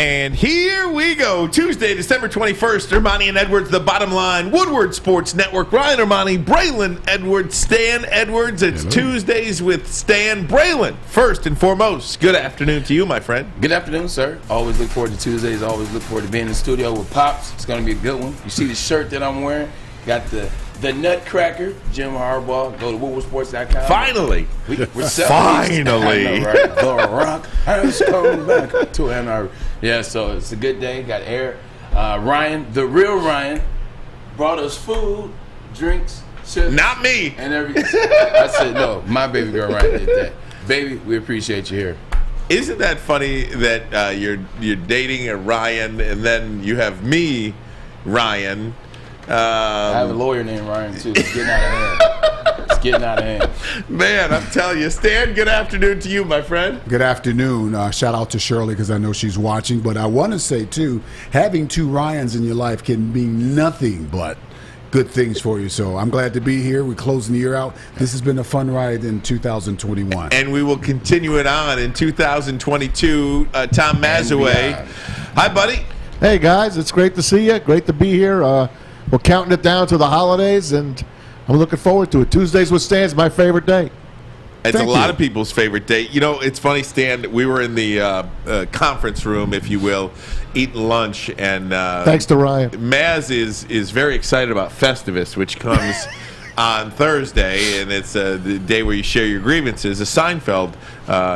And here we go. Tuesday, December 21st. Armani and Edwards, The Bottom Line. Woodward Sports Network. Ryan Armani, Braylon Edwards, Stan Edwards. It's Tuesdays with Stan. Braylon, first and foremost, good afternoon to you, my friend. Good afternoon, sir. Always look forward to Tuesdays. Always look forward to being in the studio with Pops. It's going to be a good one. You see the shirt that I'm wearing? Got the Nutcracker, Jim Harbaugh. Go to woodwardsports.com. Finally. We're Finally. know, right? The Rock has come back to Ann Arbor. Yeah, so it's a good day. Got Eric. Ryan, the real Ryan, brought us food, drinks, chips. Not me. And everything. I said, no, my baby girl Ryan did that. Baby, we appreciate you here. Isn't that funny that you're dating a Ryan and then you have me, Ryan? I have a lawyer named Ryan, too. It's getting out of hand. It's getting out of hand. Man, I'm telling you. Stan, good afternoon to you, my friend. Good afternoon. Shout out to Shirley because I know she's watching. But I want to say, too, having two Ryans in your life can mean nothing but good things for you. So I'm glad to be here. We're closing the year out. This has been a fun ride in 2021. And we will continue it on in 2022. Tom Mazaway. Hi, buddy. Hey, guys. It's great to see you. Great to be here. We're counting it down to the holidays, and I'm looking forward to it. Tuesdays with Stan's my favorite day. It's a lot of people's favorite day. You know, it's funny, Stan, we were in the conference room, if you will, eating lunch, and thanks to Ryan. Maz is very excited about Festivus, which comes on Thursday, and it's the day where you share your grievances, a Seinfeld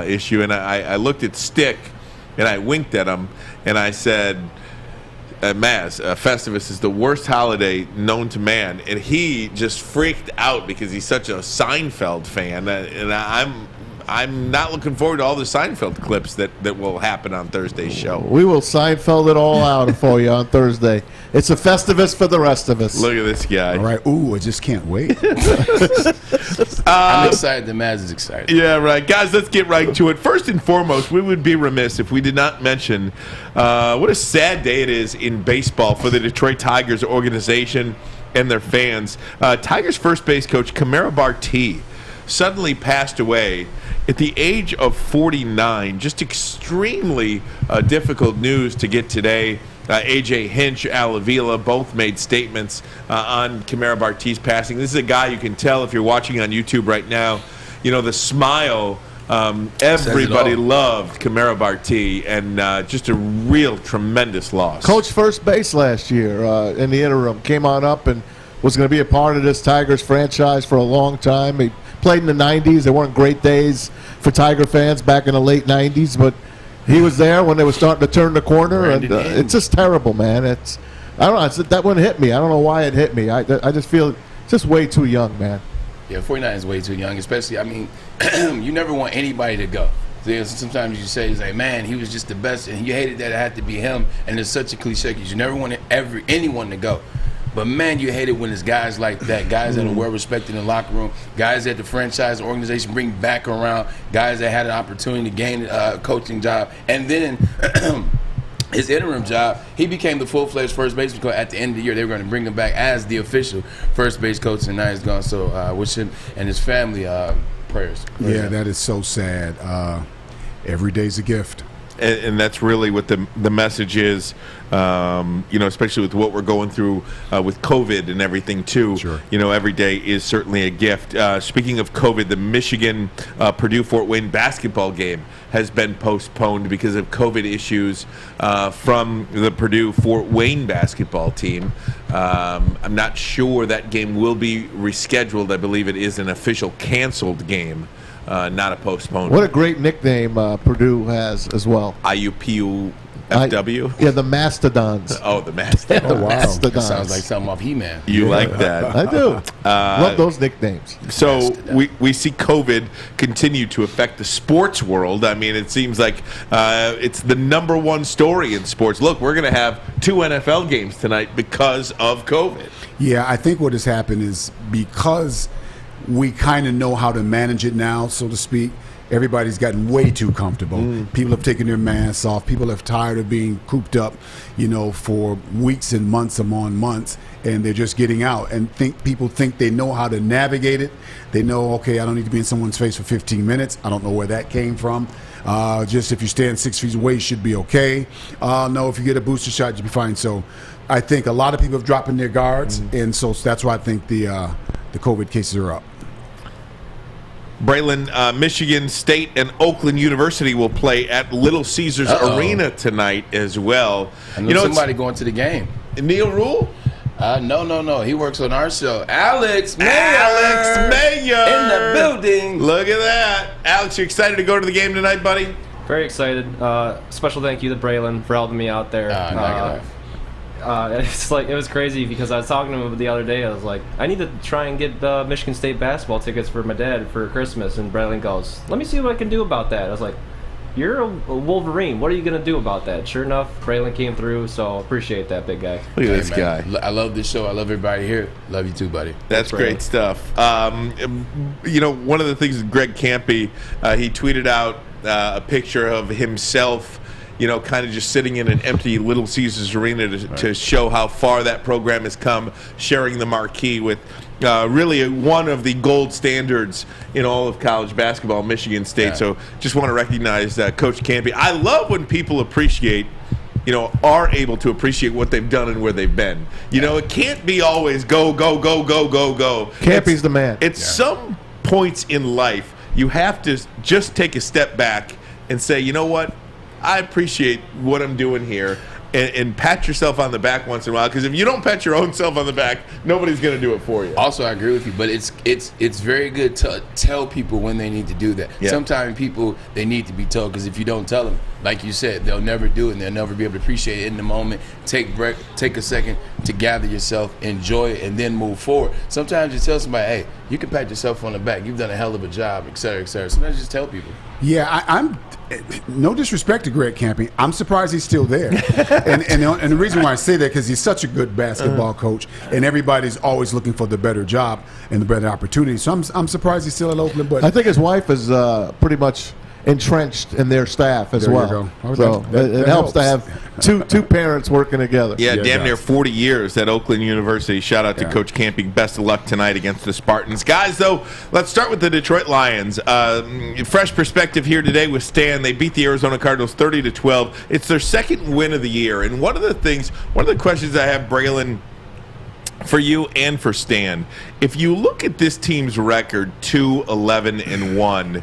issue. And I looked at Stick, and I winked at him, and I said, Maz, Festivus is the worst holiday known to man, and he just freaked out because he's such a Seinfeld fan, and I'm not looking forward to all the Seinfeld clips that will happen on Thursday's show. We will Seinfeld it all out for you on Thursday. It's a Festivus for the rest of us. Look at this guy. All right. Ooh, I just can't wait. I'm excited that Maz is excited. Yeah, right. Guys, let's get right to it. First and foremost, we would be remiss if we did not mention what a sad day it is in baseball for the Detroit Tigers organization and their fans. Tigers first base coach Kamara Barti suddenly passed away at the age of 49. Just extremely difficult news to get today. A.J. Hinch, Al Avila both made statements on Kamara Barti's passing. This is a guy you can tell if you're watching on YouTube right now. You know, the smile. Everybody loved Kamara Barti, and just a real tremendous loss. Coach first base last year in the interim. Came on up and was going to be a part of this Tigers franchise for a long time. He played in the 90s. They weren't great days for Tiger fans back in the late 90s, but he was there when they were starting to turn the corner, and it's just terrible, man. I don't know. That one hit me. I don't know why it hit me. I just feel it's just way too young, man. Yeah, 49 is way too young, especially, I mean, you never want anybody to go. Sometimes you say, like, man, he was just the best, and you hated that it had to be him, and it's such a cliche because you never wanted anyone to go. But, man, you hate it when it's guys like that, guys that are well-respected in the locker room, guys that the franchise organization bring back around, guys that had an opportunity to gain a coaching job. And then his interim job, he became the full-fledged first baseman coach. At the end of the year, they were going to bring him back as the official first base coach, and now he's gone. So I wish him and his family prayers. Yeah, that is so sad. Every day's a gift. And that's really what the message is, you know, especially with what we're going through with COVID and everything, too. Sure. You know, every day is certainly a gift. Speaking of COVID, the Michigan-Purdue-Fort Wayne basketball game has been postponed because of COVID issues from the Purdue-Fort Wayne basketball team. I'm not sure that game will be rescheduled. I believe it is an official canceled game. Not a postponed. What a great nickname Purdue has as well. IUPUFW? Yeah, the Mastodons. Oh, the Mastodons. Oh, wow. That sounds like something off He-Man. You like that? I do. Love those nicknames. So we see COVID continue to affect the sports world. I mean, it seems like it's the number one story in sports. Look, we're going to have 2 NFL games tonight because of COVID. Yeah, I think what has happened is because we kind of know how to manage it now, so to speak. Everybody's gotten way too comfortable. People have taken their masks off. People are tired of being cooped up, you know, for weeks and months upon months, and they're just getting out. And people think they know how to navigate it. They know, okay, I don't need to be in someone's face for 15 minutes. I don't know where that came from. Just if you stand 6 feet away, you should be okay. No, if you get a booster shot, you'll be fine. So I think a lot of people have dropped in their guards, and so that's why I think the COVID cases are up. Braylon, Michigan State and Oakland University will play at Little Caesars Arena tonight as well. I know somebody going to the game. Neil Rule? No. He works on our show. Alex Mayer. In the building. Look at that. Alex, you excited to go to the game tonight, buddy? Very excited. Special thank you to Braylon for helping me out there. It's like, it was crazy because I was talking to him the other day. I was like, I need to try and get Michigan State basketball tickets for my dad for Christmas. And Braylon goes, let me see what I can do about that. I was like, you're a Wolverine. What are you going to do about that? Sure enough, Braylon came through, so appreciate that, big guy. Look at this guy. I love this show. I love everybody here. Love you too, buddy. That's great stuff. One of the things that Greg Campy, he tweeted out a picture of himself, kind of just sitting in an empty Little Caesars Arena to show how far that program has come, sharing the marquee with really one of the gold standards in all of college basketball, Michigan State. So just want to recognize Coach Campy. I love when people appreciate, are able to appreciate what they've done and where they've been. It can't be always go, go, go, go, go, go. Campy's the man. At some points in life, you have to just take a step back and say, you know what? I appreciate what I'm doing here, and pat yourself on the back once in a while, because if you don't pat your own self on the back, nobody's going to do it for you. Also, I agree with you, but it's very good to tell people when they need to do that. Yeah. Sometimes people, they need to be told, because if you don't tell them, like you said, they'll never do it, and they'll never be able to appreciate it in the moment. Take a second to gather yourself, enjoy it, and then move forward. Sometimes you tell somebody, hey, you can pat yourself on the back. You've done a hell of a job, et cetera, et cetera. Sometimes just tell people. Yeah, I'm no disrespect to Greg Campy. I'm surprised he's still there. and the reason why I say that, because he's such a good basketball coach, and everybody's always looking for the better job and the better opportunity. So I'm surprised he's still at Oakland. But I think his wife is pretty much entrenched in their staff as well. So it helps to have two parents working together. Yeah, damn near 40 years at Oakland University. Shout out to Coach Camping. Best of luck tonight against the Spartans. Guys, though, let's start with the Detroit Lions. Fresh perspective here today with Stan. They beat the Arizona Cardinals 30-12. It's their second win of the year. And one of the questions I have, Braylon, for you and for Stan, if you look at this team's record, 2-11-1,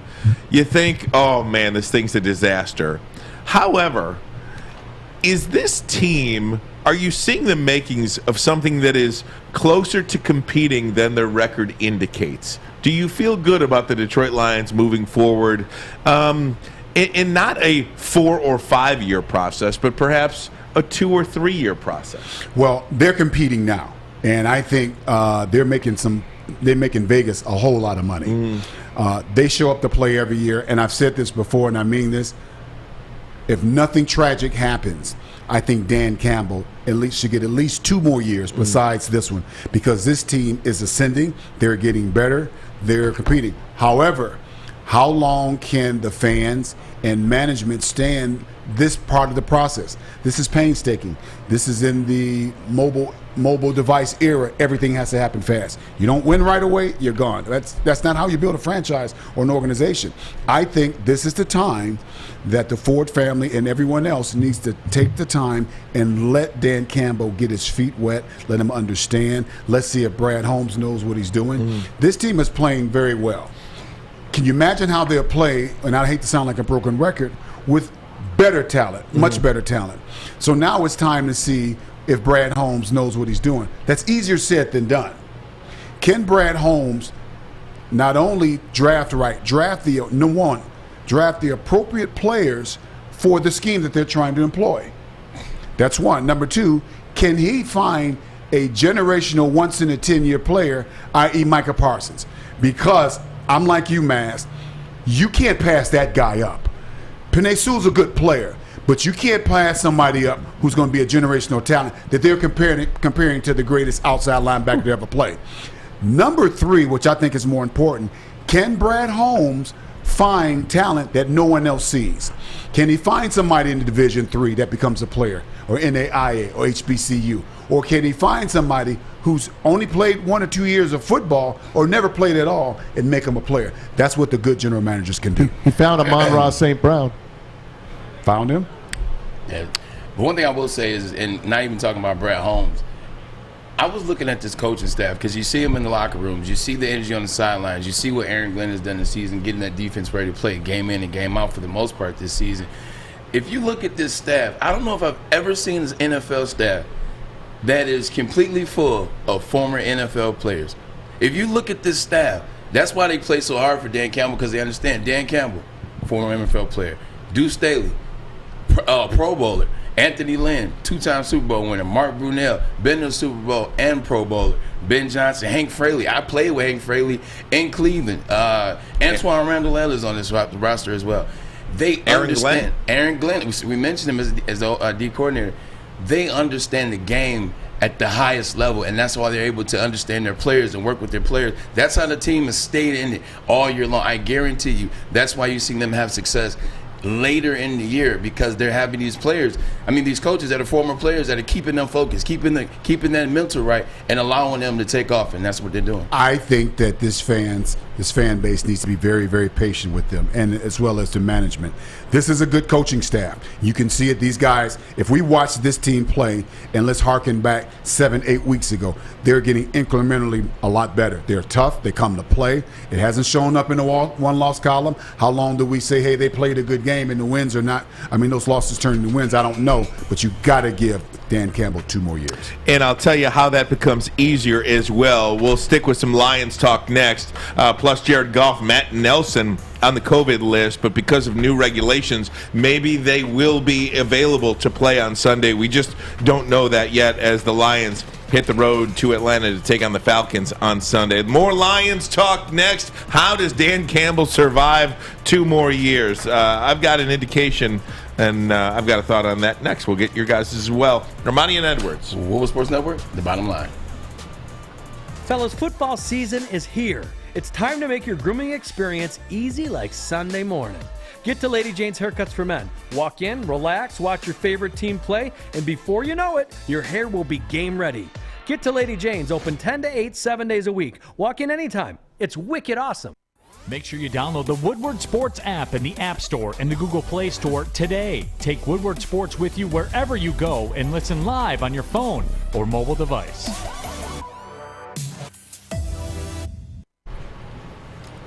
you think, oh man, this thing's a disaster. However, is this team, are you seeing the makings of something that is closer to competing than their record indicates? Do you feel good about the Detroit Lions moving forward in not a 4 or 5 year process, but perhaps a 2 or 3 year process? Well, they're competing now. And I think they're making Vegas a whole lot of money. They show up to play every year, and I've said this before, and I mean this. If nothing tragic happens, I think Dan Campbell should get at least 2 more years besides this one, because this team is ascending. They're getting better. They're competing. However, how long can the fans and management stand this part of the process? This is painstaking. This is in the mobile device era. Everything has to happen fast. You don't win right away, you're gone. That's not how you build a franchise or an organization. I think this is the time that the Ford family and everyone else needs to take the time and let Dan Campbell get his feet wet, let him understand. Let's see if Brad Holmes knows what he's doing. This team is playing very well. Can you imagine how they'll play, and I hate to sound like a broken record, with better talent, much better talent. So now it's time to see if Brad Holmes knows what he's doing. That's easier said than done. Can Brad Holmes not only draft the appropriate players for the scheme that they're trying to employ? That's one. Number two, can he find a generational once-in-a-10-year player, i.e. Micah Parsons? Because I'm like you, Maz. You can't pass that guy up. Penei Sewell's a good player, but you can't pass somebody up who's going to be a generational talent that they're comparing to the greatest outside linebacker to ever play. Number three, which I think is more important, can Brad Holmes find talent that no one else sees? Can he find somebody in the Division III that becomes a player, or NAIA or HBCU, Or can he find somebody who's only played 1 or 2 years of football or never played at all and make him a player? That's what the good general managers can do. He found Amon-Ra St. Brown. Found him? Yeah. But one thing I will say is, and not even talking about Brett Holmes, I was looking at this coaching staff because you see them in the locker rooms, you see the energy on the sidelines, you see what Aaron Glenn has done this season, getting that defense ready to play game in and game out for the most part this season. If you look at this staff, I don't know if I've ever seen this NFL staff that is completely full of former NFL players. If you look at this staff, that's why they play so hard for Dan Campbell, because they understand Dan Campbell, former NFL player, Deuce Staley, Pro Bowler, Anthony Lynn, 2-time Super Bowl winner, Mark Brunell, been to the Super Bowl and Pro Bowler, Ben Johnson, Hank Fraley. I played with Hank Fraley in Cleveland. Antoine Randall Ellis on this roster as well. They understand. Aaron Glenn, we mentioned him as a D coordinator. They understand the game at the highest level, and that's why they're able to understand their players and work with their players. That's how the team has stayed in it all year long. I guarantee you, that's why you see them have success later in the year, because they're having these players, these coaches that are former players that are keeping them focused, keeping that mental right, and allowing them to take off, and that's what they're doing. I think that this fan base needs to be very, very patient with them, and as well as the management. This is a good coaching staff. You can see it. These guys, if we watch this team play, and let's harken back 7-8 weeks ago, they're getting incrementally a lot better. They're tough. They come to play. It hasn't shown up in the one-loss column. How long do we say, hey, they played a good game and the wins are not? Those losses turn into wins. I don't know, but you got to give Dan Campbell 2 more years. And I'll tell you how that becomes easier as well. We'll stick with some Lions talk next. Plus Jared Goff, Matt Nelson on the COVID list, but because of new regulations, maybe they will be available to play on Sunday. We just don't know that yet as the Lions hit the road to Atlanta to take on the Falcons on Sunday. More Lions talk next. How does Dan Campbell survive 2 more years? I've got an indication, and I've got a thought on that next. We'll get your guys as well. Armani and Edwards. Woodward Sports Network, the bottom line. Fellas, football season is here. It's time to make your grooming experience easy like Sunday morning. Get to Lady Jane's Haircuts for Men. Walk in, relax, watch your favorite team play, and before you know it, your hair will be game ready. Get to Lady Jane's, open 10 to 8, 7 days a week. Walk in anytime. It's wicked awesome. Make sure you download the Woodward Sports app in the App Store and the Google Play Store today. Take Woodward Sports with you wherever you go and listen live on your phone or mobile device.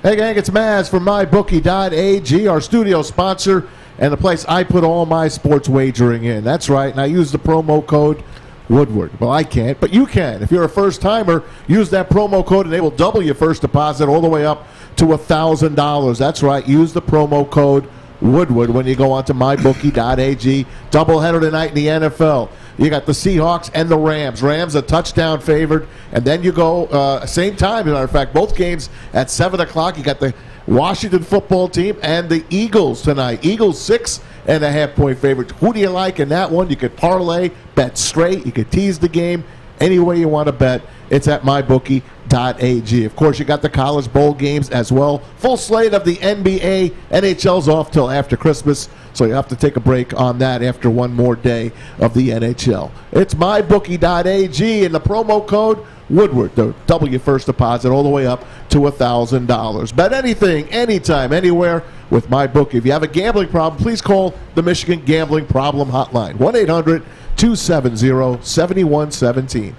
Hey gang, it's Maz from MyBookie.ag, our studio sponsor, and the place I put all my sports wagering in. That's right, and I use the promo code Woodward. Well, I can't, but you can. If you're a first-timer, use that promo code and they will double your first deposit all the way up to $1,000. That's right, use the promo code Woodward when you go on to MyBookie.ag. Doubleheader tonight in the NFL. You got the Seahawks and the Rams. Rams a touchdown favored. And then you go, same time, as a matter of fact, both games at 7 o'clock. You got the Washington football team and the Eagles tonight. Eagles 6.5-point favorite. Who do you like in that one? You could parlay, bet straight. You could tease the game. Any way you want to bet, it's at MyBookie.ag. Of course, you got the college bowl games as well. Full slate of the NBA. NHL's off till after Christmas, so you have to take a break on that after one more day of the NHL. It's MyBookie.ag and the promo code Woodward to double your first deposit all the way up to $1,000. Bet anything, anytime, anywhere with MyBookie. If you have a gambling problem, please call the Michigan Gambling Problem Hotline, 1-800-270-7117.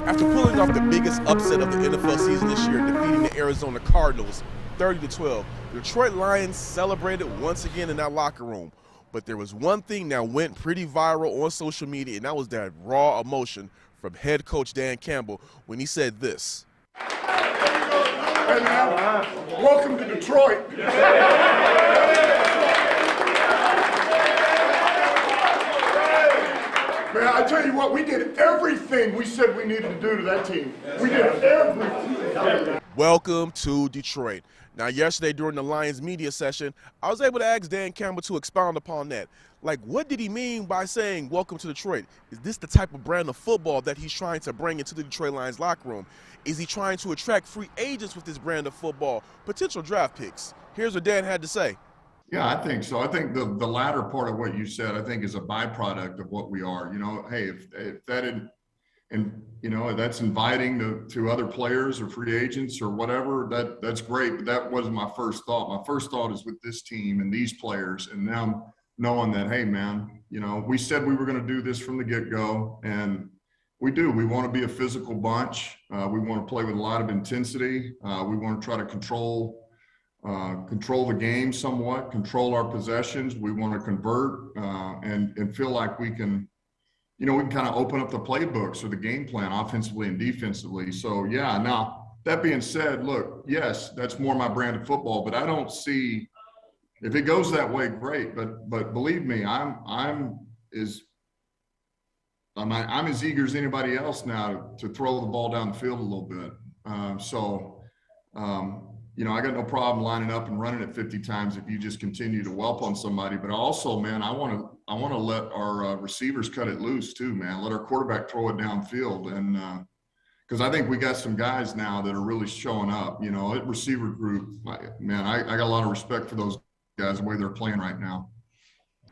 After pulling off the biggest upset of the NFL season this year, defeating the Arizona Cardinals 30-12, the Detroit Lions celebrated once again in that locker room. But there was one thing that went pretty viral on social media, and that was that raw emotion from head coach Dan Campbell when he said this. Hey man, welcome to Detroit. Man, I tell you what, we did everything we said we needed to do to that team. We did everything. Welcome to Detroit. Now, yesterday during the Lions media session, I was able to ask Dan Campbell to expound upon that. Like, what did he mean by saying, welcome to Detroit? Is this the type of brand of football that he's trying to bring into the Detroit Lions locker room? Is he trying to attract free agents with this brand of football, potential draft picks? Here's what Dan had to say. Yeah, I think so. I think the latter part of what you said, I think, is a byproduct of what we are. Hey, if that and that's inviting to other players or free agents or whatever, that's great. But that wasn't my first thought. My first thought is with this team and these players, and now knowing that, hey, man, we said we were going to do this from the get-go, and we do. We want to be a physical bunch. We want to play with a lot of intensity. We want to try to control the game somewhat, control our possessions. We want to convert and feel like we can, we can kind of open up the playbooks or the game plan offensively and defensively. So, yeah, now that being said, look, yes, that's more my brand of football, but I don't see if it goes that way, great. But believe me, I'm as eager as anybody else now to throw the ball down the field a little bit. I got no problem lining up and running it 50 times if you just continue to whelp on somebody. But also, man, I want to let our receivers cut it loose too, man. Let our quarterback throw it downfield, and because I think we got some guys now that are really showing up. At receiver group, man, I got a lot of respect for those guys, the way they're playing right now.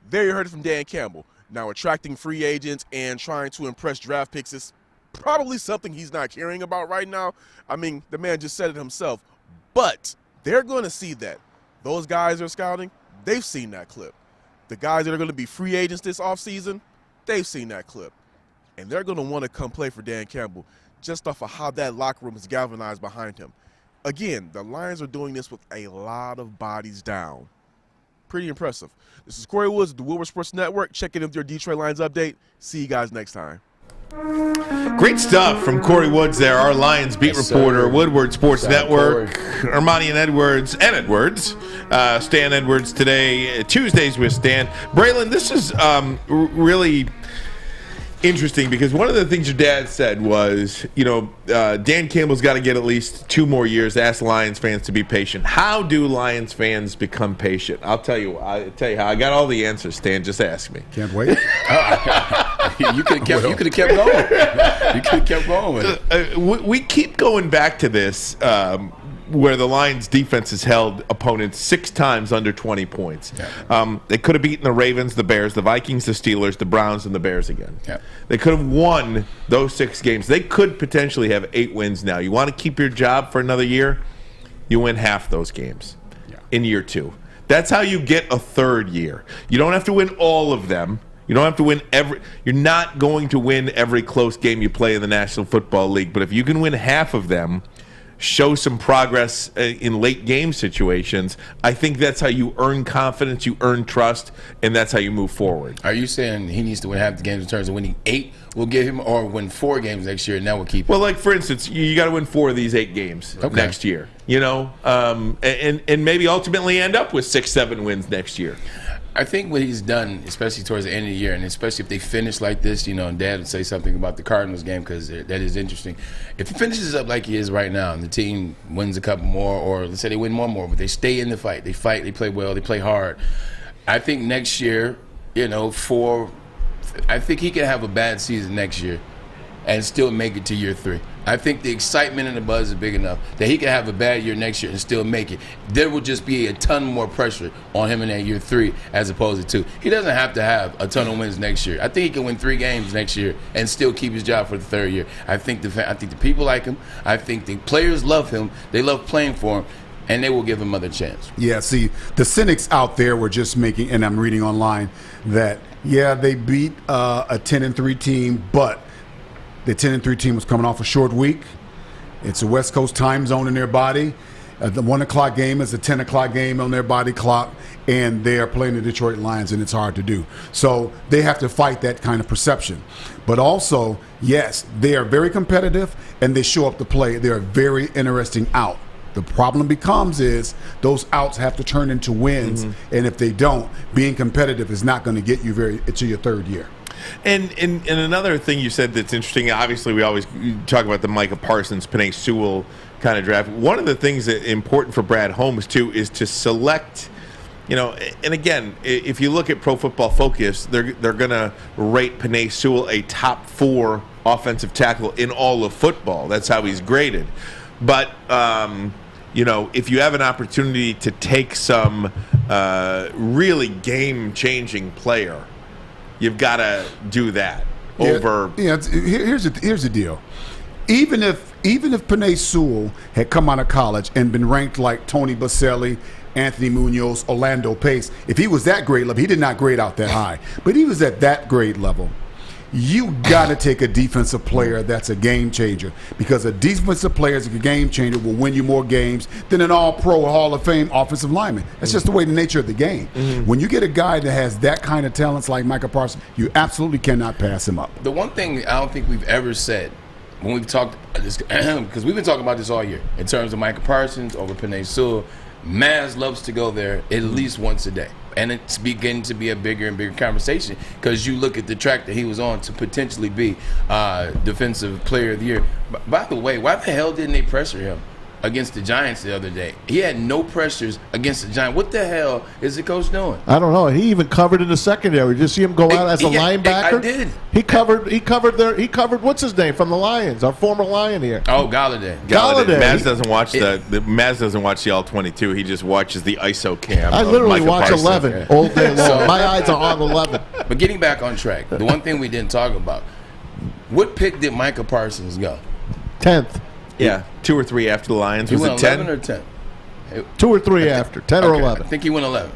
There you heard it from Dan Campbell. Now, attracting free agents and trying to impress draft picks is probably something he's not caring about right now. I mean, the man just said it himself. But they're going to see that. Those guys are scouting, they've seen that clip. The guys that are going to be free agents this offseason, they've seen that clip. And they're going to want to come play for Dan Campbell just off of how that locker room is galvanized behind him. Again, the Lions are doing this with a lot of bodies down. Pretty impressive. This is Corey Woods of the Woodward Sports Network. Check in with your Detroit Lions update. See you guys next time. Great stuff from Corey Woods there, our Lions beat reporter, Woodward Sports Network, Armani and Edwards, Stan Edwards today, Tuesdays with Stan. Braylon, this is really interesting because one of the things your dad said was, Dan Campbell's got to get at least 2 more years. Ask Lions fans to be patient. How do Lions fans become patient? I'll tell you how. I got all the answers, Stan. Just ask me. Can't wait. You could have kept going. You could have kept going with it. We keep going back to this where the Lions defense has held opponents 6 times under 20 points. Yeah. They could have beaten the Ravens, the Bears, the Vikings, the Steelers, the Browns, and the Bears again. Yeah. They could have won those 6 games. They could potentially have 8 wins now. You want to keep your job for another year? You win half those games in year 2. That's how you get a 3rd year. You don't have to win all of them. You don't have to win you're not going to win every close game you play in the National Football League, but if you can win half of them, show some progress in late game situations, I think that's how you earn confidence, you earn trust, and that's how you move forward. Are you saying he needs to win half the games in terms of winning 8 will give him, or win 4 games next year and that will keep him? Well, like for instance, you got to win 4 of these 8 games next year, and maybe ultimately end up with 6-7 wins next year. I think what he's done, especially towards the end of the year, and especially if they finish like this, and Dad would say something about the Cardinals game because that is interesting. If he finishes up like he is right now and the team wins a couple more, or let's say they win one more, but they stay in the fight, they play well, they play hard, I think next year, I think he could have a bad season next year and still make it to year 3. I think the excitement and the buzz is big enough that he can have a bad year next year and still make it. There will just be a ton more pressure on him in that year 3 as opposed to 2. He doesn't have to have a ton of wins next year. I think he can win 3 games next year and still keep his job for the 3rd year. I think the people like him. I think the players love him. They love playing for him. And they will give him another chance. Yeah, see, the cynics out there were just making, and I'm reading online, that, they beat a 10-3 team, but the 10-3 team was coming off a short week. It's a West Coast time zone in their body. The 1 o'clock game is a 10 o'clock game on their body clock, and they are playing the Detroit Lions, and it's hard to do. So they have to fight that kind of perception. But also, yes, they are very competitive, and they show up to play. They're a very interesting out. The problem becomes is those outs have to turn into wins, and if they don't, being competitive is not going to get you to your 3rd year. And another thing you said that's interesting, obviously we always talk about the Micah Parsons, Penei Sewell kind of draft. One of the things that's important for Brad Holmes, too, is to select, and again, if you look at Pro Football Focus, they're going to rate Penei Sewell a top 4 offensive tackle in all of football. That's how he's graded. But if you have an opportunity to take some really game-changing player, you've got to do that over. Yeah, here's the deal. Even if Penei Sewell had come out of college and been ranked like Tony Baselli, Anthony Munoz, Orlando Pace, if he was that grade level, he did not grade out that high, but he was at that grade level. You got to take a defensive player that's a game changer, because a defensive player is a game changer will win you more games than an all-pro Hall of Fame offensive lineman. That's just the way the nature of the game. When you get a guy that has that kind of talents like Micah Parsons, you absolutely cannot pass him up. The one thing I don't think we've ever said when we've talked this, because we've been talking about this all year in terms of Micah Parsons over Penei Sewell, Maz loves to go there at least once a day. And it's beginning to be a bigger and bigger conversation, because you look at the track that he was on to potentially be Defensive Player of the Year. By the way, why the hell didn't they pressure him against the Giants the other day? He had no pressures against the Giants. What the hell is the coach doing? I don't know. He even covered in the secondary. Did you see him go out as a linebacker? I did. He covered what's his name from the Lions, our former Lion here. Oh, Galladay. Maz doesn't watch Maz doesn't watch the All-22. He just watches the ISO cam. I literally watch Parsons. 11 all day long. My eyes are on 11. But getting back on track, the one thing we didn't talk about, what pick did Micah Parsons go? 10th. Yeah, 2 or 3 after the Lions. He Was went it 10 11 or 10? 2 or 3 after, 10 or 11. I think he went 11.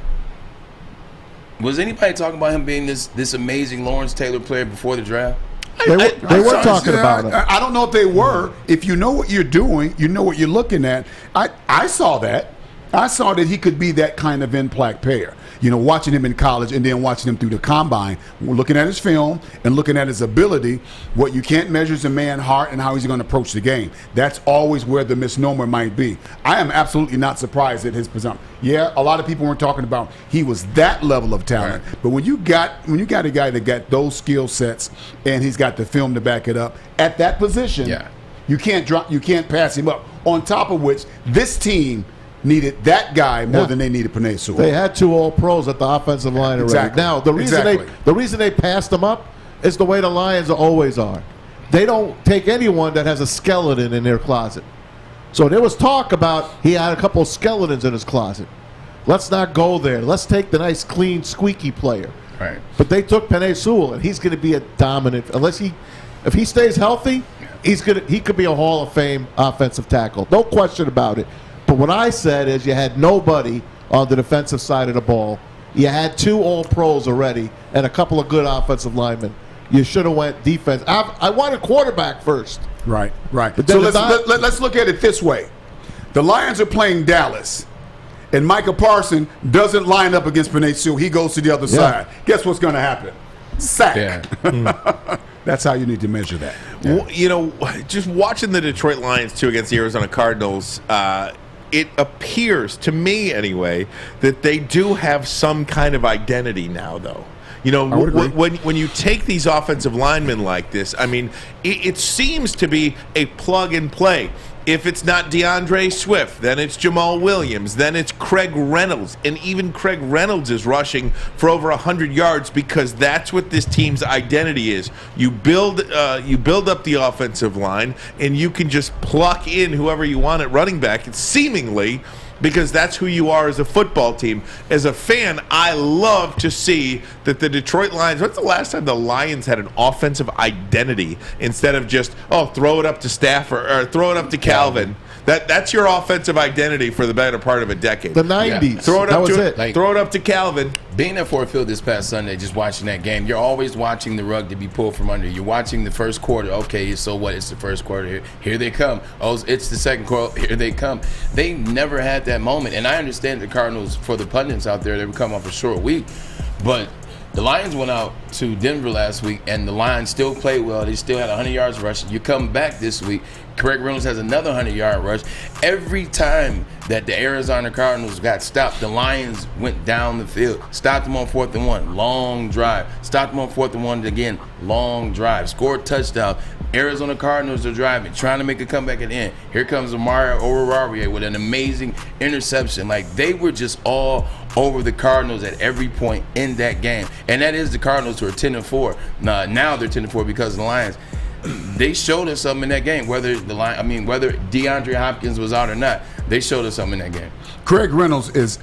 Was anybody talking about him being this amazing Lawrence Taylor player before the draft? They were talking about him. I don't know if they were. If you know what you're doing, you know what you're looking at. I saw that. I saw that he could be that kind of impact player. Watching him in college and then watching him through the combine, looking at his film and looking at his ability. What you can't measure is a man's heart and how he's going to approach the game. That's always where the misnomer might be. I am absolutely not surprised at his presumption. Yeah, a lot of people weren't talking about he was that level of talent. Right. But when you got a guy that got those skill sets and he's got the film to back it up at that position, you can't pass him up. On top of which, this team needed that guy more than they needed Penei Sewell. They had 2 All-Pros at the offensive line already. Exactly. Now, the reason they passed them up is the way the Lions always are. They don't take anyone that has a skeleton in their closet. So there was talk about he had a couple of skeletons in his closet. Let's not go there. Let's take the nice, clean, squeaky player. Right. But they took Penei Sewell, and he's going to be a dominant. If he stays healthy, he could be a Hall of Fame offensive tackle. No question about it. But what I said is you had nobody on the defensive side of the ball. You had 2 All-Pros already and a couple of good offensive linemen. You should have went defense. I wanted quarterback first. Right. But So let's look at it this way. The Lions are playing Dallas, and Micah Parsons doesn't line up against Penei Sewell. He goes to the other side. Guess what's going to happen? Sack. Yeah. That's how you need to measure that. Well, just watching the Detroit Lions, too, against the Arizona Cardinals, it appears, to me anyway, that they do have some kind of identity now, though. When you take these offensive linemen like this, I mean, it seems to be a plug and play. If it's not DeAndre Swift, then it's Jamal Williams, then it's Craig Reynolds, and even Craig Reynolds is rushing for over 100 yards because that's what this team's identity is. You build up the offensive line, and you can just pluck in whoever you want at running back. It's seemingly because that's who you are as a football team. As a fan, I love to see that the Detroit Lions, when's the last time the Lions had an offensive identity instead of just, throw it up to Stafford or throw it up to Calvin. That's your offensive identity for the better part of a decade. The 90s. Yeah. Throw it up to Calvin. Being at Ford Field this past Sunday, just watching that game, you're always watching the rug to be pulled from under you. You're watching the first quarter. Okay, so what? It's the first quarter. Here they come. Oh, it's the second quarter. Here they come. They never had that moment. And I understand the Cardinals, for the pundits out there, they would come off a short week. But the Lions went out to Denver last week, and the Lions still played well. They still had 100 yards rushing. You come back this week, Craig Reynolds has another 100-yard rush. Every time that the Arizona Cardinals got stopped, the Lions went down the field. Stopped them on 4th and 1, long drive. Stopped them on 4th and 1 again, long drive. Scored touchdown. Arizona Cardinals are driving, trying to make a comeback at the end. Here comes Amari Oruwariye with an amazing interception. Like, they were just all over the Cardinals at every point in that game. And that is the Cardinals who are 10-4. Now they're 10-4 because of the Lions. They showed us something in that game, whether DeAndre Hopkins was out or not. They showed us something in that game. Craig Reynolds is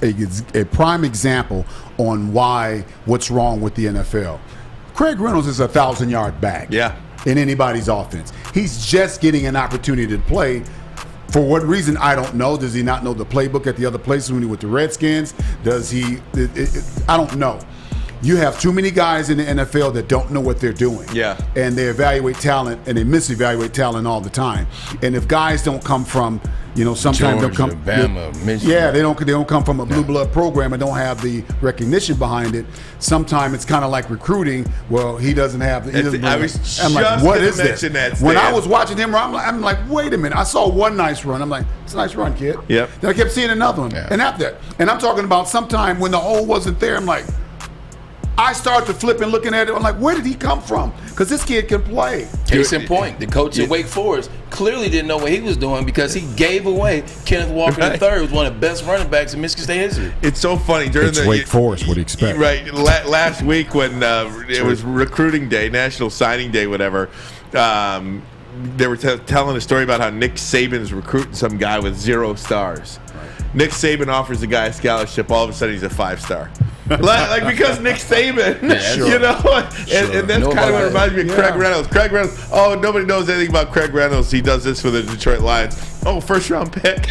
a prime example on what's wrong with the NFL. Craig Reynolds is a 1,000-yard back. Yeah. In anybody's offense. He's just getting an opportunity to play. For what reason, I don't know. Does he not know the playbook at the other places when he with the Redskins? Does he? I don't know. You have too many guys in the NFL that don't know what they're doing. Yeah. And they evaluate talent, and they misevaluate talent all the time. And if guys don't come from, sometimes they'll come. Bama, Michigan. Yeah, they don't come from a blue blood program and don't have the recognition behind it. Sometimes it's kind of like recruiting. Well, he doesn't have. I was I'm just like, what gonna is mention this? that, When Stan. I was watching him, I'm like, wait a minute. I saw one nice run. I'm like, it's a nice run, kid. Yep. Then I kept seeing another one, and after that, and I'm talking about sometime when the hole wasn't there. I'm like. I started to flip and looking at it. I'm like, where did he come from? Because this kid can play. Case in point, the coach at Wake Forest clearly didn't know what he was doing because he gave away Kenneth Walker III, who's one of the best running backs in Michigan State history. It's so funny during It's Wake Forest. What do you expect? Right. Last week when it was recruiting day, National Signing Day, whatever. They were telling a story about how Nick Saban's recruiting some guy with 0 stars. Nick Saban offers the guy a scholarship. All of a sudden, he's a 5-star. like because Nick Saban, and that's kind of what reminds me of Craig Reynolds. Craig Reynolds. Oh, nobody knows anything about Craig Reynolds. He does this for the Detroit Lions. Oh, first-round pick.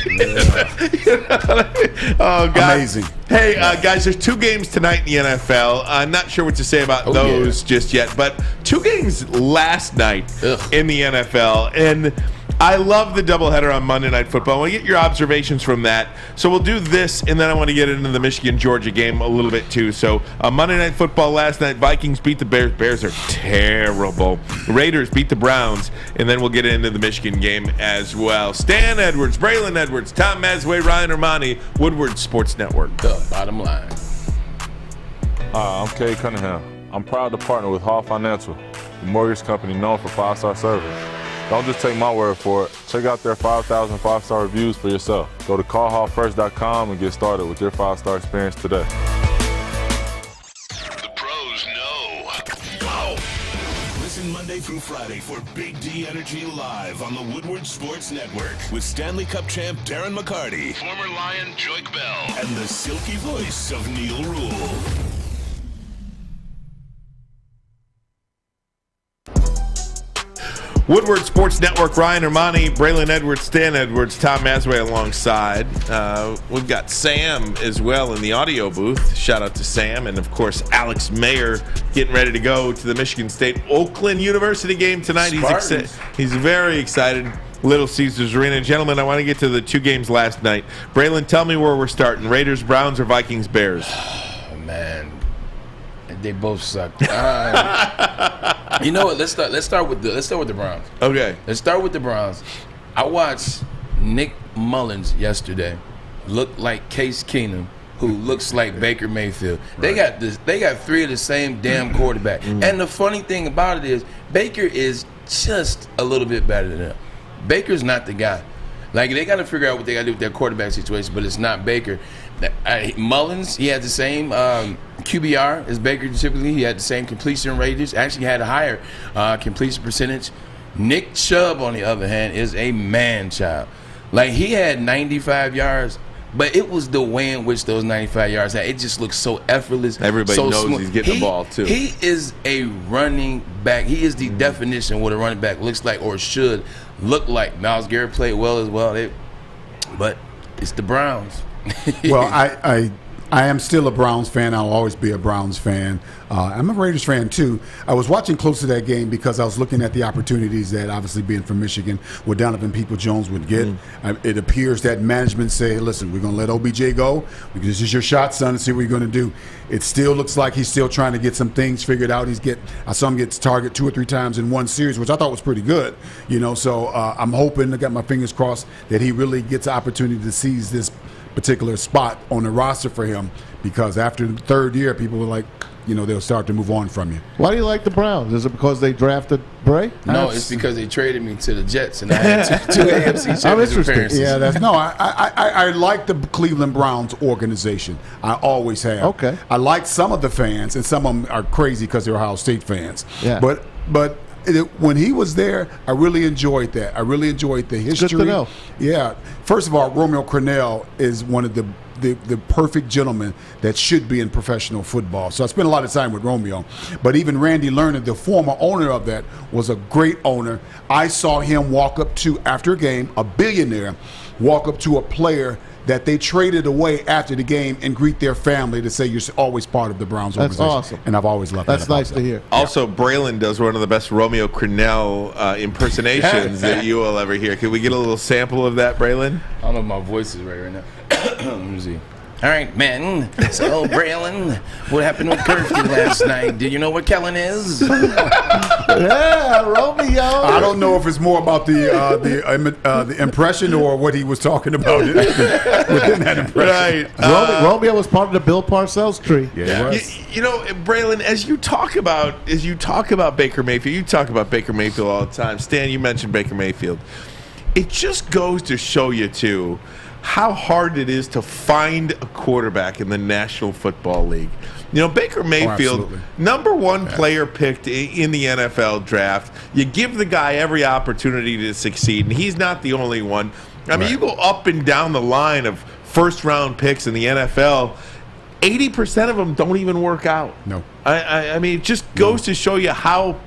Oh, God. Amazing. Hey, guys, there's 2 games tonight in the NFL. I'm not sure what to say about those just yet, but 2 games last night in the NFL, and I love the doubleheader on Monday Night Football. I want to get your observations from that. So we'll do this, and then I want to get into the Michigan-Georgia game a little bit, too. So Monday Night Football last night, Vikings beat the Bears. Bears are terrible. Raiders beat the Browns, and then we'll get into the Michigan game as well. Stan Edwards, Braylon Edwards, Tom Masway, Ryan Armani, Woodward Sports Network. The bottom line. I'm Kay Cunningham. I'm proud to partner with Hall Financial, the mortgage company known for 5-star service. Don't just take my word for it. Check out their 5,000 5-star reviews for yourself. Go to callhallfirst.com and get started with your 5-star experience today. The pros know. Go! Listen Monday through Friday for Big D Energy Live on the Woodward Sports Network with Stanley Cup champ Darren McCarty, former Lion Joik Bell, and the silky voice of Neil Rule. Woodward Sports Network, Ryan Armani, Braylon Edwards, Stan Edwards, Tom Masway alongside. We've got Sam as well in the audio booth. Shout out to Sam. And, of course, Alex Mayer getting ready to go to the Michigan State Oakland University game tonight. He's very excited. Little Caesars Arena. Gentlemen, I want to get to the 2 games last night. Braylon, tell me where we're starting. Raiders, Browns, or Vikings, Bears? Oh, man. They both suck. You know what? Let's start with the Browns. Okay. Let's start with the Browns. I watched Nick Mullins yesterday look like Case Keenum, who looks like Baker Mayfield. Right. They got 3 of the same damn quarterback. And the funny thing about it is Baker is just a little bit better than him. Baker's not the guy. Like, they got to figure out what they got to do with their quarterback situation, but it's not Baker. Mullins, he had the same QBR as Baker typically. He had the same completion rates. Actually had a higher completion percentage. Nick Chubb, on the other hand, is a man-child. Like, he had 95 yards, but it was the way in which those 95 yards had. It just looks so effortless. Everybody so knows smooth. he's getting the ball, too. He is a running back. He is the definition of what a running back looks like or should look like. Myles Garrett played well as well. But it's the Browns. Well, I am still a Browns fan. I'll always be a Browns fan. I'm a Raiders fan, too. I was watching close to that game because I was looking at the opportunities that, obviously being from Michigan, what Donovan Peoples-Jones would get. It appears that management say, listen, we're going to let OBJ go. This is your shot, son, and see what you're going to do. It still looks like he's still trying to get some things figured out. I saw him get targeted 2 or 3 times in one series, which I thought was pretty good. So I'm hoping, I got my fingers crossed, that he really gets an opportunity to seize this particular spot on the roster for him, because after the 3rd year, people were like, they'll start to move on from you. Why do you like the Browns? Is it because they drafted Bray? No, it's because they traded me to the Jets, and I had 2 AFC championship appearances. Yeah, I like the Cleveland Browns organization. I always have. Okay. I like some of the fans, and some of them are crazy because they're Ohio State fans. Yeah. But when he was there, I really enjoyed that. I really enjoyed the history. Good to know. Yeah, First of all, Romeo Crennel is one of the perfect gentleman that should be in professional football. So I spent a lot of time with Romeo. But even Randy Lerner, the former owner of that, was a great owner. I saw him walk up to, after a game, a billionaire, walk up to a player that they traded away after the game and greet their family to say you're always part of the Browns organization. That's awesome. And I've always loved that. That's nice to hear. Also, Braylon does one of the best Romeo Crennel impersonations that you will ever hear. Can we get a little sample of that, Braylon? I don't know if my voice is right now. Let me see. All right, man. So, Braylon, what happened with Curfew last night? Do you know what Kellen is? Yeah, Romeo. I don't know if it's more about the impression or what he was talking about within that impression. Right. Romeo was part of the Bill Parcells tree. Yeah, he was. You know, Braylon, as you talk about Baker Mayfield, you talk about Baker Mayfield all the time. Stan, you mentioned Baker Mayfield. It just goes to show you, too, how hard it is to find a quarterback in the National Football League. You know, Baker Mayfield, number one player picked in the NFL draft. You give the guy every opportunity to succeed, and he's not the only one. I mean, you go up and down the line of first-round picks in the NFL, 80% of them don't even work out. No. I mean, it just goes to show you how,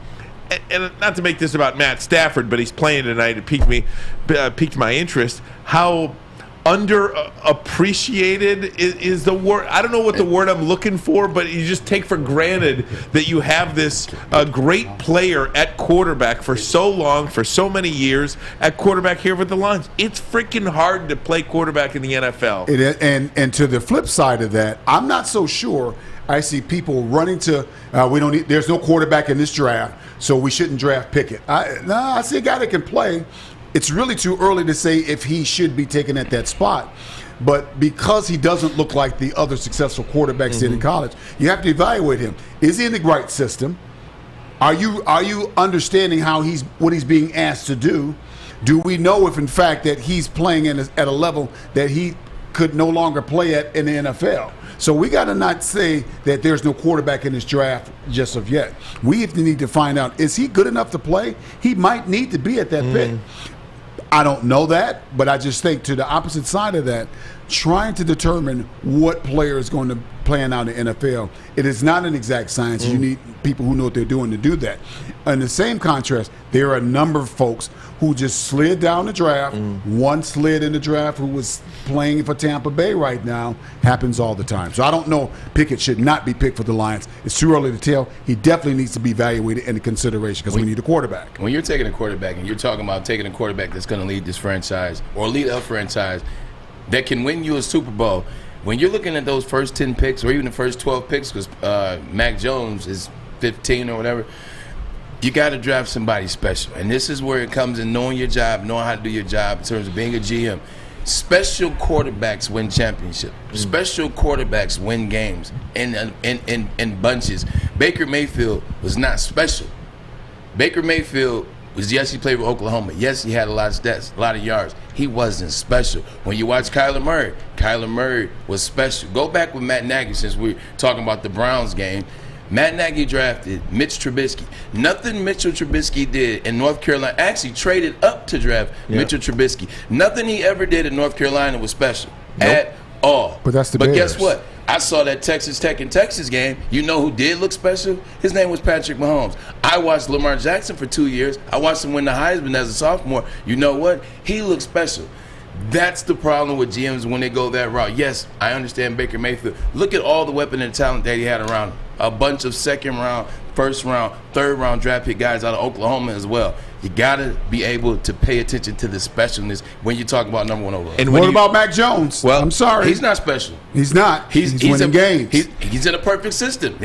and not to make this about Matt Stafford, but he's playing tonight. It piqued my interest, how underappreciated is the word. I don't know what the word I'm looking for, but you just take for granted that you have this great player at quarterback for so long, for so many years at quarterback here with the Lions. It's freaking hard to play quarterback in the NFL. And to the flip side of that, I'm not so sure. I see people running to there's no quarterback in this draft, so we shouldn't draft Pickett. I see a guy that can play. It's really too early to say if he should be taken at that spot. But because he doesn't look like the other successful quarterbacks in college, you have to evaluate him. Is he in the right system? Are you understanding what he's being asked to do? Do we know if, in fact, that he's playing at a level that he could no longer play at in the NFL? So we got to not say that there's no quarterback in this draft just of yet. We need to find out, is he good enough to play? He might need to be at that pick. I don't know that, but I just think to the opposite side of that, trying to determine what player is going to play out in the NFL, it is not an exact science. You need people who know what they're doing to do that. In the same contrast, there are a number of folks who just slid down the draft. One slid in the draft who was playing for Tampa Bay right now. Happens all the time. So I don't know. Pickett should not be picked for the Lions. It's too early to tell. He definitely needs to be evaluated into consideration because we need a quarterback. When you're taking a quarterback and you're talking about taking a quarterback that's going to lead this franchise or lead a franchise that can win you a Super Bowl, when you're looking at those first 10 picks or even the first 12 picks, because Mac Jones is 15 or whatever, you got to draft somebody special. And this is where it comes in knowing your job, knowing how to do your job in terms of being a GM. Special quarterbacks win championships. Special quarterbacks win games in bunches. Baker Mayfield was not special. Baker Mayfield was, yes, he played with Oklahoma. Yes, he had a lot of stats, a lot of yards. He wasn't special. When you watch Kyler Murray was special. Go back with Matt Nagy, since we're talking about the Browns game. Matt Nagy drafted Mitch Trubisky. Nothing Mitchell Trubisky did in North Carolina, actually traded up to draft Mitchell Trubisky. Nothing he ever did in North Carolina was special at all. But that's the Bears. Guess what? I saw that Texas Tech and Texas game. You know who did look special? His name was Patrick Mahomes. I watched Lamar Jackson for 2 years. I watched him win the Heisman as a sophomore. You know what? He looked special. That's the problem with GMs when they go that route. Yes, I understand Baker Mayfield. Look at all the weapon and talent that he had around him. A bunch of second round, first round, third round draft pick guys out of Oklahoma as well. You got to be able to pay attention to the specialness when you talk about number one overall. And what about Mac Jones? Well, I'm sorry. He's not special. He's not. He's winning games. He's in a perfect system.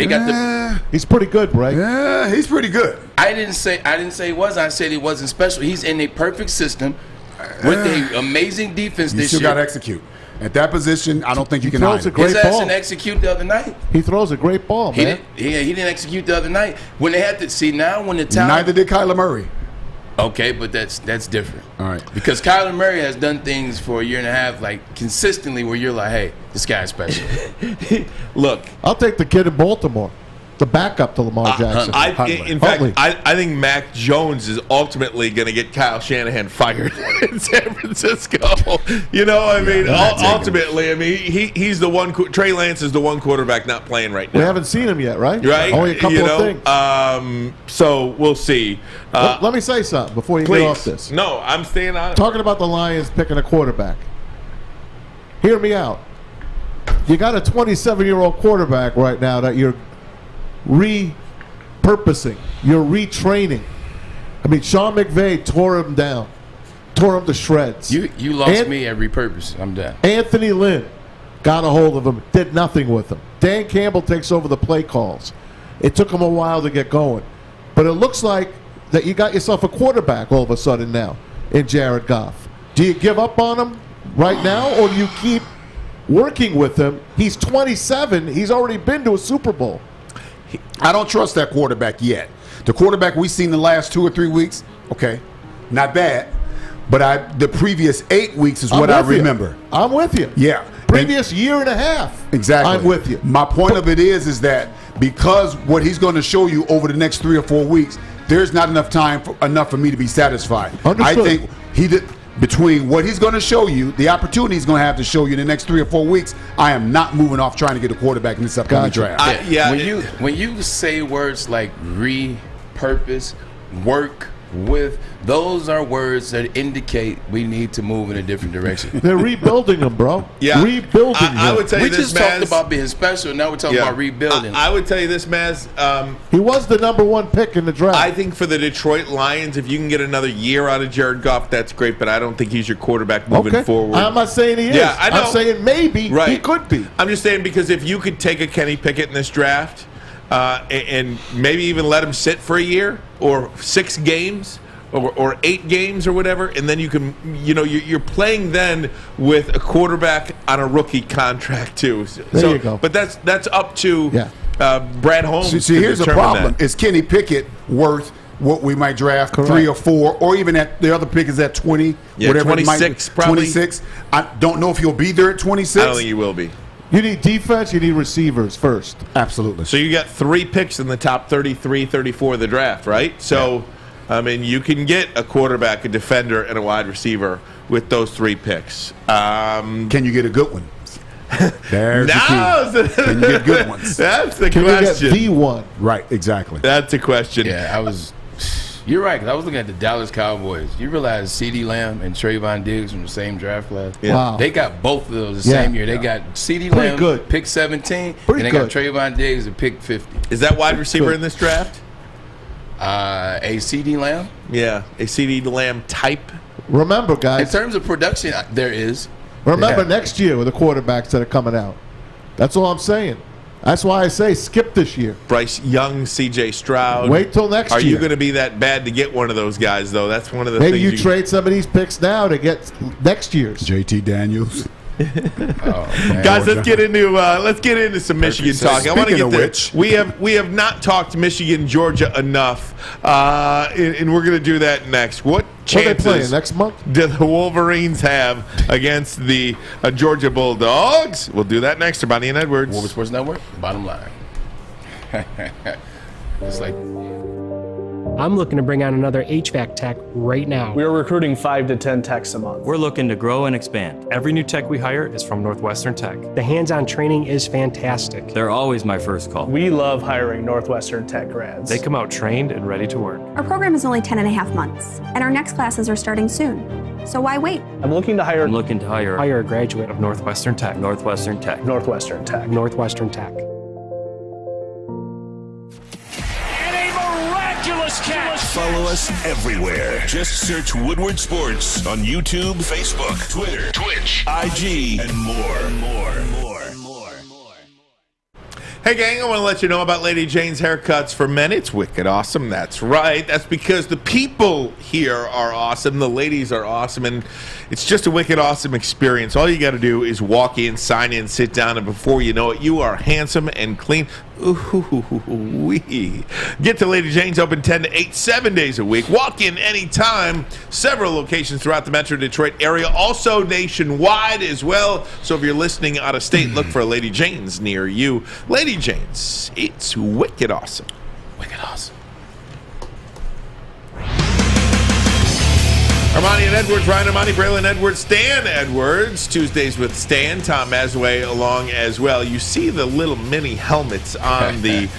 He's pretty good, right? Yeah, he's pretty good. I didn't say he was. I said he wasn't special. He's in a perfect system with an amazing defense this year. You still got to execute. At that position, I don't think you can hide it. His ass didn't execute the other night. He throws a great ball, man. He didn't execute the other night. When they had to see now when the talent. Neither did Kyler Murray. Okay, but that's different. All right. Because Kyler Murray has done things for a year and a half, like consistently, where you're like, hey, this guy's special. Look, I'll take the kid in Baltimore. the backup to Lamar Jackson. In fact, I think Mac Jones is ultimately going to get Kyle Shanahan fired in San Francisco. You know, I mean, ultimately, I mean, he's the one. Trey Lance is the one quarterback not playing right now. We haven't seen him yet, right? Right. Only a couple of things. So we'll see. Let me say something before you get off this. No, I'm staying on it. Talking about the Lions picking a quarterback. Hear me out. You got a 27-year-old quarterback right now that you're repurposing. You're retraining. I mean, Sean McVay tore him down. Tore him to shreds. You lost me at repurpose. I'm done. Anthony Lynn got a hold of him, did nothing with him. Dan Campbell takes over the play calls. It took him a while to get going. But it looks like that you got yourself a quarterback all of a sudden now in Jared Goff. Do you give up on him right now, or do you keep working with him? He's 27. He's already been to a Super Bowl. I don't trust that quarterback yet. The quarterback we've seen the last 2 or 3 weeks, okay, not bad. But the previous 8 weeks is what I remember. I'm with you. Yeah. Previous year and a half. Exactly. I'm with you. My point of it is that because what he's going to show you over the next 3 or 4 weeks, there's not enough time for me to be satisfied. Understood. I think between what he's going to show you, the opportunity he's going to have to show you in the next 3 or 4 weeks, I am not moving off trying to get a quarterback in this upcoming draft. When you say words like repurpose, work with, those are words that indicate we need to move in a different direction. They're rebuilding them, bro. Yeah. Rebuilding I would tell you we this, just talked about being special. Now we're talking about rebuilding. I would tell you this, Maz. He was the #1 pick in the draft. I think for the Detroit Lions, if you can get another year out of Jared Goff, that's great, but I don't think he's your quarterback moving forward. I'm not saying he is. Yeah, I know. I'm saying maybe he could be. I'm just saying because if you could take a Kenny Pickett in this draft and maybe even let him sit for a year or 6 games, or 8 games or whatever, and then you can, you're playing then with a quarterback on a rookie contract too. There you go. But that's up to Brad Holmes. See, here's the problem: is Kenny Pickett worth what we might draft 3 or 4, or even at the other pick is at 20, whatever 26, probably 26. I don't know if he'll be there at 26. I don't think he will be. You need defense, you need receivers first. Absolutely. So you got 3 picks in the top 33, 34 of the draft, right? So. I mean, you can get a quarterback, a defender, and a wide receiver with those 3 picks. Can you get a good one? There's the key. Can you get good ones? That's the question. Can you get the one? Right, exactly. That's the question. Yeah, you're right, because I was looking at the Dallas Cowboys. You realize CeeDee Lamb and Trayvon Diggs from the same draft class? Yeah. Wow. They got both of those the same year. They got CeeDee Lamb, pick 17, and they got Trayvon Diggs at pick 50. Is that wide receiver in this draft? A CeeDee Lamb? Yeah, a CeeDee Lamb type. Remember, guys. In terms of production, there is. Remember next year with the quarterbacks that are coming out. That's all I'm saying. That's why I say skip this year. Bryce Young, C.J. Stroud. Wait till next year. Are you going to be that bad to get one of those guys, though? That's one of the Maybe things. you trade some of these picks now to get next year's. JT Daniels. Guys, let's get into some Michigan talk. I want to get this. We have not talked Michigan, Georgia enough, and we're going to do that next. What chances are they playing next month? Do the Wolverines have against the Georgia Bulldogs? We'll do that next. Bonnie and Edwards, Woodward Sports Network. Bottom line. It's like. I'm looking to bring on another HVAC tech right now. We're recruiting 5 to 10 techs a month. We're looking to grow and expand. Every new tech we hire is from Northwestern Tech. The hands-on training is fantastic. They're always my first call. We love hiring Northwestern Tech grads. They come out trained and ready to work. Our program is only 10 and a half months, and our next classes are starting soon. So why wait? I'm looking to hire a graduate of Northwestern Tech. Northwestern Tech. Northwestern Tech. Northwestern Tech. Follow us everywhere. Just search Woodward Sports on YouTube, Facebook, Twitter, Twitch, IG, and more. Hey gang, I want to let you know about Lady Jane's Haircuts for Men. It's wicked awesome. That's right. That's because the people here are awesome. The ladies are awesome. And it's just a wicked awesome experience. All you got to do is walk in, sign in, sit down, and before you know it, you are handsome and clean. We get to Lady Jane's open 10 to 8, 7 days a week. Walk in anytime. Several locations throughout the Metro Detroit area, also nationwide as well. So if you're listening out of state, look for Lady Jane's near you. Lady Jane's, it's wicked awesome. Wicked awesome. Armani and Edwards, Ryan Armani, Braylon Edwards, Stan Edwards. Tuesdays with Stan, Tom Mazaway along as well. You see the little mini helmets on the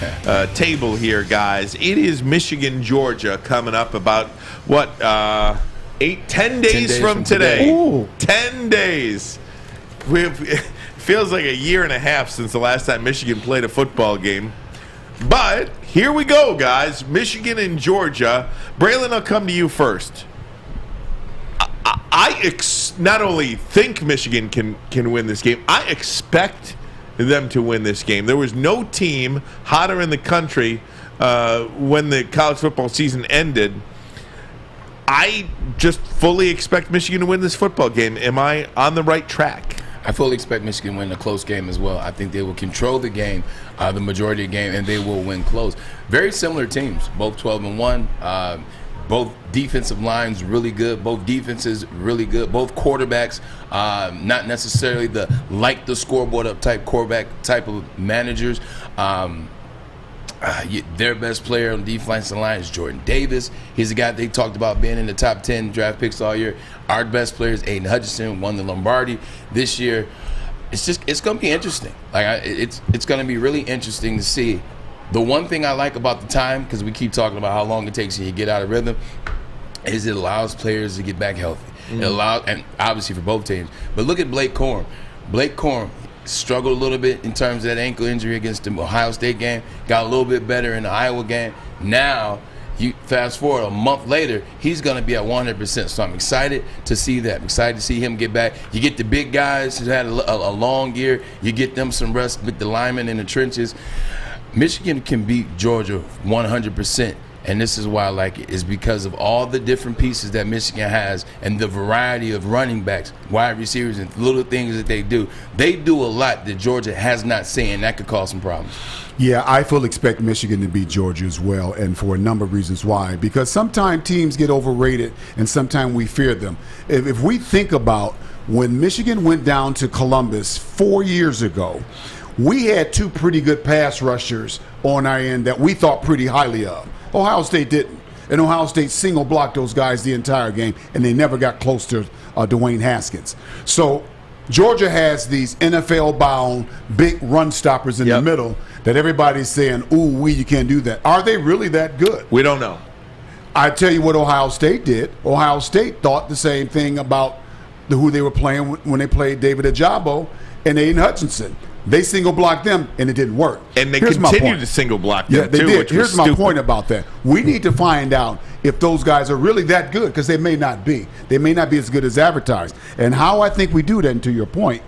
table here, guys. It is Michigan, Georgia coming up about, 10 days from today. Ooh. 10 days. It feels like a year and a half since the last time Michigan played a football game. But here we go, guys. Michigan and Georgia. Braylon, I'll come to you first. I not only think Michigan can win this game, I expect them to win this game. There was no team hotter in the country when the college football season ended. I just fully expect Michigan to win this football game. Am I on the right track? I fully expect Michigan to win a close game as well. I think they will control the game, the majority of the game, and they will win close. Very similar teams, both 12-1. Both defensive lines really good. Both defenses really good. Both quarterbacks, not necessarily the scoreboard up type quarterback type of managers. Their best player on the defensive line is Jordan Davis. He's a guy they talked about being in the top 10 draft picks all year. Our best player is Aiden Hutchinson, won the Lombardi this year. It's going to be interesting. It's going to be really interesting to see. The one thing I like about the time, because we keep talking about how long it takes you to get out of rhythm, is it allows players to get back healthy. It allows, and obviously for both teams. But look at Blake Corum. Blake Corum struggled a little bit in terms of that ankle injury against the Ohio State game. Got a little bit better in the Iowa game. Now, you fast forward a month later, he's going to be at 100%. So I'm excited to see that. I'm excited to see him get back. You get the big guys who had a long year. You get them some rest with the linemen in the trenches. Michigan can beat Georgia 100%, and this is why I like it, is because of all the different pieces that Michigan has and the variety of running backs, wide receivers, and little things that they do. They do a lot that Georgia has not seen, and that could cause some problems. Yeah, I fully expect Michigan to beat Georgia as well, and for a number of reasons why. Because sometimes teams get overrated, and sometimes we fear them. If we think about when Michigan went down to Columbus 4 years ago, we had two pretty good pass rushers on our end that we thought pretty highly of. Ohio State didn't. And Ohio State single blocked those guys the entire game, and they never got close to Dwayne Haskins. So Georgia has these NFL-bound big run stoppers in the middle that everybody's saying, ooh, you can't do that. Are they really that good? We don't know. I tell you what Ohio State did. Ohio State thought the same thing about who they were playing when they played David Ajabo and Aiden Hutchinson. They single blocked them, and it didn't work. And they continue to single block them, they too, did. which Here's was my stupid. point about that. We need to find out if those guys are really that good, because they may not be. They may not be as good as advertised. And how I think we do that, and to your point,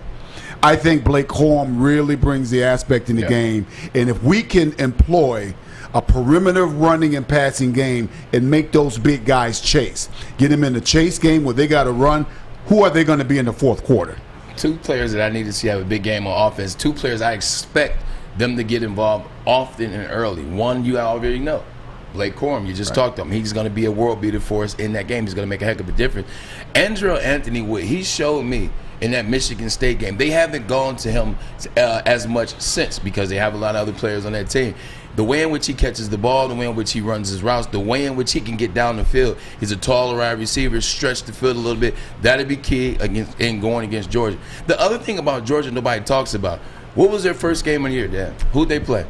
I think Blake Corum really brings the aspect in the game. And if we can employ a perimeter running and passing game and make those big guys chase, get them in the chase game where they got to run, who are they going to be in the fourth quarter? Two players that I need to see have a big game on offense. Two players I expect them to get involved often and early. One you already know, Blake Corum. You just talked to him. He's going to be a world beater for us in that game. He's going to make a heck of a difference. Andrew Anthony Wood, he showed me in that Michigan State game. They haven't gone to him as much since because they have a lot of other players on that team. The way in which he catches the ball, the way in which he runs his routes, the way in which he can get down the field. He's a taller wide receiver, stretch the field a little bit. That'd be key in going against Georgia. The other thing about Georgia nobody talks about, what was their first game of the year, Dan? Who'd they play?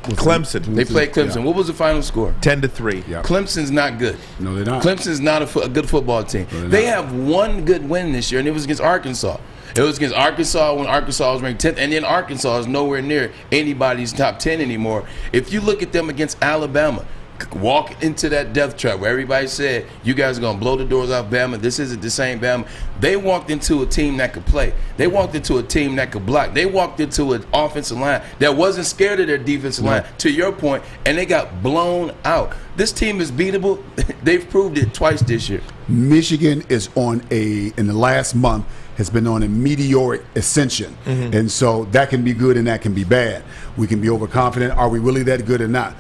Clemson. They played Clemson. What was the final score? 10-3. Yep. Clemson's not good. No, they're not. Clemson's not a good football team. No, they have one good win this year, and it was against Arkansas. It was against Arkansas when Arkansas was ranked 10th, and then Arkansas is nowhere near anybody's top 10 anymore. If you look at them against Alabama, walk into that death trap where everybody said, you guys are going to blow the doors off Bama. This isn't the same Bama. They walked into a team that could play. They walked into a team that could block. They walked into an offensive line that wasn't scared of their defensive line, to your point, and they got blown out. This team is beatable. They've proved it twice this year. Michigan is in the last month, has been on a meteoric ascension. And so that can be good and that can be bad. We can be overconfident. Are we really that good or not?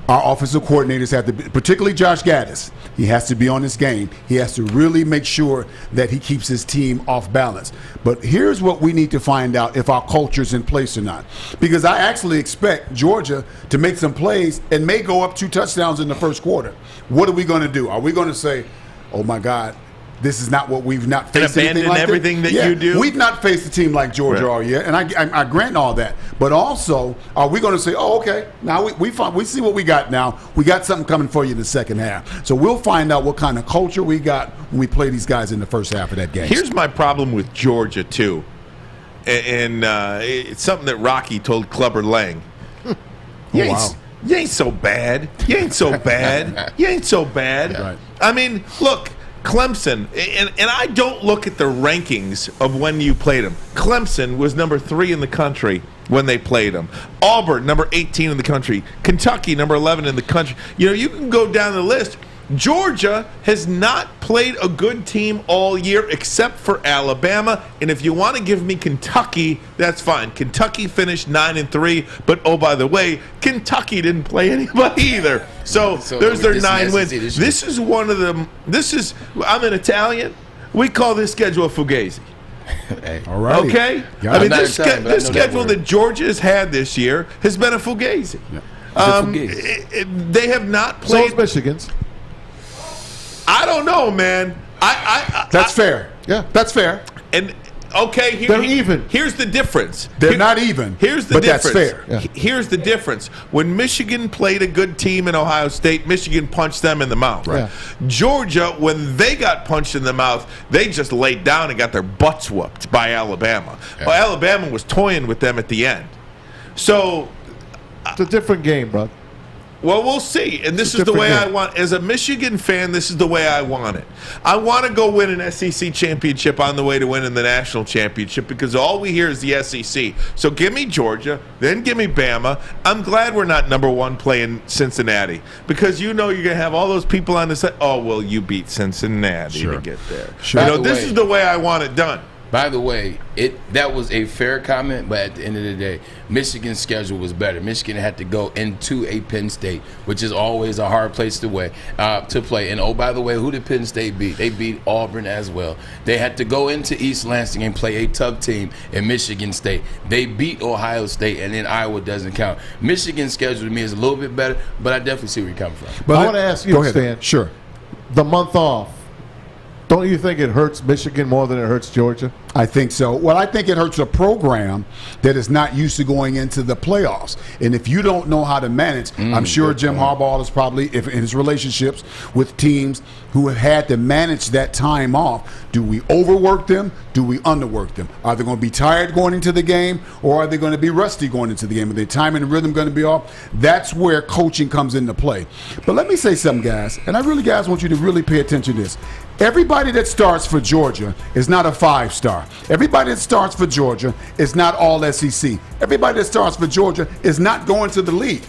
Our offensive coordinators have to be, particularly Josh Gaddis, he has to be on his game. He has to really make sure that he keeps his team off balance. But here's what we need to find out if our culture's in place or not. Because I actually expect Georgia to make some plays and may go up 2 touchdowns in the first quarter. What are we going to do? Are we going to say, oh my God, this is not what we've not faced. And abandon like everything that you do? We've not faced a team like Georgia all year, and I grant all that. But also, are we going to say, oh, okay, now we see what we got now. We got something coming for you in the second half. So we'll find out what kind of culture we got when we play these guys in the first half of that game. Here's my problem with Georgia, too. And it's something that Rocky told Clubber Lang. You ain't so bad. You ain't so bad. You ain't so bad. Right. I mean, look, Clemson, and I don't look at the rankings of when you played them. Clemson was number 3 in the country when they played them. Auburn, number 18 in the country. Kentucky, number 11 in the country. You know, you can go down the list. Georgia has not played a good team all year except for Alabama. And if you want to give me Kentucky, that's fine. Kentucky finished 9-3, but oh, by the way, Kentucky didn't play anybody either. So there's their 9 wins. This is one of them. I'm an Italian. We call this schedule a fugazi. Hey. All right. Okay? I mean, this schedule that Georgia has had this year has been a fugazi. Yeah. They have not played. So is Michigan's. I don't know, man. That's fair. Yeah, that's fair. And okay, they're even. Here's the difference. They're not even. Here's the but difference. That's fair. Yeah. Here's the difference. When Michigan played a good team in Ohio State, Michigan punched them in the mouth. Right. Yeah. Georgia, when they got punched in the mouth, they just laid down and got their butts whooped by Alabama. Yeah. Well, Alabama was toying with them at the end. So it's a different game, bro. Well, we'll see. And this is the way I want. As a Michigan fan, this is the way I want it. I want to go win an SEC championship on the way to winning the national championship because all we hear is the SEC. So give me Georgia, then give me Bama. I'm glad we're not number 1 playing Cincinnati because you know you're going to have all those people on the side. Oh, well, you beat Cincinnati to get there. Sure. You know, this is the way I want it done. By the way, that was a fair comment, but at the end of the day, Michigan's schedule was better. Michigan had to go into a Penn State, which is always a hard place to play. And oh, by the way, who did Penn State beat? They beat Auburn as well. They had to go into East Lansing and play a tough team in Michigan State. They beat Ohio State, and then Iowa doesn't count. Michigan's schedule to me is a little bit better, but I definitely see where you're coming from. But I want to ask you, Stan. Sure. The month off. Don't you think it hurts Michigan more than it hurts Georgia? I think so. Well, I think it hurts a program that is not used to going into the playoffs. And if you don't know how to manage, I'm sure Jim Harbaugh is probably, in his relationships with teams who have had to manage that time off, do we overwork them? Do we underwork them? Are they going to be tired going into the game, or are they going to be rusty going into the game? Are their time and rhythm going to be off? That's where coaching comes into play. But let me say something, guys, and I really, guys, want you to really pay attention to this. Everybody that starts for Georgia is not a 5-star. Everybody that starts for Georgia is not all SEC. Everybody that starts for Georgia is not going to the league.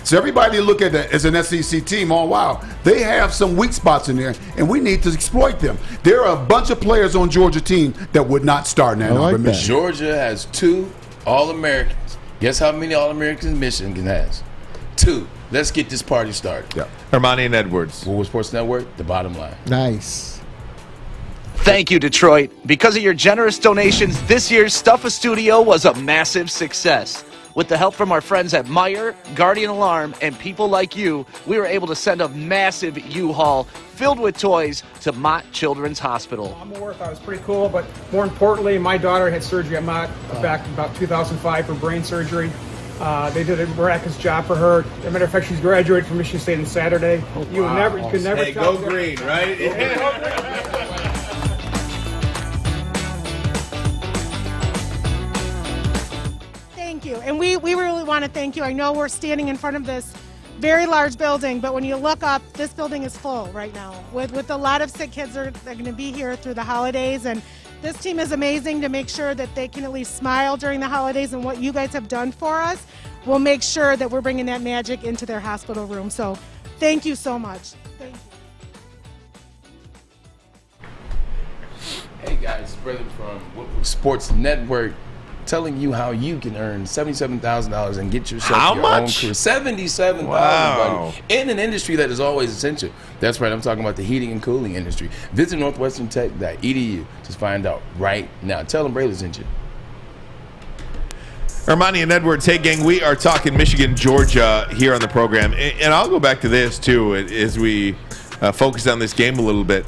So everybody look at that as an SEC team, oh, wow, they have some weak spots in there, and we need to exploit them. There are a bunch of players on Georgia team that would not start in Ann Arbor. Georgia has 2 All-Americans. Guess how many All-Americans Michigan has? 2. Let's get this party started. Yeah. Hermione and Edwards. Woodward Sports Network, the bottom line. Nice. Thank you, Detroit. Because of your generous donations, this year's Stuff a Studio was a massive success. With the help from our friends at Meyer, Guardian Alarm, and people like you, we were able to send a massive U-Haul filled with toys to Mott Children's Hospital. I thought it was pretty cool, but more importantly, my daughter had surgery at Mott back in about 2005 for brain surgery. They did a miraculous job for her. As a matter of fact, she's graduated from Michigan State on Saturday. Oh, You could never hey, tell. go green, right? Thank you. And we really want to thank you. I know we're standing in front of this very large building, but when you look up, this building is full right now with a lot of sick kids that are going to be here through the holidays. And this team is amazing to make sure that they can at least smile during the holidays, and what you guys have done for us will make sure that we're bringing that magic into their hospital room. So thank you so much. Thank you. Hey guys, Braylon from Woodward Sports Network, telling you how you can earn $77,000 and get yourself your own career. $77,000, buddy, in an industry that is always essential. That's right. I'm talking about the heating and cooling industry. Visit northwesterntech.edu to find out right now. Tell them Braylon sent you. Armani and Edwards, hey gang, we are talking Michigan, Georgia here on the program, and I'll go back to this too as we focus on this game a little bit.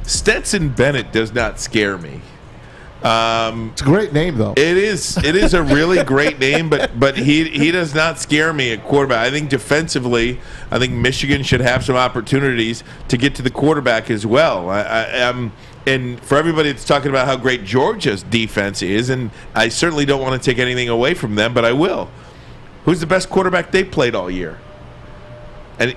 Stetson Bennett does not scare me. It's a great name, though. It is a really great name, but he does not scare me at quarterback. I think defensively, I think Michigan should have some opportunities to get to the quarterback as well. And for everybody that's talking about how great Georgia's defense is, and I certainly don't want to take anything away from them, but I will. Who's the best quarterback they played all year? And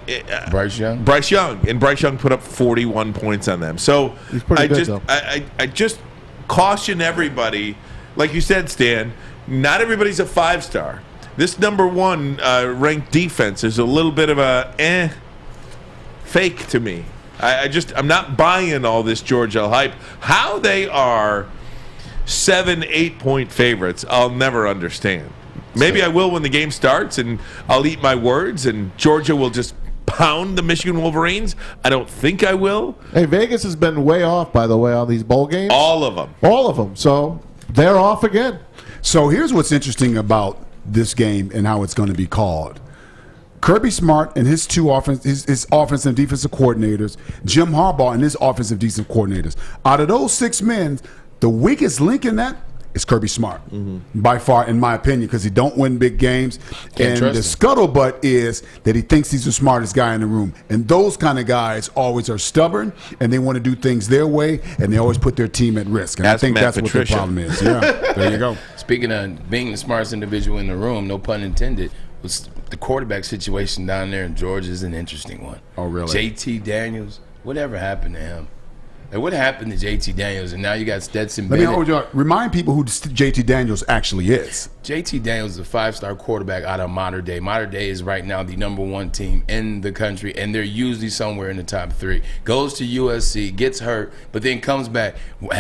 Bryce Young. Bryce Young, and Bryce Young put up 41 points on them. So He's pretty good, though. I just caution everybody, like you said, Stan. Not everybody's a 5-star. This number 1 ranked defense is a little bit of a fake to me. I'm not buying all this Georgia hype. How they are 7-8 point favorites, I'll never understand. Maybe I will when the game starts, and I'll eat my words, and Georgia will just pound the Michigan Wolverines. I don't think I will. Hey, Vegas has been way off, by the way, on these bowl games. All of them. All of them. So they're off again. So here's what's interesting about this game and how it's going to be called. Kirby Smart and his two his offensive and defensive coordinators, Jim Harbaugh and his offensive defensive coordinators. Out of those 6 men, the weakest link in that is Kirby Smart, by far, in my opinion, because he don't win big games. And the scuttlebutt is that he thinks he's the smartest guy in the room. And those kind of guys always are stubborn, and they want to do things their way, and they always put their team at risk. And I think that's what the problem is. Yeah, there you go. Speaking of being the smartest individual in the room, no pun intended, the quarterback situation down there in Georgia is an interesting one. Oh, really? JT Daniels, whatever happened to him? Like, what happened to JT Daniels? And now you got Stetson Bennett. Remind people who JT Daniels actually is. JT Daniels is a 5-star quarterback out of Mater Dei. Mater Dei is right now the number 1 team in the country, and they're usually somewhere in the top 3. Goes to USC, gets hurt, but then comes back. He goes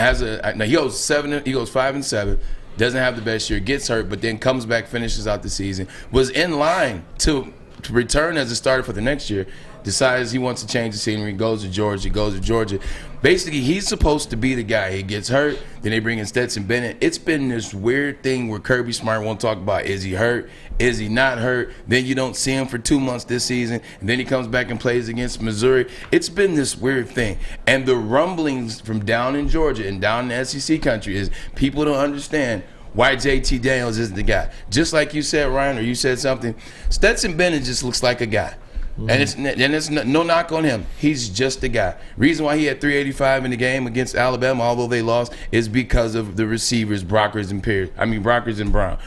5-7. Doesn't have the best year, gets hurt, but then comes back, finishes out the season. Was in line to return as a starter for the next year. Decides he wants to change the scenery, goes to Georgia. Basically, he's supposed to be the guy. He gets hurt, then they bring in Stetson Bennett. It's been this weird thing where Kirby Smart won't talk about, is he hurt? Is he not hurt? Then you don't see him for 2 months this season, and then he comes back and plays against Missouri. It's been this weird thing. And the rumblings from down in Georgia and down in the SEC country is people don't understand why JT Daniels isn't the guy. Just like you said, Ryan, or you said something, Stetson Bennett just looks like a guy. And it's no knock on him. He's just a guy. Reason why he had 385 in the game against Alabama, although they lost, is because of the receivers, Brockers and Brown.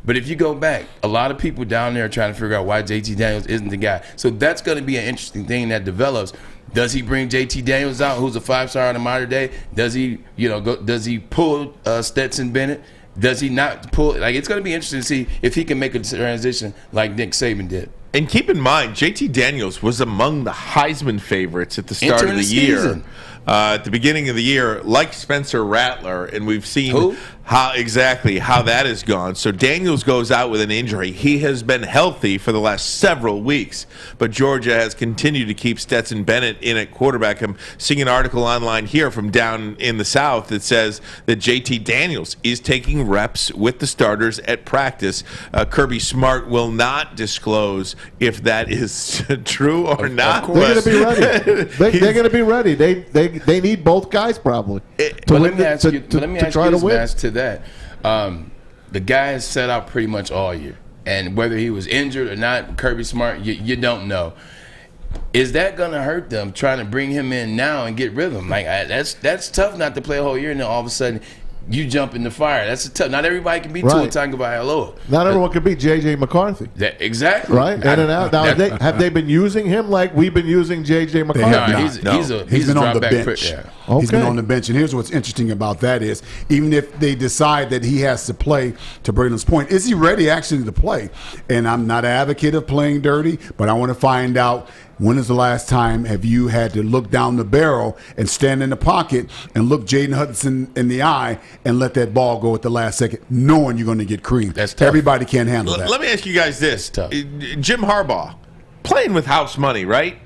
But if you go back, a lot of people down there are trying to figure out why JT Daniels isn't the guy. So that's going to be an interesting thing that develops. Does he bring JT Daniels out, who's a 5-star on the Mater Dei? Does he, does he pull Stetson Bennett? Does he not pull? Like, it's going to be interesting to see if he can make a transition like Nick Saban did. And keep in mind, JT Daniels was among the Heisman favorites at the start of the year. At the beginning of the year, like Spencer Rattler, and we've seen how that has gone. So Daniels goes out with an injury. He has been healthy for the last several weeks, but Georgia has continued to keep Stetson Bennett in at quarterback. I'm seeing an article online here from down in the South that says that JT Daniels is taking reps with the starters at practice. Kirby Smart will not disclose if that is true or not. They're going to be ready. They're going to be ready. They need both guys probably. Let me ask you this to that. The guy has set out pretty much all year, and whether he was injured or not, Kirby Smart, you don't know. Is that going to hurt them trying to bring him in now and get rid of him? Like, that's tough not to play a whole year and then all of a sudden you jump in the fire. That's tough. Not everybody can be Tua Tagovailoa. Not everyone can be J.J. McCarthy. Exactly. Right? In and out. Now, have they been using him like we've been using J.J. McCarthy? He's been on the bench. He's been on the bench. And here's what's interesting about that is, even if they decide that he has to play, to Braylon's point, is he ready actually to play? And I'm not an advocate of playing dirty, but I want to find out When is the last time have you had to look down the barrel and stand in the pocket and look Jaden Hudson in the eye and let that ball go at the last second, knowing you're going to get creamed? That's tough. Everybody can't handle that. Let me ask you guys this. Jim Harbaugh, playing with house money, right?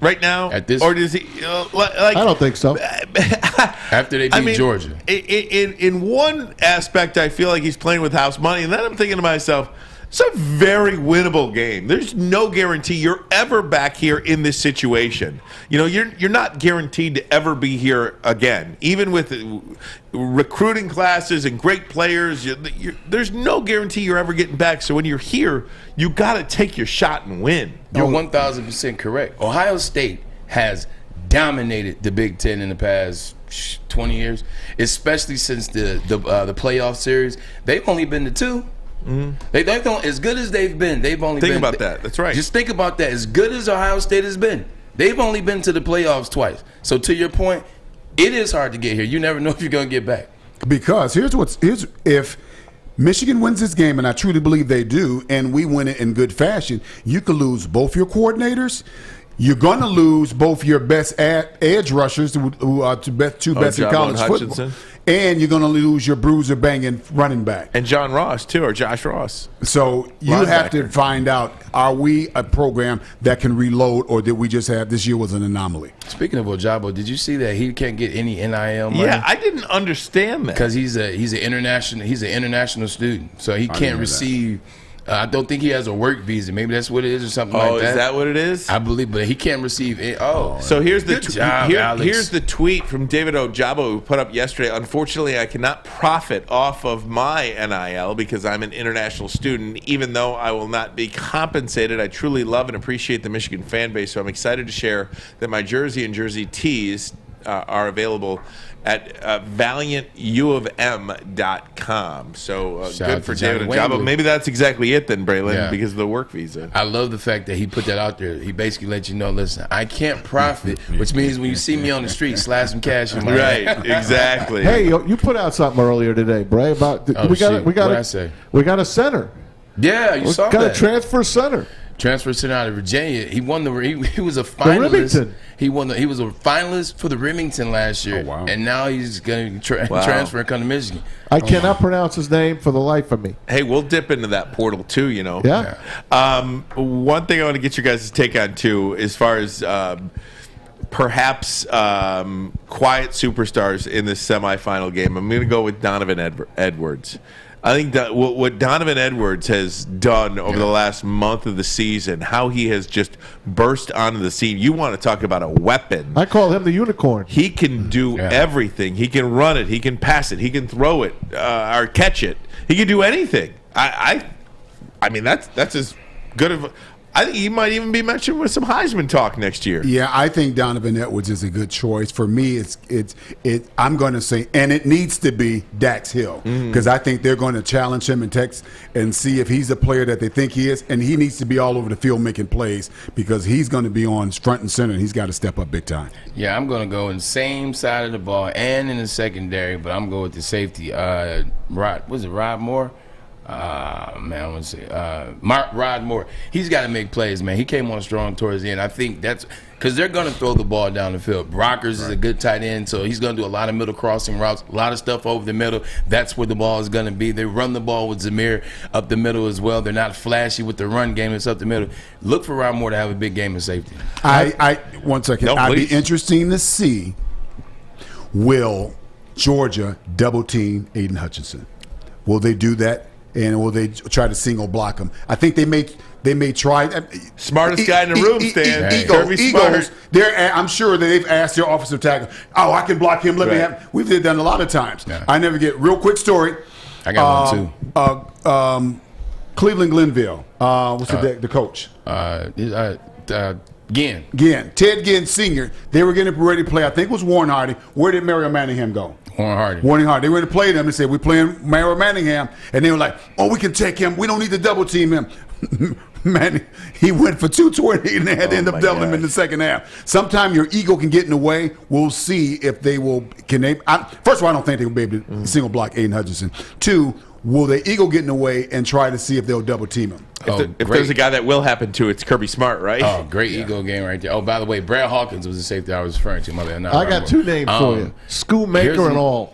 Right now? At this, or does he, I don't think so. After they beat Georgia. In one aspect, I feel like he's playing with house money, and then I'm thinking to myself, it's a very winnable game. There's no guarantee you're ever back here in this situation. You're not guaranteed to ever be here again. Even with recruiting classes and great players, there's no guarantee you're ever getting back. So when you're here, you got to take your shot and win. You're 1,000% correct. Ohio State has dominated the Big Ten in the past 20 years, especially since the playoff series. They've only been to 2. Mm-hmm. They don't, as good as they've been, they've only think about that. That's right. Just think about that. As good as Ohio State has been, they've only been to the playoffs twice. So to your point, it is hard to get here. You never know if you're going to get back. Because here's if Michigan wins this game, and I truly believe they do, and we win it in good fashion, you could lose both your coordinators. You're going to lose both your best edge rushers, who are two best in college football, and you're going to lose your bruiser banging running back. And John Ross, too, or Josh Ross. So you have to find out, are we a program that can reload, or did we just have this year was an anomaly? Speaking of Ojabo, did you see that he can't get any NIL money? Yeah, I didn't understand that. Because he's an international student, so he can't receive. I don't think he has a work visa. Maybe that's what it is, or something like that. Oh, is that what it is? I believe, but he can't receive it. So here's the here's the tweet from David Ojabo who put up yesterday. Unfortunately, I cannot profit off of my NIL because I'm an international student. Even though I will not be compensated, I truly love and appreciate the Michigan fan base. So I'm excited to share that my jersey and jersey tees are available at valiantuofm.com. So good for David Ojabo. Maybe that's exactly it then, Braylon, because of the work visa. I love the fact that he put that out there. He basically let you know, listen, I can't profit, which means when you see me on the street, slap some cash in my hand. Exactly. Hey, you put out something earlier today, Bray, about we got a center. Yeah, you saw that. Got a transfer center. Transfer center out of Virginia. He won he was a finalist. He was a finalist for the Remington last year. Oh, wow. And now he's going to transfer and come to Michigan. I cannot pronounce his name for the life of me. Hey, we'll dip into that portal too, Yeah. One thing I want to get your guys' take on too, as far as perhaps quiet superstars in this semifinal game. I'm going to go with Donovan Edwards. I think that what Donovan Edwards has done over the last month of the season, how he has just burst onto the scene. You want to talk about a weapon. I call him the unicorn. He can do everything. He can run it. He can pass it. He can throw it or catch it. He can do anything. I mean, that's as good of I think he might even be mentioned with some Heisman talk next year. Yeah, I think Donovan Edwards is a good choice. For me, I'm going to say, and it needs to be Dax Hill, because I think they're going to challenge him and see if he's a player that they think he is, and he needs to be all over the field making plays because he's going to be on front and center, and he's got to step up big time. Yeah, I'm going to go in the same side of the ball and in the secondary, but I'm going to go with the safety. Rod Moore? Rod Moore. He's got to make plays, man. He came on strong towards the end. I think that's because they're going to throw the ball down the field. Brockers is a good tight end, so he's going to do a lot of middle crossing routes, a lot of stuff over the middle. That's where the ball is going to be. They run the ball with Zamir up the middle as well. They're not flashy with the run game. It's up the middle. Look for Rod Moore to have a big game of safety. One second. I'd be interesting to see, will Georgia double team Aiden Hutchinson? Will they do that? And will they try to single block him? I think they may try. Smartest guy in the room, Stan. Egos. I'm sure that they've asked their offensive tackle, "Oh, I can block him. Let me have." We've done a lot of times. Yeah. I never get real quick story. I got one too. Cleveland Glenville. What's the coach? Ted Ginn Sr. They were getting ready to play. I think it was Warren Hardy. Where did Mario Manningham go? Warren Hardy. They were going to play them. They said, we're playing Mario Manningham. And they were like, oh, we can take him. We don't need to double team him. Man, he went for 220 and they had to end up doubling him in the second half. Sometime your ego can get in the way. We'll see if they will. First of all, I don't think they will be able to single block Aiden Hutchinson. Two, will the eagle get in the way and try to see if they'll double team him? If there's a guy that will happen to, it's Kirby Smart, right? Oh, great ego game right there. Oh, by the way, Brad Hawkins was the safety I was referring to. My bad. I got two names for you. Schoolmaker and all.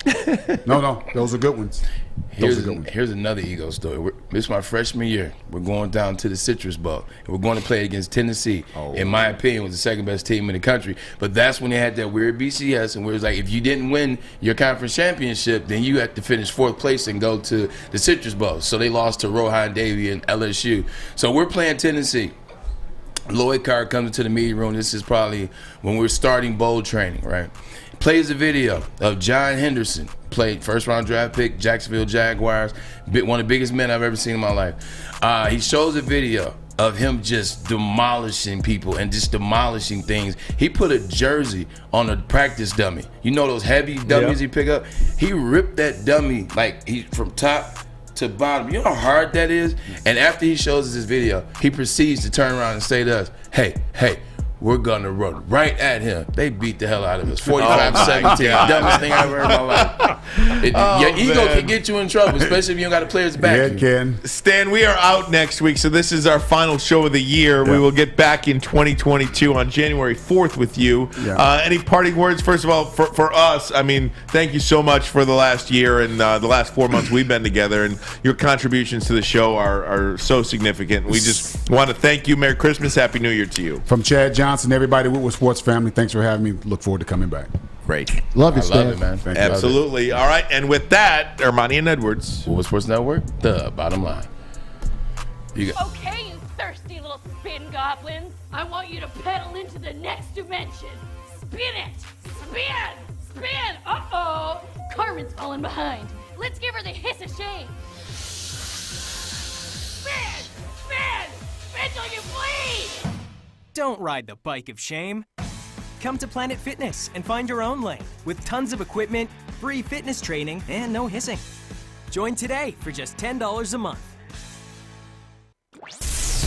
No, those are good ones. Here's another ego story. This is my freshman year. We're going down to the Citrus Bowl, and we're going to play against Tennessee. In my opinion, was the second best team in the country. But that's when they had that weird BCS, and where it was like, if you didn't win your conference championship, then you had to finish fourth place and go to the Citrus Bowl. So they lost to Rohan Davey and LSU. So we're playing Tennessee. Lloyd Carr comes into the meeting room. This is probably when we're starting bowl training, right? Plays a video of John Henderson, played first-round draft pick, Jacksonville Jaguars, one of the biggest men I've ever seen in my life. He shows a video of him just demolishing people and just demolishing things. He put a jersey on a practice dummy. You know those heavy dummies he pick up? He ripped that dummy like from top to bottom. You know how hard that is? And after he shows us this video, he proceeds to turn around and say to us, hey, we're gonna run right at him. They beat the hell out of us. 45-17. Dumbest thing I've ever heard in my life. Your ego can get you in trouble, especially if you don't got a player's back. Yeah, it can. Stan, we are out next week, so this is our final show of the year. We will get back in 2022 on January 4th with you. Any parting words? First of all, for us, I mean, thank you so much for the last year and the last 4 months we've been together, and your contributions to the show are so significant. We just want to thank you. Merry Christmas, Happy New Year to you. From Chad Johnson, everybody, Woodward Sports family, thanks for having me. Look forward to coming back. Great. Love you, Stan. Love it, man. Thank you. Absolutely. All right, and with that, Armani and Edwards. Woodward Sports Network, the bottom line. Okay, you thirsty little spin goblins. I want you to pedal into the next dimension. Spin it! Spin! Uh-oh! Carmen's falling behind. Let's give her the hiss of shame. Spin till you bleed! Don't ride the bike of shame. Come to Planet Fitness and find your own lane with tons of equipment, free fitness training, and no hissing. Join today for just $10 a month.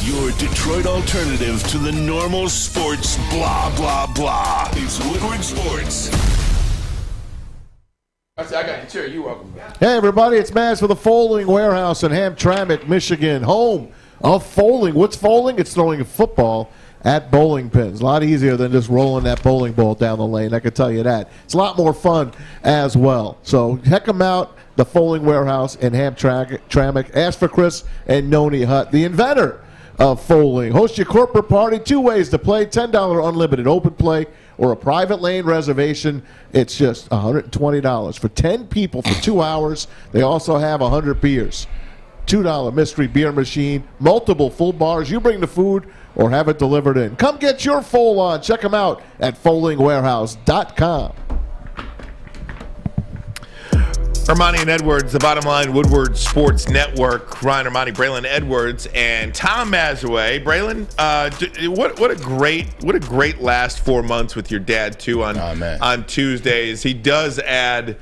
Your Detroit alternative to the normal sports blah, blah, blah. It's Woodward Sports. I got the chair. You're welcome. Hey, everybody, it's Maz for the Folding Warehouse in Hamtramck, Michigan, home of Folding. What's folding? It's throwing a football at bowling pins. A lot easier than just rolling that bowling ball down the lane, I can tell you that. It's a lot more fun as well. So check them out, the Folding Warehouse in Hamtramck. Ask for Chris and Noni Hutt, the inventor of folding. Host your corporate party. 2 ways to play: $10 unlimited open play or a private lane reservation. It's just $120 for 10 people for 2 hours. They also have 100 beers. $2 mystery beer machine, multiple full bars. You bring the food or have it delivered in. Come get your fold on. Check them out at foldingwarehouse.com. Armani and Edwards, the bottom line, Woodward Sports Network. Ryan Armani, Braylon Edwards, and Tom Mazaway. Braylon, what a great last 4 months with your dad too on Tuesdays. He does add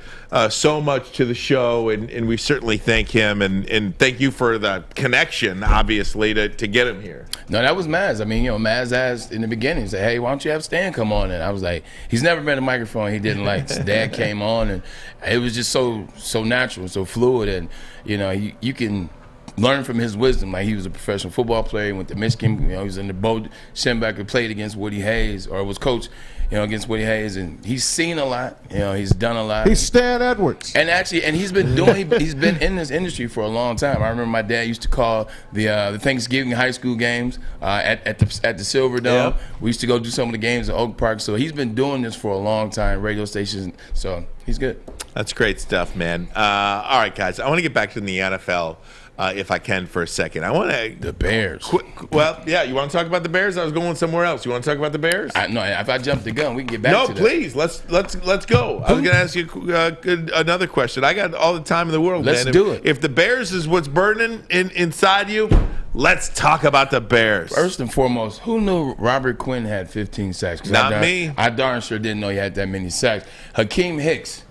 so much to the show, and we certainly thank him and thank you for the connection, obviously, to get him here. No, that was Maz. I mean, Maz asked in the beginning, he said, hey, why don't you have Stan come on? And I was like, he's never been a microphone he didn't like. His dad came on, and it was just so natural, so fluid, and you can learn from his wisdom. Like, he was a professional football player, he went to Michigan, he was in the Bo Schembechler, played against Woody Hayes, or was coached against Woody Hayes, and he's seen a lot. He's done a lot. He's Stan Edwards, and he's been he's been in this industry for a long time. I remember my dad used to call the Thanksgiving high school games at the Silver Dome. Yeah. We used to go do some of the games at Oak Park. So he's been doing this for a long time, radio stations. So he's good. That's great stuff, man. All right, guys, I want to get back to the NFL. If I can for a second. I want to... The Bears. Well, yeah, you want to talk about the Bears? I was going somewhere else. You want to talk about the Bears? No, if I jump the gun, we can get back to that. No, please. Let's go. I was going to ask you another question. I got all the time in the world, man. Let's do it. If the Bears is what's burning inside you, let's talk about the Bears. First and foremost, who knew Robert Quinn had 15 sacks? Not me. I darn sure didn't know he had that many sacks. Hakeem Hicks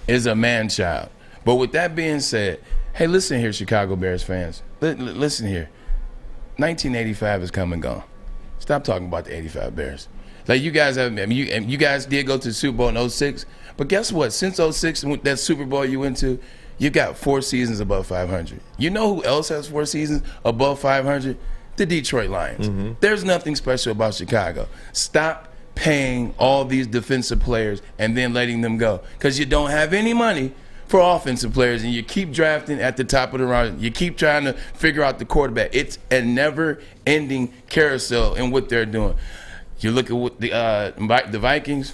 is a man-child. But with that being said, hey, listen here, Chicago Bears fans. Listen here. 1985 is come and gone. Stop talking about the 85 Bears. Like, you guys you guys did go to the Super Bowl in 06, but guess what? Since 06, that Super Bowl you went to, You got 4 seasons above 500. You know who else has 4 seasons above 500? The Detroit Lions. There's nothing special about Chicago. Stop paying all these defensive players and then letting them go, because you don't have any money for offensive players, and you keep drafting at the top of the round. You keep trying to figure out the quarterback. It's a never-ending carousel in what they're doing. You look at what the Vikings,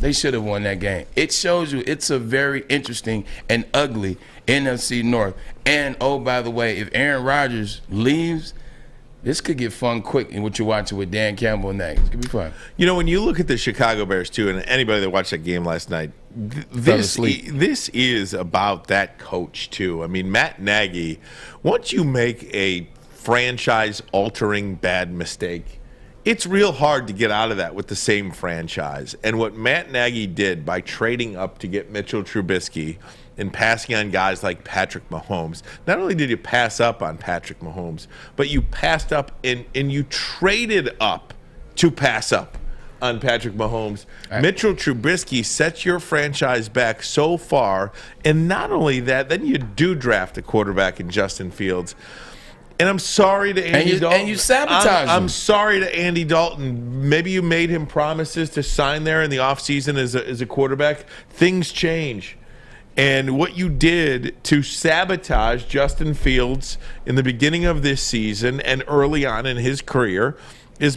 they should have won that game. It shows you it's a very interesting and ugly NFC North. And, oh, by the way, if Aaron Rodgers leaves, this could get fun quick in what you're watching with Dan Campbell and that. It could be fun. You know, when you look at the Chicago Bears, too, and anybody that watched that game last night, this is about that coach, too. I mean, Matt Nagy, once you make a franchise-altering bad mistake, it's real hard to get out of that with the same franchise. And what Matt Nagy did by trading up to get Mitchell Trubisky and passing on guys like Patrick Mahomes, not only did you pass up on Patrick Mahomes, but you passed up and you traded up to pass up on Patrick Mahomes. Mitchell Trubisky sets your franchise back so far, and not only that, then you do draft a quarterback in Justin Fields. And I'm sorry to Andy Dalton. And you sabotage him. I'm sorry to Andy Dalton. Maybe you made him promises to sign there in the offseason as a quarterback. Things change. And what you did to sabotage Justin Fields in the beginning of this season and early on in his career is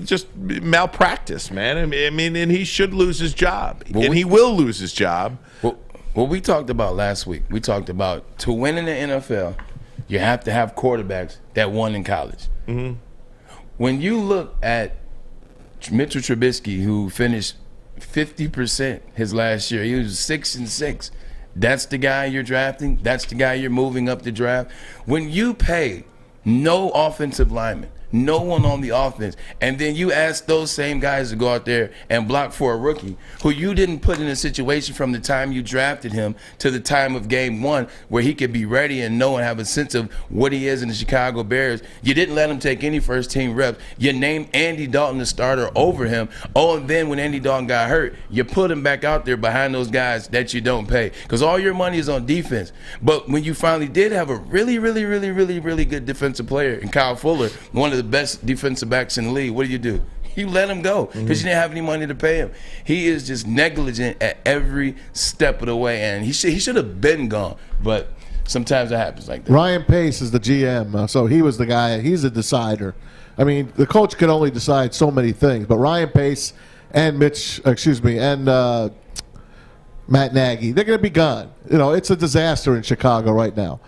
just malpractice, man. I mean, and he should lose his job. He will lose his job. What we talked about last week, we talked about to win in the NFL, you have to have quarterbacks that won in college. When you look at Mitchell Trubisky, who finished 50% his last year, he was 6-6. That's the guy you're drafting. That's the guy you're moving up the draft. When you pay no offensive lineman, no one on the offense, and then you ask those same guys to go out there and block for a rookie who you didn't put in a situation from the time you drafted him to the time of game one where he could be ready and know and have a sense of what he is in the Chicago Bears. You didn't let him take any first-team reps. You named Andy Dalton the starter over him. Oh, and then when Andy Dalton got hurt, you put him back out there behind those guys that you don't pay because all your money is on defense. But when you finally did have a really good defensive player in Kyle Fuller, one of the best defensive backs in the league, what do? You let him go because you didn't have any money to pay him. He is just negligent at every step of the way, and he should have been gone. But sometimes it happens like that. Ryan Pace is the GM, so he was the guy. He's a decider. I mean, the coach can only decide so many things, but Ryan Pace and Matt Nagy, they're going to be gone. You know, it's a disaster in Chicago right now.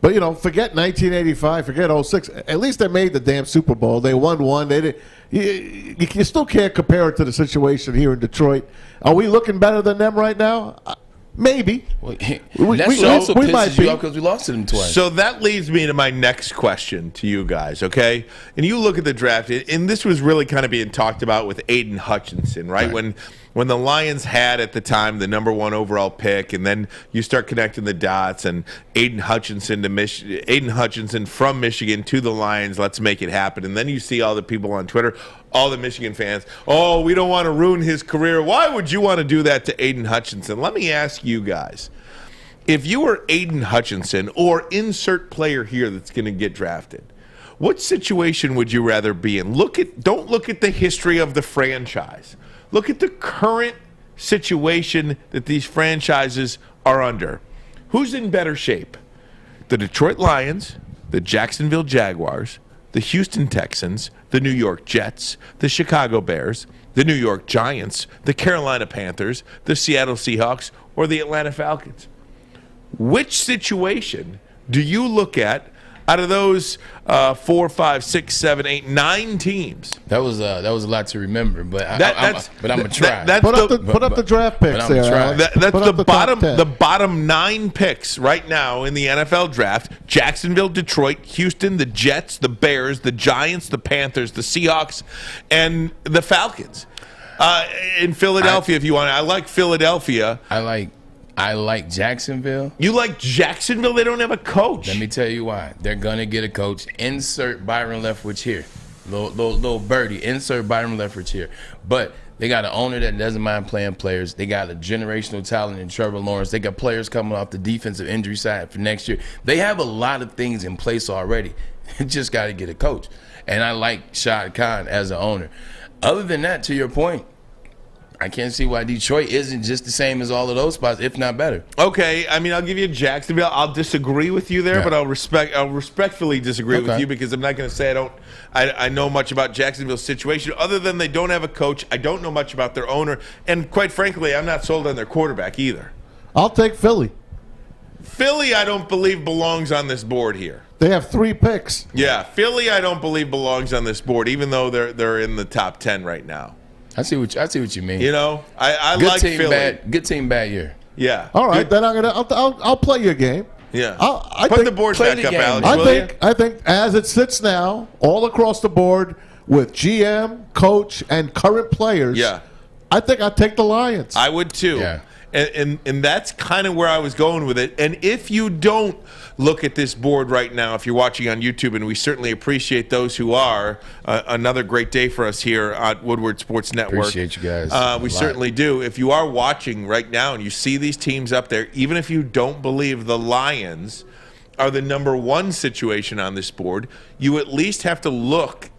But, you know, forget 1985, forget 06. At least they made the damn Super Bowl. They won one. They didn't. You still can't compare it to the situation here in Detroit. Are we looking better than them right now? Maybe. Well, that also pisses you off because we lost to them twice. So that leads me to my next question to you guys, okay? And you look at the draft, and this was really kind of being talked about with Aiden Hutchinson, right? When the Lions had at the time the #1 overall pick, and then you start connecting the dots, and Aiden Hutchinson from Michigan to the Lions, let's make it happen. And then you see all the people on Twitter, all the Michigan fans, oh, we don't want to ruin his career. Why would you want to do that to Aiden Hutchinson? Let me ask you guys, if you were Aiden Hutchinson or insert player here that's going to get drafted, what situation would you rather be in? Don't look at the history of the franchise. Look at the current situation that these franchises are under. Who's in better shape? The Detroit Lions, the Jacksonville Jaguars, the Houston Texans, the New York Jets, the Chicago Bears, the New York Giants, the Carolina Panthers, the Seattle Seahawks, or the Atlanta Falcons? Which situation do you look at out of those 4, 5, 6, 7, 8, 9 teams? That was a lot to remember, but I'm gonna try. Put up the draft picks there. That's the bottom 9 picks right now in the NFL draft: Jacksonville, Detroit, Houston, the Jets, the Bears, the Giants, the Panthers, the Seahawks, and the Falcons. In Philadelphia, if you want, I like Philadelphia. I like Jacksonville. You like Jacksonville? They don't have a coach. Let me tell you why. They're going to get a coach. Insert Byron Leftwich here. Little birdie. Insert Byron Leftwich here. But They got an owner that doesn't mind playing players. They got a generational talent in Trevor Lawrence. They got players coming off the defensive injury side for next year. They have a lot of things in place already. Just got to get a coach. And I like Shad Khan as an owner. Other than that, to your point, I can't see why Detroit isn't just the same as all of those spots, if not better. Okay, I mean, I'll give you Jacksonville. I'll disagree with you there, but I'll respectfully disagree with you because I'm not going to say I know much about Jacksonville's situation other than they don't have a coach. I don't know much about their owner, and quite frankly, I'm not sold on their quarterback either. I'll take Philly. Philly, I don't believe belongs on this board here. They have 3 picks. Yeah, Philly, I don't believe belongs on this board, even though they're in the top 10 right now. I see what you mean. You know, I good like team, Philly. Good team, bad year. Yeah. All right, then I'll play your game. Yeah. Put the board back up, Alex. I think as it sits now, all across the board with GM, coach, and current players. Yeah. I think I'd take the Lions. I would too. Yeah. And that's kind of where I was going with it. And if you don't look at this board right now, if you're watching on YouTube, and we certainly appreciate those who are, another great day for us here at Woodward Sports Network. Appreciate you guys. We certainly do. If you are watching right now and you see these teams up there, even if you don't believe the Lions are the number 1 situation on this board, you at least have to look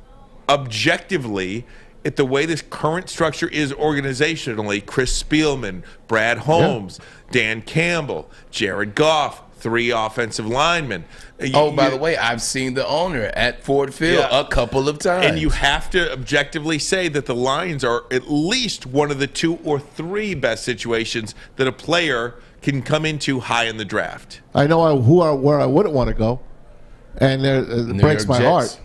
objectively at the way this current structure is organizationally. Chris Spielman, Brad Holmes, Dan Campbell, Jared Goff, 3 offensive linemen. By the way, I've seen the owner at Ford Field a couple of times. And you have to objectively say that the Lions are at least one of the 2 or 3 best situations that a player can come into high in the draft. I know where I wouldn't want to go, and it breaks my heart.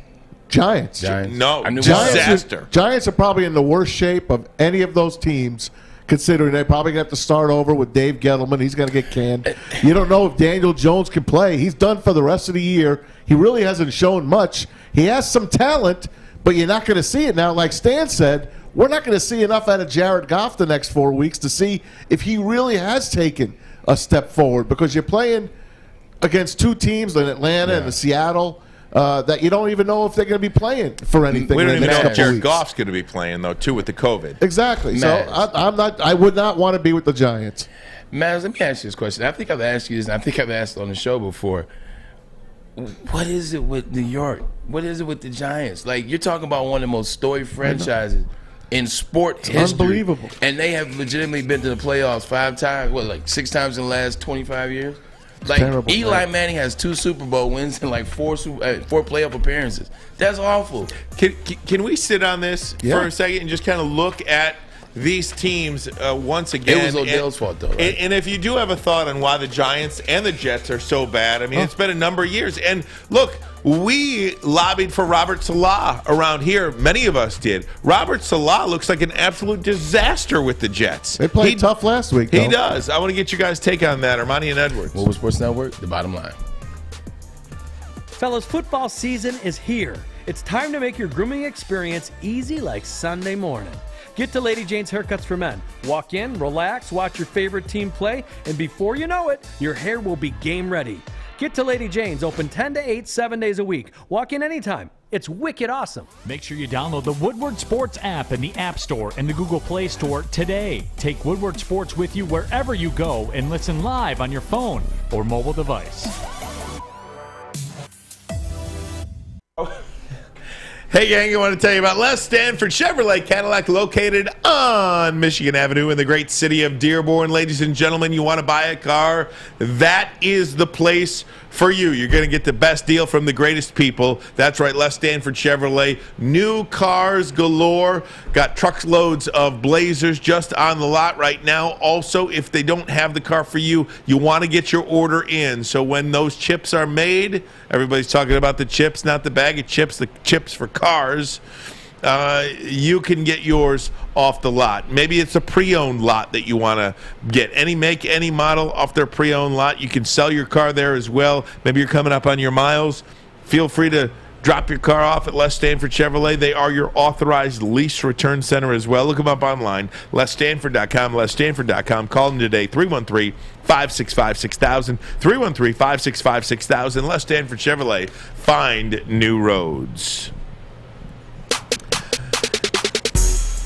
Giants. No, disaster. Giants are probably in the worst shape of any of those teams, considering they're probably going to have to start over with Dave Gettleman. He's going to get canned. You don't know if Daniel Jones can play. He's done for the rest of the year. He really hasn't shown much. He has some talent, but you're not going to see it now. Like Stan said, we're not going to see enough out of Jared Goff the next 4 weeks to see if he really has taken a step forward, because you're playing against 2 teams in Atlanta and Seattle that you don't even know if they're going to be playing for anything. We don't even know if Jared weeks. Goff's going to be playing, though, too, with the COVID. Exactly. So I would not want to be with the Giants. Maz, let me ask you this question. I think I've asked you this, and I think I've asked it on the show before. What is it with New York? What is it with the Giants? Like, you're talking about one of the most storied franchises in sport history. Unbelievable. And they have legitimately been to the playoffs 5 times, 6 times in the last 25 years? Like, terrible, Eli Manning has 2 Super Bowl wins and 4 playoff appearances. That's awful. Can we sit on this for a second and just kind of look at these teams once again? It was Odell's fault, though. Right? And if you do have a thought on why the Giants and the Jets are so bad, I mean, it's been a number of years. And look, we lobbied for Robert Saleh around here. Many of us did. Robert Saleh looks like an absolute disaster with the Jets. They played tough last week, though. He does. I want to get you guys' take on that. Armani and Edwards. Woodward Sports Network, the bottom line. Fellas, football season is here. It's time to make your grooming experience easy like Sunday morning. Get to Lady Jane's Haircuts for Men. Walk in, relax, watch your favorite team play, and before you know it, your hair will be game ready. Get to Lady Jane's, open 10 to 8, 7 days a week. Walk in anytime. It's wicked awesome. Make sure you download the Woodward Sports app in the App Store and the Google Play Store today. Take Woodward Sports with you wherever you go and listen live on your phone or mobile device. Hey gang, I want to tell you about Les Stanford Chevrolet Cadillac, located on Michigan Avenue in the great city of Dearborn. Ladies and gentlemen, you want to buy a car? That is the place for you. You're going to get the best deal from the greatest people. That's right, Les Stanford Chevrolet. New cars galore. Got truckloads of Blazers just on the lot right now. Also, if they don't have the car for you, you want to get your order in. So when those chips are made, everybody's talking about the chips, not the bag of chips, the chips for cars. You can get yours off the lot. Maybe it's a pre-owned lot that you want to get. Any make, any model off their pre-owned lot. You can sell your car there as well. Maybe you're coming up on your miles. Feel free to drop your car off at Les Stanford Chevrolet. They are your authorized lease return center as well. Look them up online, lesstanford.com, lesstanford.com. Call them today, 313-565-6000, 313-565-6000. Les Stanford Chevrolet, find new roads.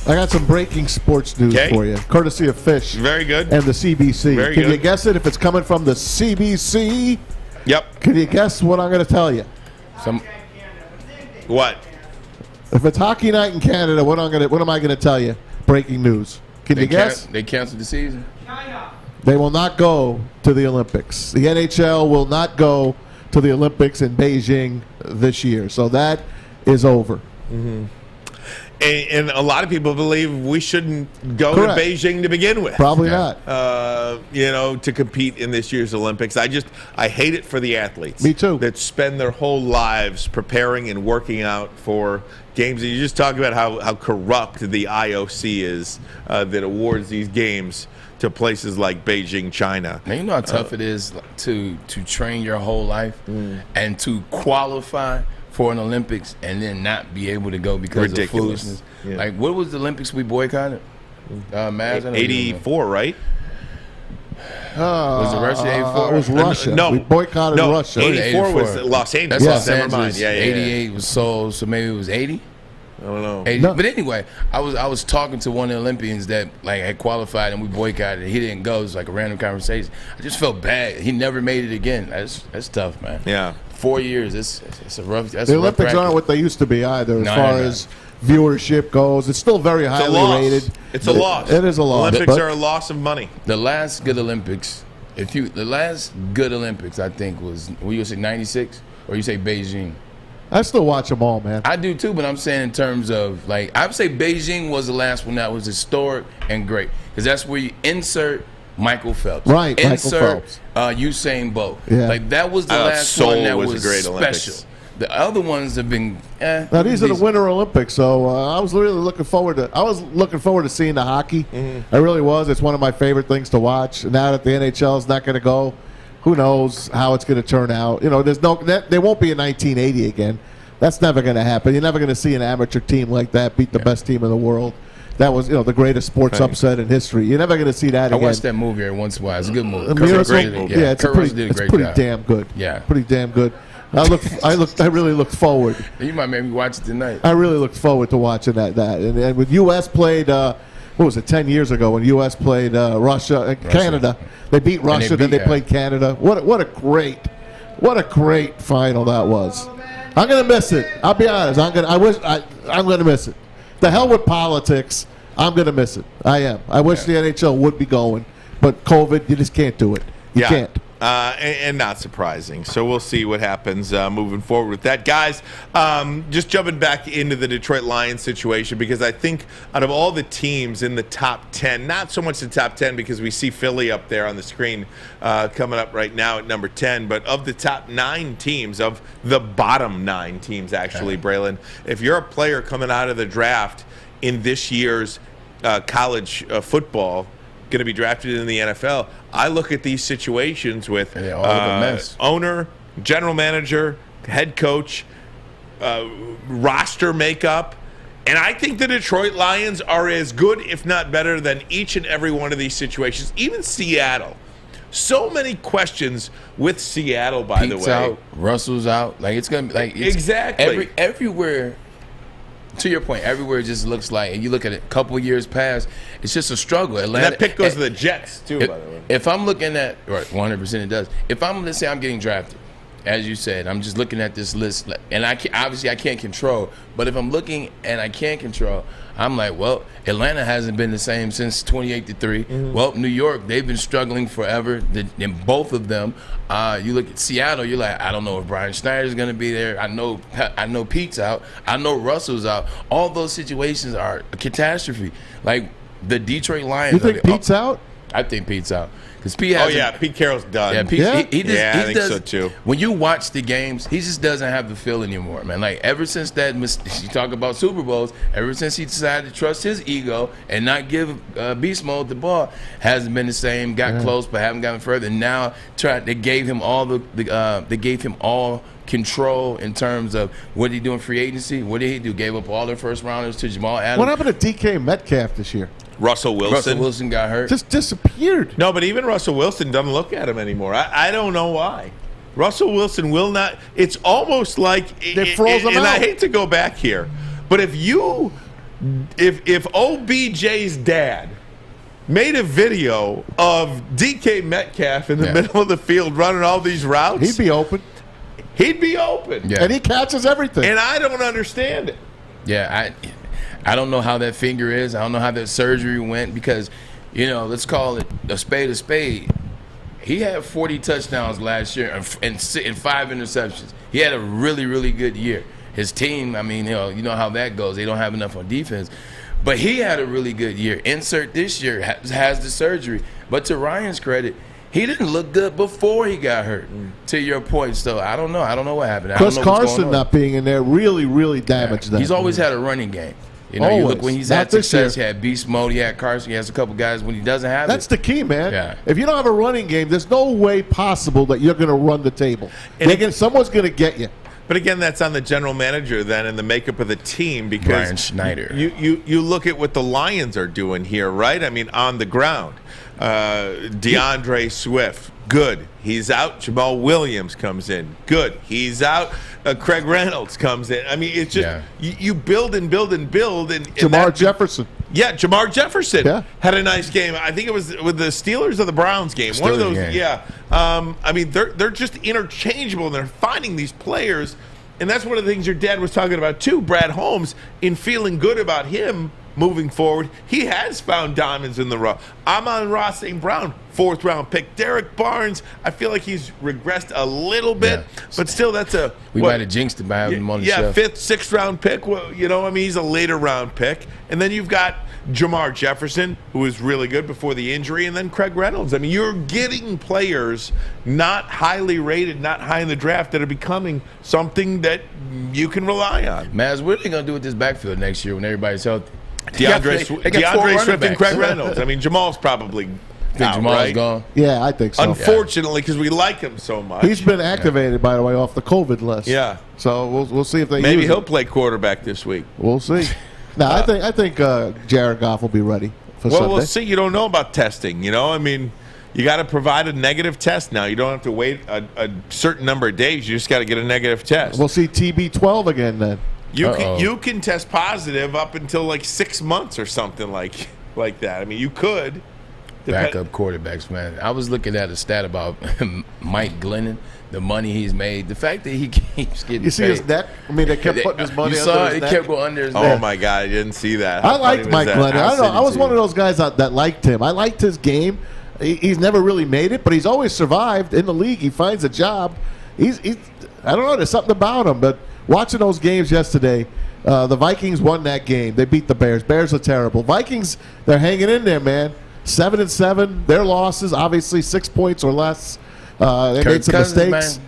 I got some breaking sports news for you, courtesy of Fish. Very good. And the CBC. Very Can good. you guess it if it's coming from the CBC? Yep. Can you guess what I'm going to tell you? What? If it's hockey night in Canada, what am I going to tell you? Breaking news. Can you guess? They canceled the season. They will not go to the Olympics. The NHL will not go to the Olympics in Beijing this year. So that is over. Mm-hmm. And a lot of people believe we shouldn't go Correct. to Beijing to begin with. Probably not. To compete in this year's Olympics. I hate it for the athletes. Me too. That spend their whole lives preparing and working out for games. And you just talk about how corrupt the IOC is that awards these games to places like Beijing, China. Now, you know how tough it is to train your whole life and to qualify for an Olympics and then not be able to go because of foolishness. Yeah. Like, what was the Olympics we boycotted? 84, right? Was it Russia 84? It was Russia. No. We boycotted Russia. 84 was Los Angeles. That's Los Never Angeles. mind. Yeah. 88 was Seoul, so maybe it was 80. I don't know. 80. But anyway, I was talking to one of the Olympians that had qualified and we boycotted. He didn't go. It was like a random conversation. I just felt bad. He never made it again. That's tough, man. Yeah. 4 years. It's a rough. That's The a rough Olympics aren't bracket. what they used to be either, as No, far no. as viewership goes. It's still very It's a highly loss. rated. It's a loss. It is a loss. Olympics but are a loss of money. The last good Olympics, the last good Olympics, I think was, will you say 96 or you say Beijing? I still watch them all, man. I do too, but I'm saying in terms of I would say Beijing was the last one that was historic and great because that's where you insert Michael Phelps, Right, Michael insert Phelps. Usain Bolt. Yeah. Like that was the I thought last Seoul one that was a was great special. Olympics. The other ones have been. Now these are the Winter Olympics, so I was really looking forward to seeing the hockey. Mm-hmm. I really was. It's one of my favorite things to watch. Now that the NHL is not going to go, who knows how it's going to turn out? There won't be a 1980 again. That's never going to happen. You're never going to see an amateur team like that beat the best team in the world. That was, the greatest sports upset in history. You're never going to see that I again. watched that movie every once in a while. It's a good movie. A Kurt Miracle? Russell did a- Yeah, it's Kurt Russell did a great pretty job. damn good. Yeah. Pretty damn good. I really looked forward. You might make me watch it tonight. I really looked forward to watching that. And when U.S. played, what was it, 10 years ago when U.S. played Russia, Canada. They beat Russia, then they played Canada. What a great final that was. I'm gonna miss it. I'll be honest. I'm gonna miss it. The hell with politics. I'm gonna miss it. I am. I wish the NHL would be going, but COVID, you just can't do it. You can't. And not surprising. So we'll see what happens moving forward with that. Guys, just jumping back into the Detroit Lions situation, because I think out of all the teams in the top 10, not so much the top 10 because we see Philly up there on the screen coming up right now at number 10, but of the top 9 teams, of the bottom 9 teams actually, Braylon, if you're a player coming out of the draft in this year's college football, going to be drafted in the NFL, I look at these situations with all of a mess. Owner, general manager, head coach, roster makeup, and I think the Detroit Lions are as good, if not better, than each and every one of these situations. Even Seattle. So many questions with Seattle, by the Pete's way. out, Russell's out. Like, it's gonna be like Exactly. everywhere. To your point, everywhere it just looks like, and you look at it, a couple of years past, it's just a struggle. Atlanta, And that pick goes to the Jets, too, by the way. If I'm looking at, right, 100% it does. If let's say I'm getting drafted, as you said, I'm just looking at this list, and obviously I can't control, but if I'm looking and I can't control, I'm like, well, Atlanta hasn't been the same since 28-3. Mm-hmm. Well, New York, they've been struggling forever. In both of them, you look at Seattle, you're like, I don't know if Brian Schneider's going to be there. I know Pete's out. I know Russell's out. All those situations are a catastrophe. Like the Detroit Lions. You think Pete's out? I think Pete's out. Because Pete Pete Carroll's done. Yeah, Pete, I he think does, so too. When you watch the games, he just doesn't have the feel anymore, man. Like, ever since that, you talk about Super Bowls, ever since he decided to trust his ego and not give Beast Mode the ball, hasn't been the same. Got close, but haven't gotten further. Now, they gave him all they gave him all control in terms of what did he do in free agency. What did he do? Gave up all their first rounders to Jamal Adams. What happened to DK Metcalf this year? Russell Wilson got hurt. Just disappeared. No, but even Russell Wilson doesn't look at him anymore. I don't know why. Russell Wilson will not. It's almost like they froze him and out. I hate to go back here, but if you if OBJ's dad made a video of DK Metcalf in the middle of the field running all these routes, he'd be open. He'd be open. Yeah. And he catches everything. And I don't understand it. Yeah, I don't know how that finger is. I don't know how that surgery went because, let's call it a spade a spade. He had 40 touchdowns last year and 5 interceptions. He had a really, really good year. His team, I mean, you know how that goes. They don't have enough on defense. But he had a really good year. Insert this year has the surgery. But to Ryan's credit, he didn't look good before he got hurt. To your point, so I don't know. I don't know what happened. Chris Carson not being in there really, really damaged that. He's always had a running game. You look when he's had success, he had beast mode, he had Carson, he has a couple guys when he doesn't have That's the key, man. Yeah. If you don't have a running game, there's no way possible that you're going to run the table. And someone's going to get you. But again, that's on the general manager then and the makeup of the team because Brian Schneider. You look at what the Lions are doing here, right? I mean, on the ground. DeAndre Swift, good. He's out. Jamal Williams comes in, good. He's out. Craig Reynolds comes in. I mean, it's just you build and build and build. And Jamar Jefferson. Yeah, Jamar Jefferson had a nice game. I think it was with the Steelers or the Browns game. One of those, I mean, they're just interchangeable, and they're finding these players. And that's one of the things your dad was talking about, too, Brad Holmes, in feeling good about him moving forward. He has found diamonds in the rough. Amon-Ra St. Brown, 4th-round pick. Derek Barnes, I feel like he's regressed a little bit, but still that's a... We might have jinxed him by having him on the show. 5th, 6th-round pick. Well, I mean, he's a later-round pick. And then you've got Jamar Jefferson, who was really good before the injury, and then Craig Reynolds. I mean, you're getting players not highly rated, not high in the draft, that are becoming something that you can rely on. Maz, what are they going to do with this backfield next year when everybody's healthy? DeAndre Swift and Craig Reynolds. I mean, Jamal's probably out, Jamal's right? gone? Yeah, I think so. Unfortunately, because we like him so much. He's been activated, by the way, off the COVID list. Yeah. So we'll see if they maybe use he'll him. play quarterback this week. We'll see. No, I think Jared Goff will be ready for Sunday. Well, we'll see. You don't know about testing. I mean, you got to provide a negative test now. You don't have to wait a certain number of days. You just got to get a negative test. We'll see TB12 again then. You can test positive up until like 6 months or something like that. I mean, you could. Backup quarterbacks, man. I was looking at a stat about Mike Glennon, the money he's made, the fact that he keeps getting You see paid. his neck? I mean, they kept putting his money under his neck. It kept going under his Oh, neck. my God. I didn't see that. I liked Mike Glennon. I don't know. I was one of those guys that liked him. I liked his game. He's never really made it, but he's always survived in the league. He finds a job. He's I don't know. There's something about him, but watching those games yesterday, the Vikings won that game. They beat the Bears. Bears are terrible. Vikings, they're hanging in there, man. 7-7. Their losses, obviously 6 points or less. They made some mistakes.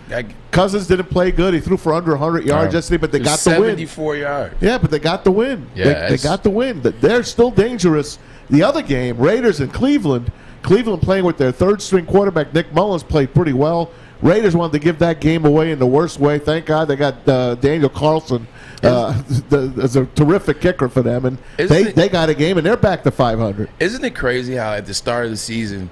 Cousins didn't play good. He threw for under 100 yards yesterday, but they got the win. 74 yards. Yeah, but they got the win. Yeah, they got the win. They're still dangerous. The other game, Raiders and Cleveland. Cleveland playing with their third-string quarterback, Nick Mullins, played pretty well. Raiders wanted to give that game away in the worst way. Thank God they got Daniel Carlson as a terrific kicker for them, and they got a game, and they're back to 500. Isn't it crazy how at the start of the season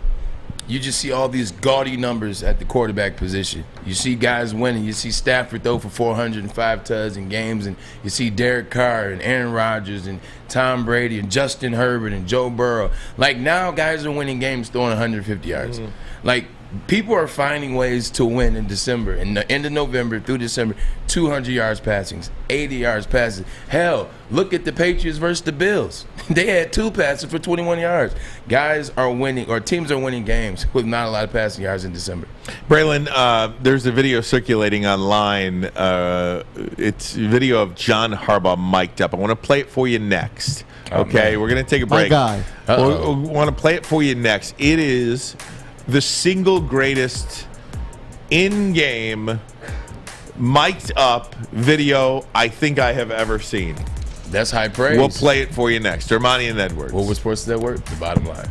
you just see all these gaudy numbers at the quarterback position? You see guys winning. You see Stafford throw for 405 tuds in games, and you see Derek Carr and Aaron Rodgers and Tom Brady and Justin Herbert and Joe Burrow. Like, now guys are winning games throwing 150 yards. Like, people are finding ways to win in December, in the end of November through December. 200 yards passing, 80 yards passing. Hell, look at the Patriots versus the Bills. They had 2 passes for 21 yards. Guys are winning, or teams are winning games with not a lot of passing yards in December. Braylon, there's a video circulating online. It's a video of John Harbaugh mic'd up. I want to play it for you next. Okay, we're going to take a break. My guy. We want to play it for you next. It is the single greatest in-game mic'd up video I think I have ever seen. That's high praise. We'll play it for you next. Armani and Edwards. Woodward Sports Network, the bottom line.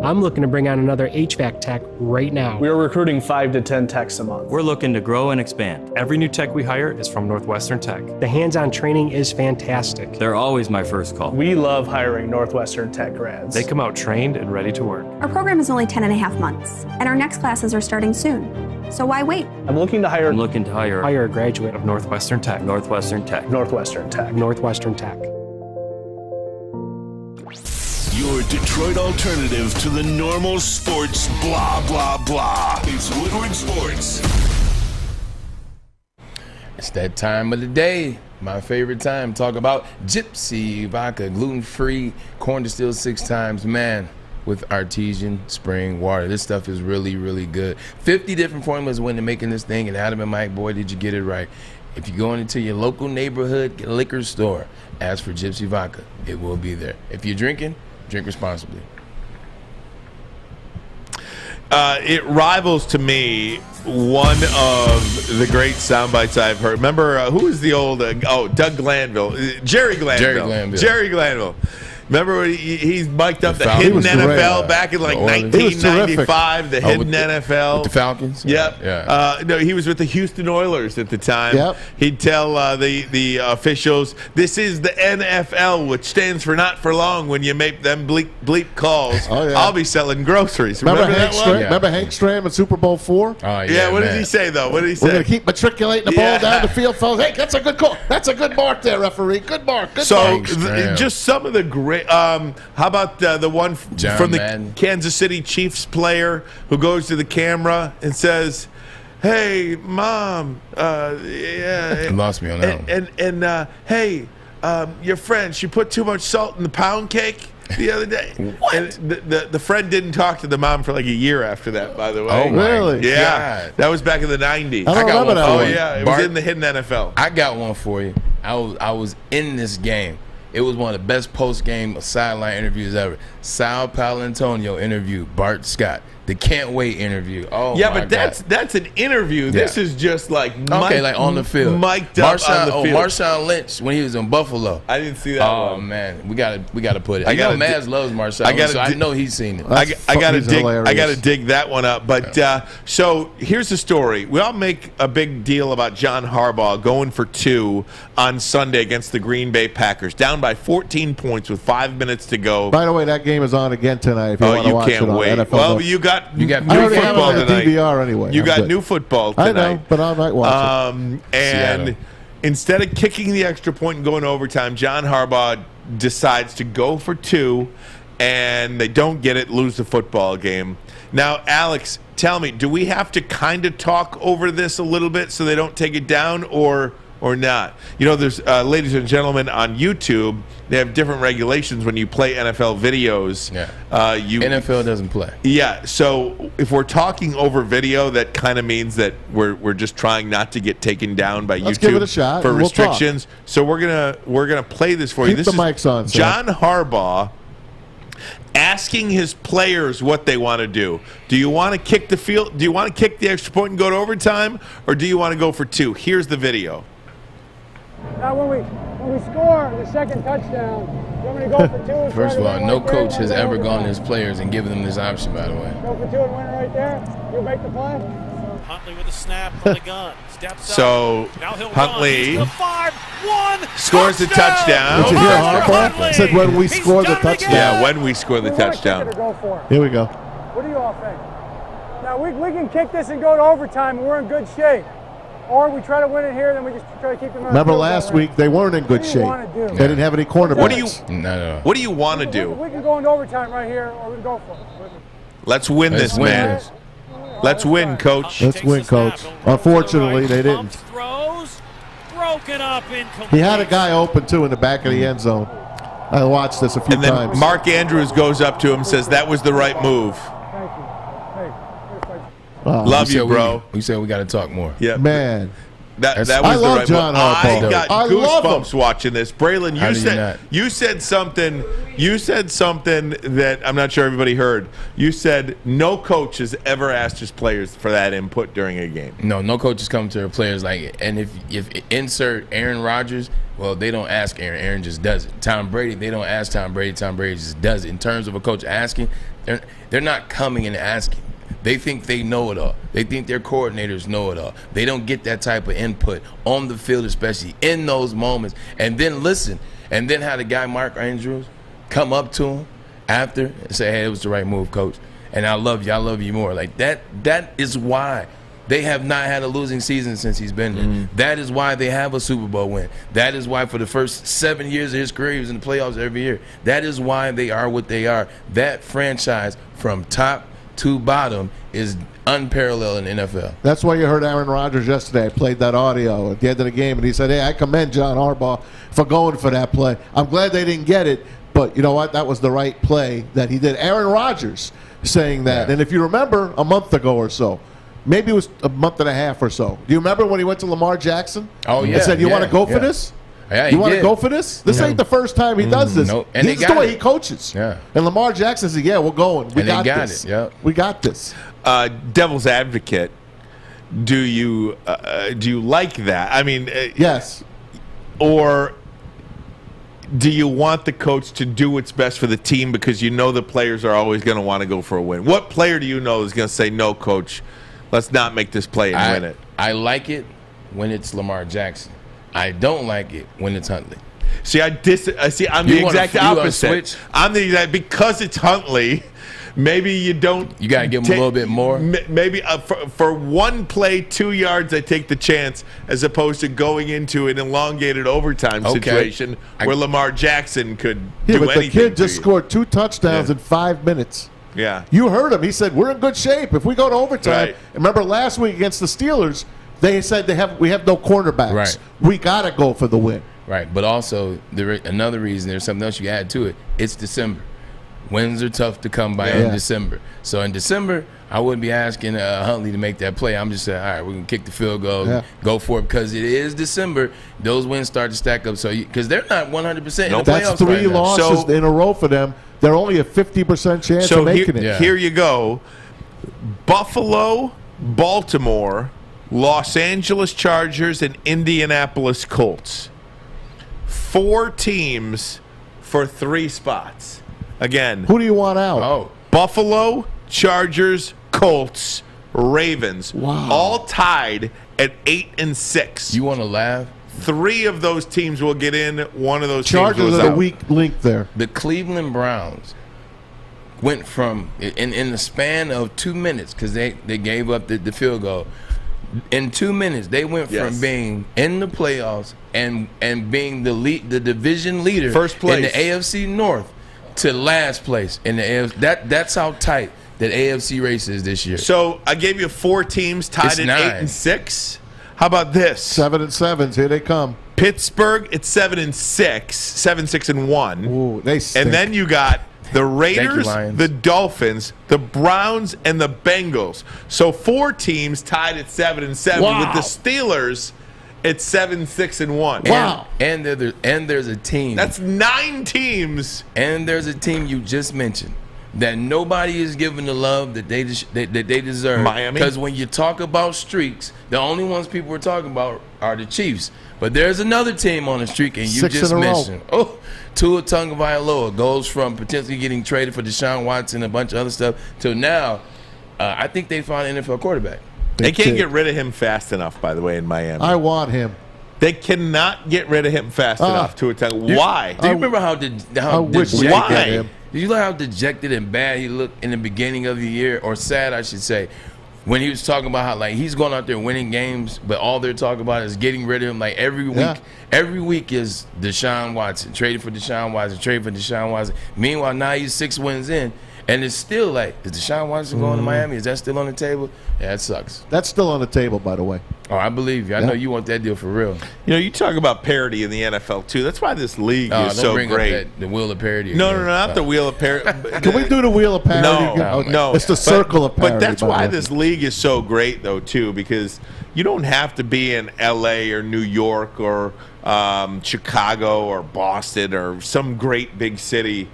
I'm looking to bring on another HVAC tech right now. We are recruiting 5 to 10 techs a month. We're looking to grow and expand. Every new tech we hire is from Northwestern Tech. The hands-on training is fantastic. They're always my first call. We love hiring Northwestern Tech grads. They come out trained and ready to work. Our program is only 10.5 months, and our next classes are starting soon. So why wait? I'm looking to hire a graduate of Northwestern Tech. Northwestern Tech. Northwestern Tech. Northwestern Tech. Your Detroit alternative to the normal sports blah, blah, blah. It's Woodward Sports. It's that time of the day. My favorite time. Talk about Gypsy Vodka, gluten-free, corn distilled 6 times. Man, with artesian spring water. This stuff is really, really good. 50 different formulas went into making this thing, and Adam and Mike, boy, did you get it right. If you're going into your local neighborhood liquor store, ask for Gypsy Vodka. It will be there. If you're drinking, drink responsibly. It rivals to me one of the great sound bites I've heard. Remember, who was the old, Doug Glanville? Jerry Glanville. Jerry Glanville. Remember when he's mic'd up the hidden NFL back in like 1995, the hidden NFL. With the Falcons? Yep. Yeah. No, he was with the Houston Oilers at the time. Yep. He'd tell the officials, this is the NFL, which stands for not for long when you make them bleep calls. Oh, yeah. I'll be selling groceries. Remember that Hank one? Remember Hank Stram in Super Bowl IV? Oh, Yeah, what did he say, though? What did he say? We're going to keep matriculating the ball down the field, fellas. Hey, that's a good call. That's a good mark there, referee. Good mark. Good mark. Just some of the great. How about the one from the Madden. Kansas City Chiefs player who goes to the camera and says, "Hey, Mom, You lost me on that one. and hey, your friend, she put too much salt in the pound cake the other day." What? And the friend didn't talk to the mom for like a year after that, by the way. Oh, my Really? Yeah, God. that was back in the 90s. I don't remember that Oh, one. yeah, it Bart- was in the hidden NFL. I got one for you. I was in this game. It was one of the best post-game sideline interviews ever. Sal Paolantonio interviewed Bart Scott. The Can't Wait interview. Oh, Yeah, my but God. that's an interview. This is just like like on the field. Mic'd up on the field. Marshawn Lynch when he was in Buffalo. I didn't see that Oh one. man, we gotta put it. I gotta Maz loves Marshawn Lynch, so I know he's seen it. I gotta He's dig. hilarious. I gotta dig that one up. But so here's the story. We all make a big deal about John Harbaugh going for 2 on Sunday against the Green Bay Packers, down by 14 points with 5 minutes to go. By the way, that game is on again tonight if you want to you watch can't it on wait. NFL. Well, you got new I already have it football on the tonight. DVR anyway. You I'm got good. new football I tonight. know, but I might watch And Seattle. instead of kicking the extra point and going to overtime, John Harbaugh decides to go for 2, and they don't get it, lose the football game. Now, Alex, tell me, do we have to kind of talk over this a little bit so they don't take it down, or not? You know, there's ladies and gentlemen on YouTube, they have different regulations when you play NFL videos. Yeah. NFL doesn't play. Yeah, so if we're talking over video, that kind of means that we're just trying not to get taken down by Let's YouTube give it a shot, for and we'll talk. restrictions. So we're gonna play this for you. Keep This the is mics on, Sam. John Harbaugh asking his players what they want to do. Do you want to kick the field? Do you want to kick the extra point and go to overtime, or do you want to go for 2? Here's the video. Now, when we score the second touchdown, you want me to go for 2? And First of try all, to no win right there, coach has and ever go gone to overtime? his players and given them this option, by the way. Go for 2 and win it right there. You'll make the play. Huntley with a snap on the gun. Steps So up. Now he'll Huntley run. He's to the 5-1. scores the touchdown. Did you hear Harbaugh? Said when we score the touchdown. Yeah, when we score the touchdown. Go for it. Here we go. What do you all think? Now, we can kick this and go to overtime, and we're in good shape. Or we try to win it here, then we just try to keep them. Remember last week, they weren't in good What do you shape. wanna do? They didn't have any cornerbacks. What do you want to do? We can go into overtime right here, or we can go for it. Let's win this, win man. this. Let's win, coach. Let's win, coach. Unfortunately, they didn't. Throws. Broken up incomplete. He had a guy open, too, in the back of the end zone. I watched this a few And then times. Mark Andrews goes up to him and says, that was the right move. Thank you. Hey, Oh, Love We you, said bro. We said we got to talk more. Yeah, Man. That was I the love right John one. Harbaugh. I got I love goosebumps watching this. Braylon, How do you not? you said something. You said something that I'm not sure everybody heard. You said no coach has ever asked his players for that input during a game. No coaches come to their players like, and if insert Aaron Rodgers, well, they don't ask Aaron. Aaron just does it. Tom Brady, they don't ask Tom Brady. Tom Brady just does it. In terms of a coach asking, they're not coming and asking. They think they know it all. They think their coordinators know it all. They don't get that type of input on the field, especially in those moments. And then listen, and then have the guy Mark Andrews come up to him after and say, hey, it was the right move, coach. And I love you more. Like that is why they have not had a losing season since he's been there. Mm-hmm. That is why they have a Super Bowl win. That is why for the first 7 years of his career, he was in the playoffs every year. That is why they are what they are. That franchise from top to bottom is unparalleled in the NFL. That's why you heard Aaron Rodgers yesterday. I played that audio at the end of the game, and he said, hey, I commend John Harbaugh for going for that play. I'm glad they didn't get it, but you know what? That was the right play that he did. Aaron Rodgers saying that. Yeah. And if you remember a month ago or so, maybe it was a month and a half or so, do you remember when he went to Lamar Jackson? Oh, yeah. And said, you want to go for this? Yeah, you want to go for this? This ain't the first time he does this. Nope. And this is the way he coaches. Yeah. And Lamar Jackson said, yeah, we're going. We got this. It. Yep. We got this. Devil's advocate, do you like that? I mean, yes. Or do you want the coach to do what's best for the team because you know the players are always going to want to go for a win? What player do you know is going to say, no, coach, let's not make this play and win it? I like it when it's Lamar Jackson. I don't like it when it's Huntley. See, I'm the exact opposite. I'm the exact, because it's Huntley. Maybe you don't. You got to give him a little bit more. Maybe for one play, 2 yards, I take the chance as opposed to going into an elongated overtime situation where Lamar Jackson could do anything. But the kid just scored 2 touchdowns in 5 minutes. Yeah. You heard him. He said, we're in good shape. If we go to overtime. Right. Remember last week against the Steelers, they said we have no quarterbacks. Right. We got to go for the win. Right. But also, another reason, there's something else you add to it. It's December. Wins are tough to come by in December. So in December, I wouldn't be asking Huntley to make that play. I'm just saying, all right, we're going to kick the field goal, go for it, because it is December. Those wins start to stack up. So because they're not 100% in the playoffs. That's 3 losses in a row for them. They're only a 50% chance of making it. Here you go. Buffalo, Baltimore, Los Angeles Chargers, and Indianapolis Colts. 4 teams for 3 spots. Again, who do you want out? Oh, Buffalo, Chargers, Colts, Ravens. Wow. All tied at 8 and 6. You want to laugh? 3 of those teams will get in. 1 of those Chargers teams will are out. the weak link there. The Cleveland Browns went from in the span of 2 minutes, because they gave up the field goal. In 2 minutes, they went from being in the playoffs and being the division leader, first place in the AFC North, to last place in the AFC. That's how tight that AFC race is this year. So I gave you 4 teams tied at 8 and 6. How about this? 7 and 7. Here they come. Pittsburgh at 7 and 6, 7, 6 and 1. Ooh, they stink. And then you got the Raiders, the Dolphins, the Browns, and the Bengals. So 4 teams tied at 7 and 7 with the Steelers at 7, 6 and 1. Wow. And there's a team. That's 9 teams. And there's a team you just mentioned that nobody is giving the love that they deserve. Miami. Because when you talk about streaks, the only ones people are talking about are the Chiefs. But there's another team on the streak, and you 6 just in a row. mentioned. Oh, Tua Tagovailoa goes from potentially getting traded for Deshaun Watson and a bunch of other stuff to now, I think they found an NFL quarterback. They can't get rid of him fast enough, by the way, in Miami. I want him. They cannot get rid of him fast enough to attack. Why? Do you remember how dejected and bad he looked in the beginning of the year, or sad, I should say, when he was talking about how like he's going out there winning games, but all they're talking about is getting rid of him. Like every week is Deshaun Watson, traded for Deshaun Watson, traded for Deshaun Watson. Meanwhile, now he's 6 wins in, And it's still like, is Deshaun Watson going to Miami? Is that still on the table? Yeah, that sucks. That's still on the table, by the way. Oh, I believe you. I know you want that deal for real. You know, you talk about parity in the NFL too. That's why this league is so great. The wheel of parity. No, not the wheel of parity. Can we do the wheel of parity? No. It's the circle of parity. But that's why this league is so great, though, too, because you don't have to be in L.A. or New York or Chicago or Boston or some great big city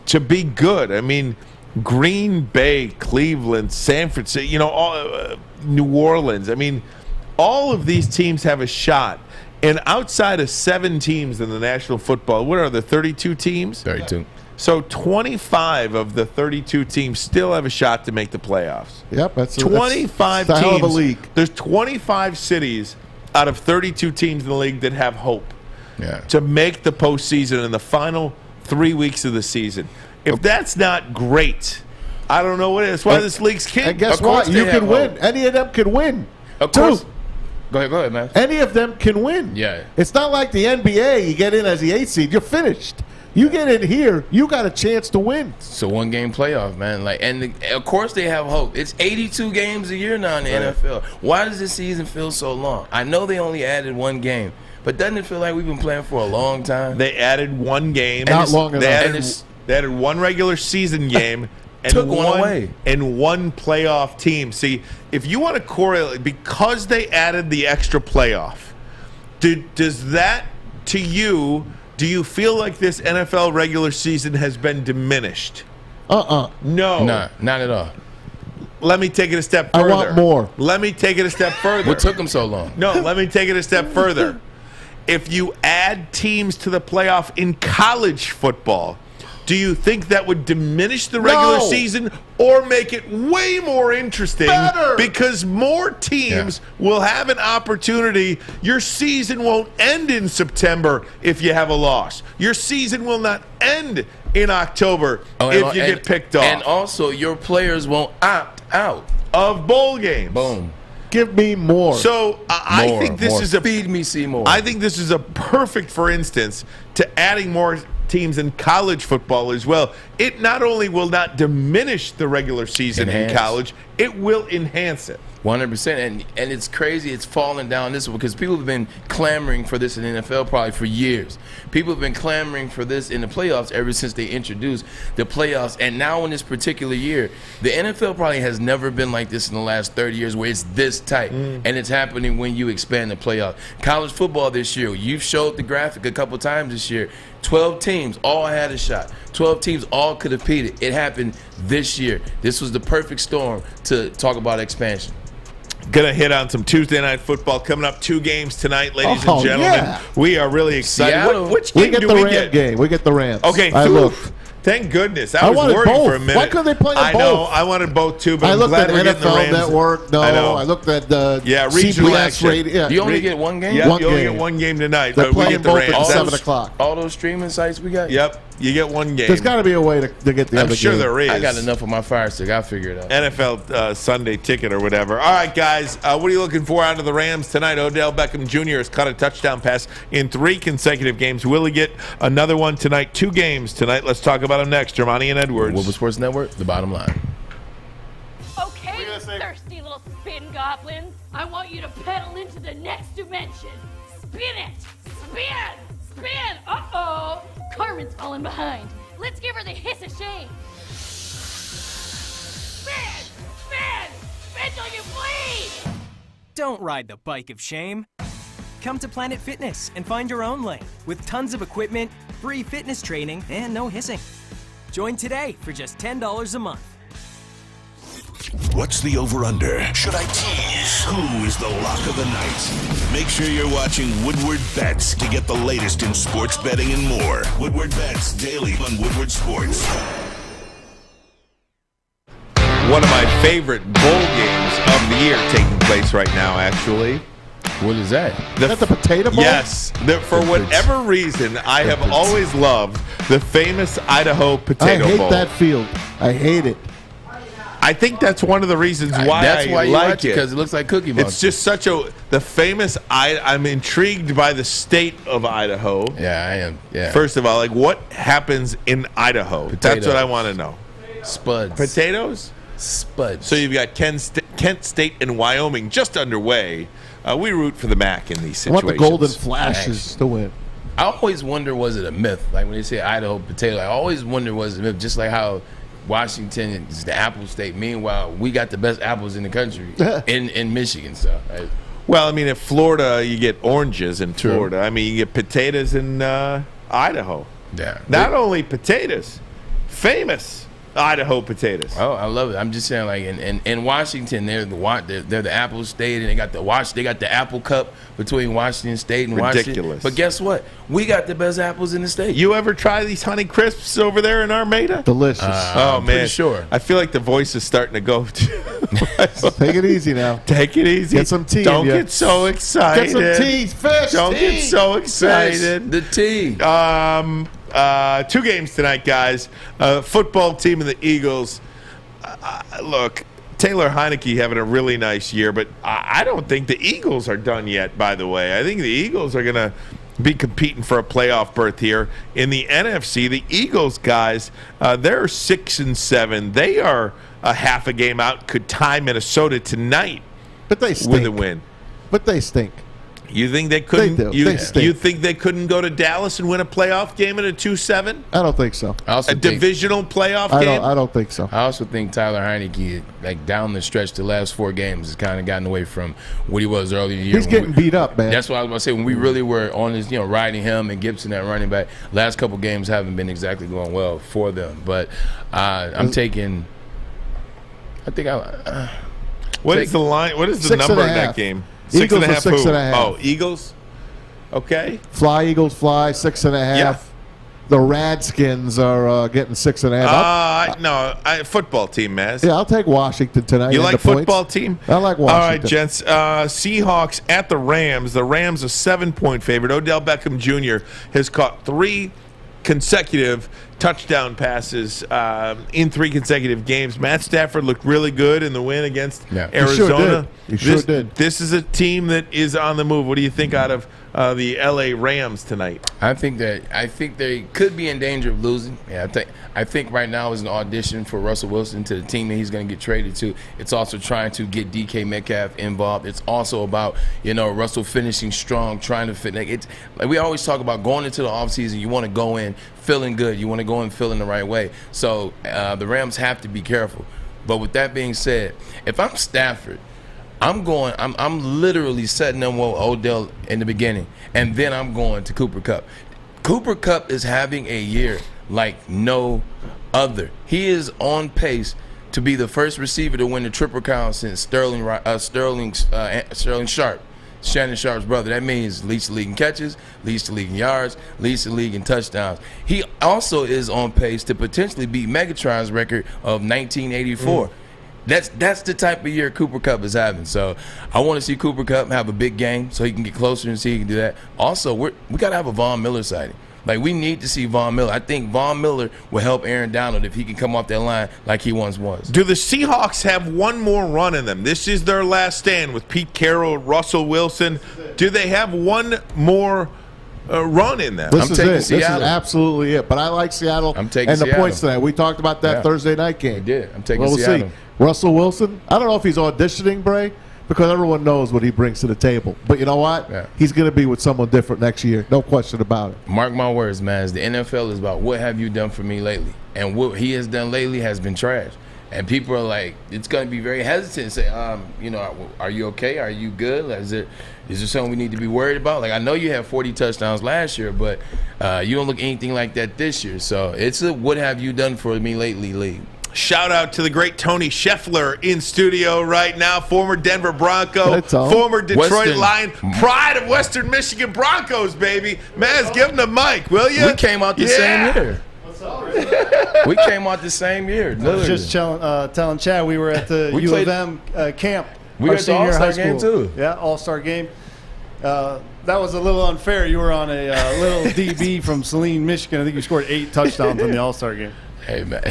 to be good. I mean, Green Bay, Cleveland, San Francisco, New Orleans. I mean, all of these teams have a shot. And outside of 7 teams in the National Football, what are there, 32 teams? 32. So 25 of the 32 teams still have a shot to make the playoffs. Yep, that's 25 that's a hell teams. of a league. There's 25 cities out of 32 teams in the league that have hope to make the postseason in the final 3 weeks of the season. If that's not great, I don't know what it is. That's why this league's king. And guess what? You can win. Any of them can win. Of course. Go ahead, man. Any of them can win. Yeah. It's not like the NBA. You get in as the 8th seed, you're finished. You get in here, you got a chance to win. It's a one-game playoff, man. Of course they have hope. It's 82 games a year now in the NFL. Why does this season feel so long? I know they only added 1 game, but doesn't it feel like we've been playing for a long time? They added 1 game. Not long enough. They added 1 regular season game. And took one away. And 1 playoff team. See, if you want to correlate, because they added the extra playoff, does that, to you, do you feel like this NFL regular season has been diminished? No. Nah, not at all. Let me take it a step further. I want more. Let me take it a step further. What took them so long? No, let me take it a step further. If you add teams to the playoff in college football, do you think that would diminish the regular season or make it way more interesting? Better. Because more teams will have an opportunity. Your season won't end in September if you have a loss. Your season will not end in October if you get picked off. And also, your players won't opt out of bowl games. Boom. Give me more. So I think this is feed me Seymour. I think this is a perfect, for instance, to adding more teams in college football as well. It not only will not diminish the regular season in college, it will enhance it. 100%, and it's crazy. It's falling down this way because people have been clamoring for this in the NFL probably for years. People have been clamoring for this in the playoffs ever since they introduced the playoffs. And now in this particular year, the NFL probably has never been like this in the last 30 years where it's this tight. And it's happening when you expand the playoff. College football this year, you've showed the graphic a couple times this year. 12 teams all had a shot. 12 teams all could have competed. It happened this year. This was the perfect storm to talk about expansion. Gonna hit on some Tuesday night football coming up. 2 games tonight, ladies and gentlemen. Yeah. We are really excited. Which we game get do the we Rams get? game. We get the Rams. Okay, I looked. Thank goodness. I was wanted worried both. for a minute. Why couldn't they play them I both? know. I wanted both too, but I I'm looked glad at we're getting the NFL Rams. Network. No, I know. I looked at the regional CBS action. radio. You only get 1 game? Yeah, One you only game. get 1 game tonight. They're but we playing get the both Rams. at 7 That's- o'clock. All those streaming sites we got? Yep, you get 1 game. There's got to be a way to get the I'm other sure game. there is. I got enough of my fire stick. I'll figure it out. NFL Sunday ticket or whatever. All right, guys, what are you looking for out of the Rams tonight? Odell Beckham Jr. has caught a touchdown pass in 3 consecutive games. Will he get another one tonight? 2 games tonight. Let's talk about him next. Germani and Edwards. Woodward Sports Network, the bottom line. Okay, you thirsty little spin goblins. I want you to pedal into the next dimension. Spin it! Spin! Spin! Uh-oh! Carmen's falling behind. Let's give her the hiss of shame. Spin! Spin! Spin till you bleed! Don't ride the bike of shame. Come to Planet Fitness and find your own lane with tons of equipment, free fitness training, and no hissing. Join today for just $10 a month. What's the over-under? Should I tease? Who is the lock of the night? Make sure you're watching Woodward Bets to get the latest in sports betting and more. Woodward Bets daily on Woodward Sports. One of my favorite bowl games of the year taking place right now, actually. What is that? Is that the Potato Bowl? Yes. For whatever reason, I have always loved the famous Idaho Potato I hate Bowl. that field. I hate it. I think that's one of the reasons why That's why you like watch it, because it looks like Cookie Monster. It's just such the famous. I'm intrigued by the state of Idaho. Yeah, I am. Yeah. First of all, like what happens in Idaho? That's what I want to know. Spuds. Potatoes. Spuds. So you've got Kent State and Wyoming just underway. We root for the MAC in these situations. I want the Golden Flashes to win. I always wonder, was it a myth? Like when they say Idaho potato, I always wonder, was it a myth? Just like how Washington is the apple state. Meanwhile, we got the best apples in the country in Michigan. So, right? Well, I mean, in Florida, you get oranges in Florida. I mean, you get potatoes in Idaho. Yeah. Not only potatoes, famous Idaho potatoes. Oh, I love it. I'm just saying, like in Washington, they're the Apple State, and they got the Apple Cup between Washington State and Washington. Ridiculous. But guess what? We got the best apples in the state. You ever try these Honey Crisps over there in Armada? Delicious. I'm pretty man, sure. I feel like the voice is starting to go. Take it easy now. Take it easy. Get some tea. Don't get so excited. Get some tea. Fish. Don't tea. get so excited. Fish, the tea. 2 games tonight, guys. Football team and the Eagles. Look, Taylor Heineke having a really nice year, but I don't think the Eagles are done yet, by the way. I think the Eagles are going to be competing for a playoff berth here. In the NFC, the Eagles, guys, they're 6-7. They are a half a game out, could tie Minnesota tonight but they stink. with a win. But they stink. You think they couldn't? They do. You, They stink. you think they couldn't go to Dallas and win a playoff game in a 2-7? I don't think so. I also A think, divisional playoff I game? don't think so. I also think Tyler Heineke, like down the stretch, the last 4 games, has kind of gotten away from what he was earlier in the year. He's getting beat up, man. That's what I was about to say. When we really were on this, riding him and Gibson at running back, last couple games haven't been exactly going well for them. But I'm taking. What is the line? What is the 6.5. number in that game? Eagles 6.5. are 6.5. Oh, Eagles. Okay. Fly, Eagles, fly, 6.5. Yeah. The Radskins are getting 6.5. Football team, Maz. Yeah, I'll take Washington tonight. You and like the points. football team? I like Washington. All right, gents. Seahawks at the Rams. The Rams a 7-point favorite. Odell Beckham Jr. has caught 3 consecutive touchdown passes in 3 consecutive games. Matt Stafford looked really good in the win against Arizona. He sure did. This is a team that is on the move. What do you think out of the LA Rams tonight? I think they could be in danger of losing. Yeah, I think right now is an audition for Russell Wilson to the team that he's going to get traded to. It's also trying to get DK Metcalf involved. It's also about Russell finishing strong, trying to fit. Like we always talk about going into the offseason. You want to go in feeling good. You want to go in feeling the right way. So the Rams have to be careful. But with that being said, if I'm Stafford, I'm literally setting them with Odell in the beginning, and then I'm going to Cooper Kupp. Cooper Kupp is having a year like no other. He is on pace to be the first receiver to win the Triple Crown since Sterling Sharp, Shannon Sharp's brother. That means leads the league in catches, leads the league in yards, leads the league in touchdowns. He also is on pace to potentially beat Megatron's record of 1984. That's the type of year Cooper Kupp is having. So I want to see Cooper Kupp have a big game so he can get closer and see he can do that. Also, we got to have a Von Miller sighting. Like, we need to see Von Miller. I think Von Miller will help Aaron Donald if he can come off that line like he once was. Do the Seahawks have one more run in them? This is their last stand with Pete Carroll, Russell Wilson. Do they have one more run in them? This is it. This is absolutely it. But I like Seattle I'm taking and the Seattle. points tonight. We talked about that Thursday night game. We did. I'm taking we'll Seattle. See. Russell Wilson, I don't know if he's auditioning, Bray, because everyone knows what he brings to the table. But you know what? Yeah. He's going to be with someone different next year. No question about it. Mark my words, man. The NFL is about what have you done for me lately. And what he has done lately has been trash. And people are like, it's going to be very hesitant to say, are you okay? Are you good? Is there something we need to be worried about? Like, I know you had 40 touchdowns last year, but you don't look anything like that this year. So it's a what have you done for me lately league. Shout out to the great Tony Scheffler in studio right now, former Denver Bronco, former Detroit Lion, pride of Western Michigan Broncos, baby. Maz, give him the mic, will you? We came out the same year. We came out the same year. I was just telling Chad we were at the U of M camp. We were at the All-Star game too. Yeah, All-Star game. That was a little unfair. You were on a little DB from Saline, Michigan. I think you scored 8 touchdowns in the All-Star game. Hey, man.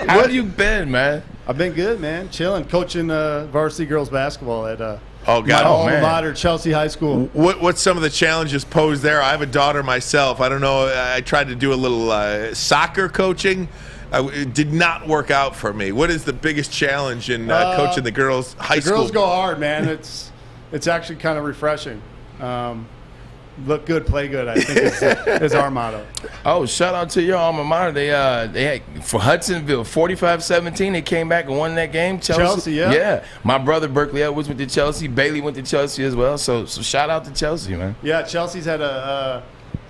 How have you been, man? I've been good, man. Chilling, coaching varsity girls basketball at Oh, God. my Oh, alma man. mater, Chelsea High School. What's some of the challenges posed there? I have a daughter myself. I don't know. I tried to do a little soccer coaching. It did not work out for me. What is the biggest challenge in coaching the girls' high school? The girls go hard, man. It's actually kind of refreshing. Look good, play good, I think is our motto. Oh, shout out to your alma mater. They had for Hudsonville 45-17. They came back and won that game. Chelsea, yeah. Yeah. My brother Berkeley Edwards went to Chelsea. Bailey went to Chelsea as well. So shout out to Chelsea, man. Yeah, Chelsea's had a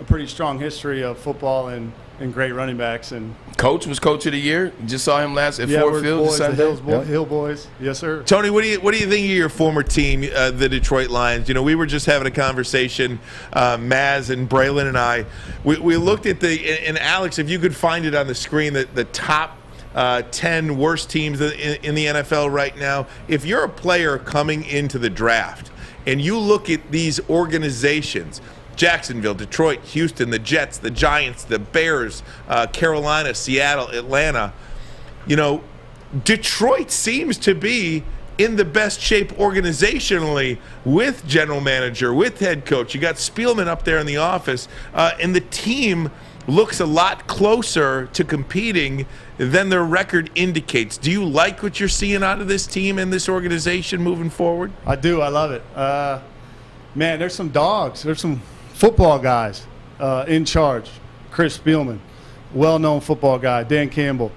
pretty strong history of football and great running backs. And Coach was coach of the year. Just saw him last at yeah, Ford we're Field. boys, the Sunday. Hill Boys. Yes, sir. Tony, what do you think of your former team, the Detroit Lions? You know, we were just having a conversation, Maz and Braylon and I. We looked at and Alex, if you could find it on the screen, the top 10 worst teams in the NFL right now. If you're a player coming into the draft and you look at these organizations, Jacksonville, Detroit, Houston, the Jets, the Giants, the Bears, Carolina, Seattle, Atlanta. You know, Detroit seems to be in the best shape organizationally with general manager, with head coach. You got Spielman up there in the office, and the team looks a lot closer to competing than their record indicates. Do you like what you're seeing out of this team and this organization moving forward? I do. I love it. Man, there's some dogs. There's some football guys in charge. Chris Spielman, well-known football guy. Dan Campbell.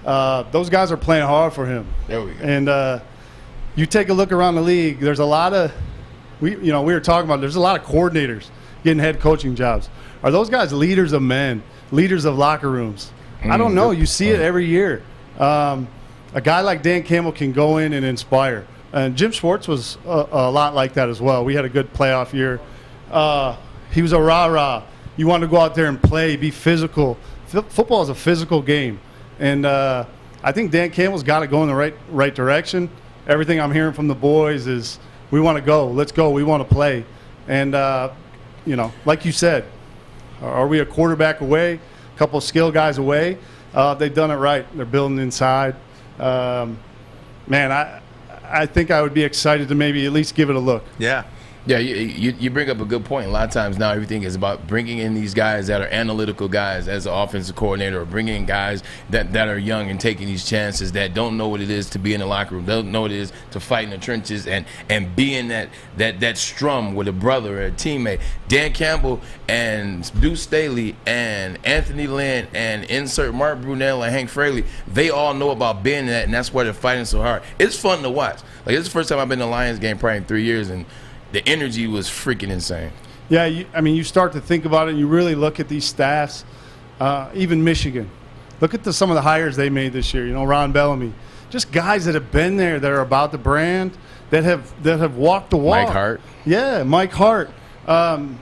Those guys are playing hard for him. There we go. And you take a look around the league, there's a lot of we were talking about there's a lot of coordinators getting head coaching jobs. Are those guys leaders of men, leaders of locker rooms? I don't know. You see it every year. A guy like Dan Campbell can go in and inspire. And Jim Schwartz was a lot like that as well. We had a good playoff year. He was a rah-rah. You want to go out there and play, be physical. Football is a physical game. And I think Dan Campbell's got to go in the right direction. Everything I'm hearing from the boys is we want to go. Let's go. We want to play. And, like you said, are we a quarterback away, a couple of skill guys away? They've done it right. They're building inside. Man, I think I would be excited to maybe at least give it a look. Yeah. Yeah, you bring up a good point. A lot of times now everything is about bringing in these guys that are analytical guys as an offensive coordinator, or bringing in guys that are young and taking these chances, that don't know what it is to be in the locker room, don't know what it is to fight in the trenches and being that strum with a brother or a teammate. Dan Campbell and Deuce Staley and Anthony Lynn and insert Mark Brunell and Hank Fraley, they all know about being that, and that's why they're fighting so hard. It's fun to watch. Like, it's the first time I've been to a Lions game probably in 3 years, and the energy was freaking insane. Yeah, you start to think about it, and you really look at these staffs, even Michigan. Look at some of the hires they made this year. Ron Bellamy. Just guys that have been there, that are about the brand, that have walked the walk. Mike Hart. Yeah, Mike Hart. And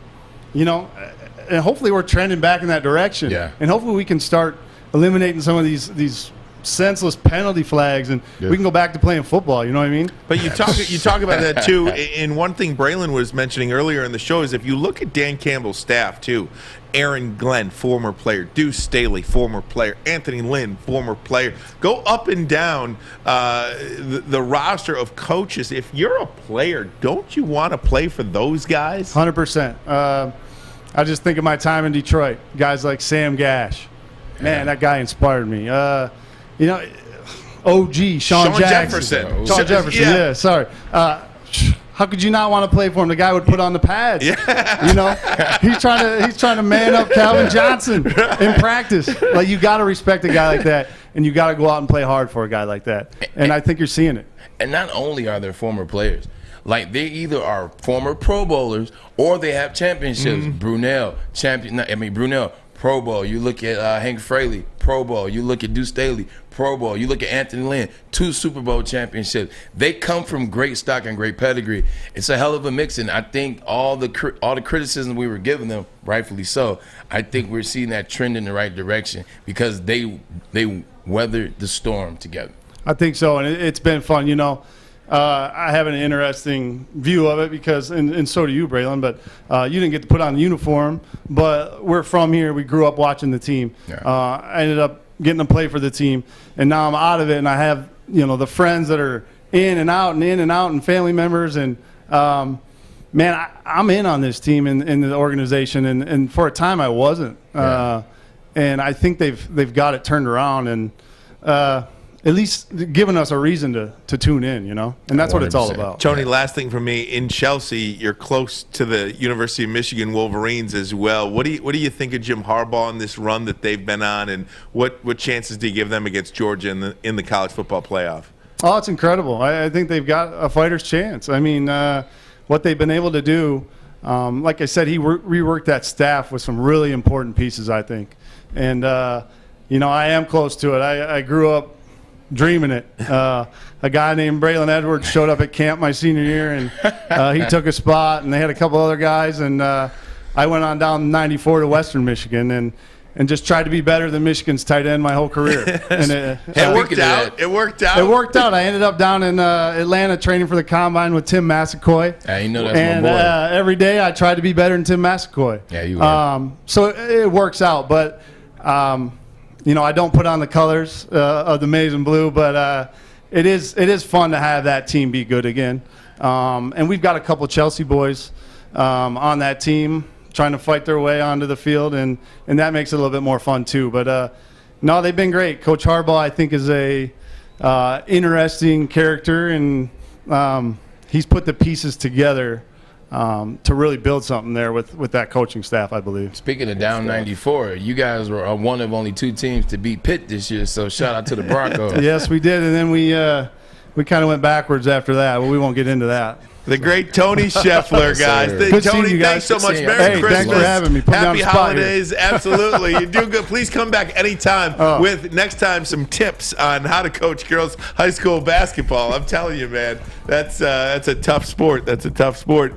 hopefully we're trending back in that direction. Yeah. And hopefully we can start eliminating some of these senseless penalty flags, and we can go back to playing football. You know what I mean? But you talk about that too. And one thing Braylon was mentioning earlier in the show is if you look at Dan Campbell's staff too, Aaron Glenn, former player, Deuce Staley, former player, Anthony Lynn, former player. Go up and down the roster of coaches. If you're a player, don't you want to play for those guys? 100%. I just think of my time in Detroit. Guys like Sam Gash. Man, that guy inspired me. OG, Sean Jefferson. Sean Jefferson, yeah, sorry. How could you not want to play for him? The guy would put on the pads. Yeah. He's trying to man up Calvin Johnson in practice. Like, you got to respect a guy like that, and you got to go out and play hard for a guy like that. And I think you're seeing it. And not only are there former players, like, they either are former Pro Bowlers or they have championships. Brunell, Pro Bowl. You look at Hank Fraley, Pro Bowl. You look at Deuce Staley, Pro Bowl. You look at Anthony Lynn, 2 Super Bowl championships. They come from great stock and great pedigree. It's a hell of a mix, and I think all the criticism we were giving them, rightfully so, I think we're seeing that trend in the right direction because they weathered the storm together. I think so, and it's been fun. I have an interesting view of it because, and so do you, Braylon, but you didn't get to put on the uniform, but we're from here. We grew up watching the team. Yeah. I ended up getting to play for the team, and now I'm out of it, and I have the friends that are in and out and family members. And, man, I'm in on this team in the organization. And for a time I wasn't. And I think they've got it turned around and at least giving us a reason to tune in, and that's what it's all about. Tony, last thing for me, in Chelsea, you're close to the University of Michigan Wolverines as well. What do you think of Jim Harbaugh and this run that they've been on, and what chances do you give them against Georgia in the college football playoff? Oh, it's incredible. I think they've got a fighter's chance. I mean, what they've been able to do, like I said, he reworked that staff with some really important pieces, I think. And, I am close to it. I grew up dreaming it. A guy named Braylon showed up at camp my senior year, and he took a spot, and they had a couple other guys, and I went on down 94 to Western Michigan and just tried to be better than Michigan's tight end my whole career. And it worked out. It worked out. It worked out. I ended up down in Atlanta training for the Combine with Tim Massaquoi. Yeah, that's and, my boy. Every day I tried to be better than Tim Massaquoi. Yeah, you were. So it works out, but I don't put on the colors of the maize and blue, but it is fun to have that team be good again. And we've got a couple Chelsea boys on that team trying to fight their way onto the field, and that makes it a little bit more fun too. But no, they've been great. Coach Harbaugh, I think, is a interesting character, and he's put the pieces together to really build something there with that coaching staff, I believe. Speaking of down 94, you guys were one of only 2 teams to beat Pitt this year, so shout out to the Broncos. Yes, we did, and then we kind of went backwards after that, but we won't get into that. The great Tony Scheffler, guys. Good Tony, seeing you guys. thanks so much. Hey, Merry Christmas. thanks for having me. Put me on Happy the spot holidays. here. Absolutely. You do good. Please come back anytime with, next time, some tips on how to coach girls high school basketball. I'm telling you, man, that's a tough sport. That's a tough sport.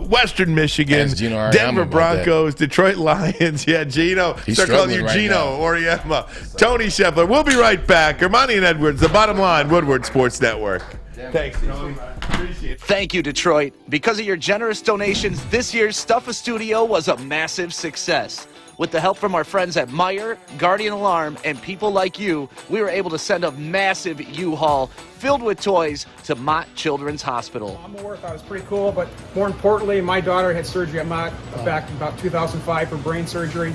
Western Michigan, Denver Broncos, Detroit Lions. Yeah, Gino. Start calling you Gino Oriema. Tony Scheffler. We'll be right back. Armani and Edwards, the bottom line, Woodward Sports Network. Thanks, Tony. Appreciate it. Thank you, Detroit. Because of your generous donations, this year's Stuff a Studio was a massive success. With the help from our friends at Meyer, Guardian Alarm, and people like you, we were able to send a massive U-Haul filled with toys to Mott Children's Hospital. I thought it was pretty cool, but more importantly, my daughter had surgery at Mott back in about 2005 for brain surgery.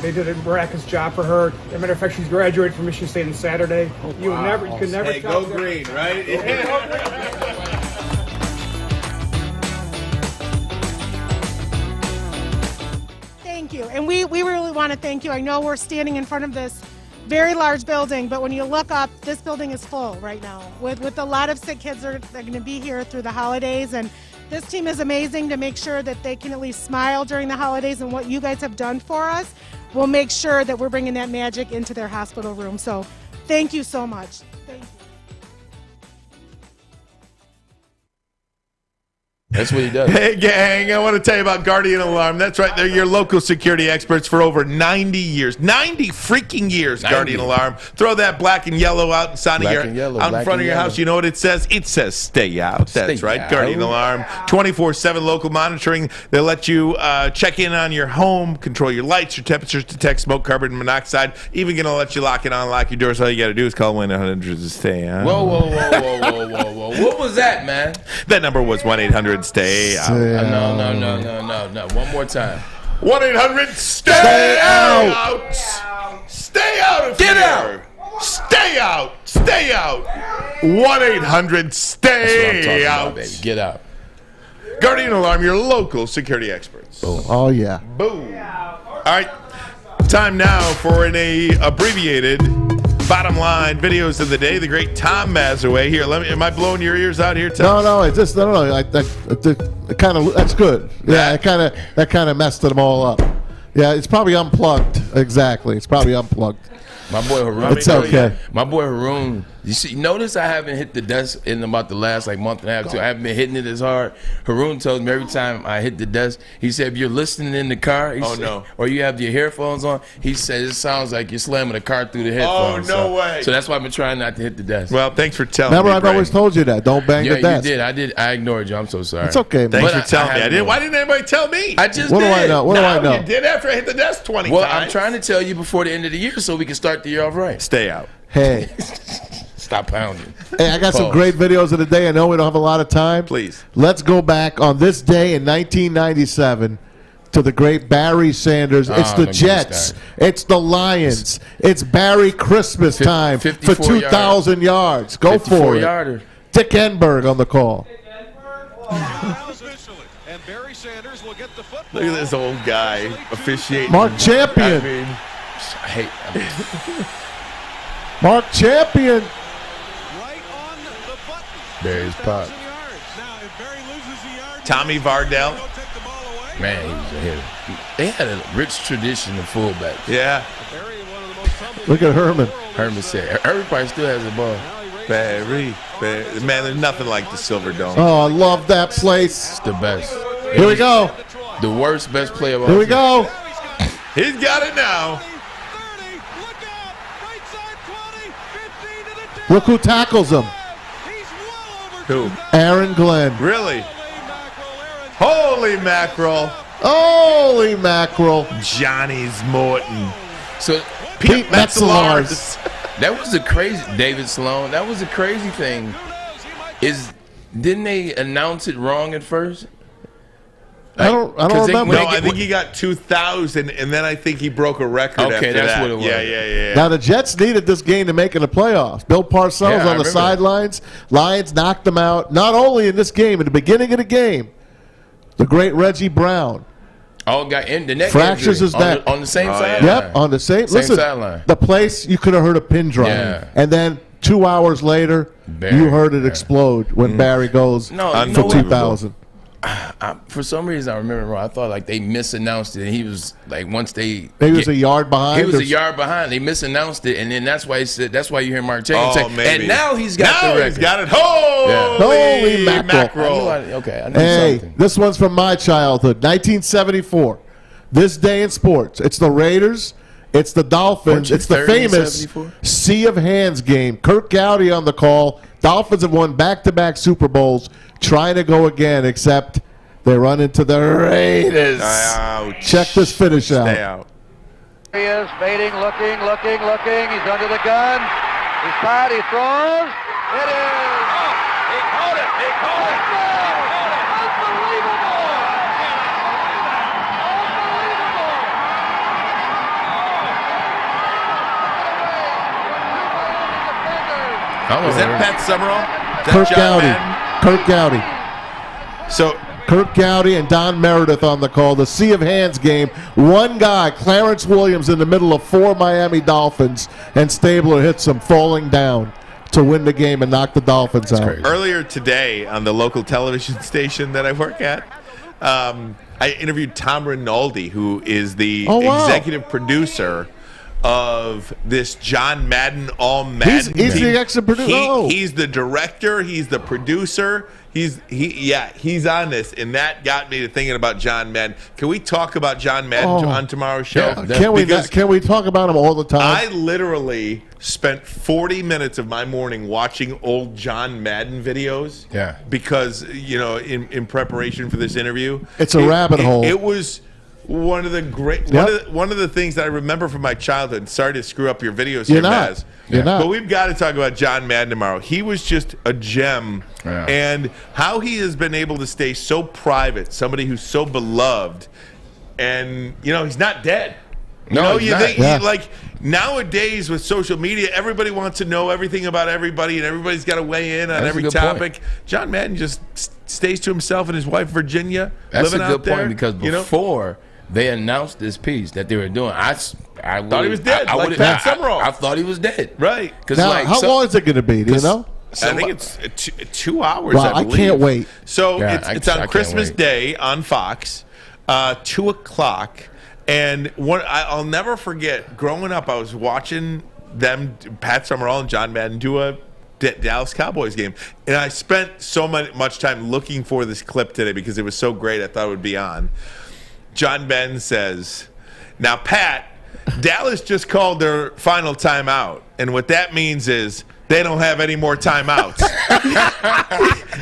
They did a miraculous job for her. As a matter of fact, she's graduated from Michigan State on Saturday. Oh, You could never hey, tell. go green, right? Thank you. And we really want to thank you. I know we're standing in front of this very large building, but when you look up, this building is full right now with a lot of sick kids that are going to be here through the holidays. And this team is amazing to make sure that they can at least smile during the holidays, and what you guys have done for us will make sure that we're bringing that magic into their hospital room. So thank you so much. Thank you. That's what he does. Hey, gang, I want to tell you about Guardian Alarm. That's right. They're your local security experts for over 90 years. 90 freaking years, 90. Guardian Alarm. Throw that black and yellow out in front of your house. You know what it says? It says stay out. That's Stay right. out. Guardian Alarm. 24/7 local monitoring. They let you check in on your home, control your lights, your temperatures, detect smoke, carbon monoxide. Even going to let you lock it on, lock your doors. All you got to do is call 1-800 to stay out. Whoa. What was that, man? That number was 1-800 stay out. No. One more time. 1-800 stay out. Stay out. Get out. Stay out. Stay out. 1-800 stay out. Baby. Get out. Guardian Alarm, your local security experts. Boom. Oh yeah. Boom. All right. Time now for an abbreviated bottom line videos of the day. The great Tom Mazaway here. Am I blowing your ears out here, Tom? No. It's just no. It kind of that's good. Yeah. That kind of messed them all up. Yeah. It's probably unplugged. Exactly. It's probably unplugged. My boy Haroon. It's okay. My boy Haroon. You see, notice I haven't hit the desk in about the last month and a half. I haven't been hitting it as hard. Haroon tells me every time I hit the desk, he said, if you're listening in the car, or you have your headphones on, he says it sounds like you're slamming the car through the headphones. Oh, no way. So that's why I've been trying not to hit the desk. Well, thanks for telling Remember, me. I've always told you that. Don't bang the desk. You did. I did. I ignored you. I'm so sorry. It's okay, man. Thanks for telling me. Why didn't anybody tell me? I just What did. do I know? What do I know? You did after I hit the desk 20 times. Well, I'm trying to tell you before the end of the year so we can start the year off right. Stay out. Hey. Stop pounding. Hey, I got some Pause. great videos of the day. I know we don't have a lot of time. Please. Let's go back on this day in 1997 to the great Barry Sanders. It's the don't get me Jets. started. It's the Lions. It's Barry Christmas time for 54 2,000 yards. Go for 54 it. yarder. Dick Enberg on the call. Look at this old guy officiating. Mark Champion. I mean, Mark Champion. Barry's pop. Tommy Vardell. Man, he was a hitter. They had a rich tradition of fullbacks. Yeah. Look at Herman. Herman said, everybody still has the ball. Barry. Man, there's nothing like the Silver Dome. Oh, I love that place. It's the best. Here we go. The worst, best player of all Here we time. go. He's got it now. Look who tackles him. Who? Aaron Glenn. Really? Holy mackerel. Holy mackerel. Johnny's Morton. So Pete Metzelaars. That was the crazy David Sloan. That was the crazy thing. Didn't they announce it wrong at first? I don't remember. No, I think he got 2,000, and then I think he broke a record Okay, after that's that. what it was. Yeah. Now, the Jets needed this game to make it in the playoffs. Bill Parcells Yeah, I on the remember. sidelines. Lions knocked them out, not only in this game, at the beginning of the game, the great Reggie Brown All got in the neck fractures injury his neck. on the same sideline. Yep, on the same sideline. The place, you could have heard a pin drop. Yeah. And then 2 hours later, you heard it explode when Barry goes No, for 2,000. For some reason, I remember wrong. I thought like they misaannounced it, and he was like once they He was a yard behind. He was or- a yard behind. They misaannounced it, and then that's why he said. That's why you hear Mark Jenkins say. maybe. And now he's got Now the he's record. got it. Holy mackerel. I knew Hey, something. this one's from my childhood, 1974. This day in sports. It's the Raiders. It's the Dolphins. Weren't you It's the 30 in famous 74? Sea of Hands game. Kirk Gowdy on the call. Dolphins have won back-to-back Super Bowls, trying to go again, except they run into the Raiders. Ouch. Check this finish out. Stay out. He is fading, looking. He's under the gun. He's tied. He throws. It is. Oh, he caught it. Was that Pat Summerall? Is that Kirk John Gowdy. Madden? Kirk Gowdy. So Kirk Gowdy and Don Meredith on the call. The Sea of Hands game. One guy, Clarence Williams, in the middle of 4 Miami Dolphins, and Stabler hits him falling down to win the game and knock the Dolphins out. earlier today on the local television station that I work at, I interviewed Tom Rinaldi, who is the executive producer of this John Madden All Madden. He's team. the executive producer. He's the director. He's the producer. He's on this, and that got me to thinking about John Madden. Can we talk about John Madden on tomorrow's show? Yeah, can we talk about him all the time? I literally spent 40 minutes of my morning watching old John Madden videos. Yeah. Because, in preparation for this interview. It's a rabbit hole. It was one of the great one of the things that I remember from my childhood. Sorry to screw up your videos You're here, not. Baz. You're not. But we've got to talk about John Madden tomorrow. He was just a gem. Yeah. And how he has been able to stay so private, somebody who's so beloved, and he's not dead. No, he's you not. think Yeah. like nowadays with social media, everybody wants to know everything about everybody, and everybody's got to weigh in on That's a every good topic. point. John Madden just stays to himself and his wife Virginia, That's a living good out there. point because before they announced this piece that they were doing, I thought he was dead, like would've- Pat Summerall. I thought he was dead. Right. Now, how long is it going to be? Do you know? I think it's 2 hours. Wow, I I believe. can't wait. So Yeah, it's I on can't Christmas wait. Day on Fox, 2 o'clock. And I'll never forget. Growing up, I was watching them, Pat Summerall and John Madden, do a Dallas Cowboys game, and I spent so much time looking for this clip today because it was so great. I thought it would be on. John Madden says, "Now, Pat, Dallas just called their final timeout, and what that means is they don't have any more timeouts."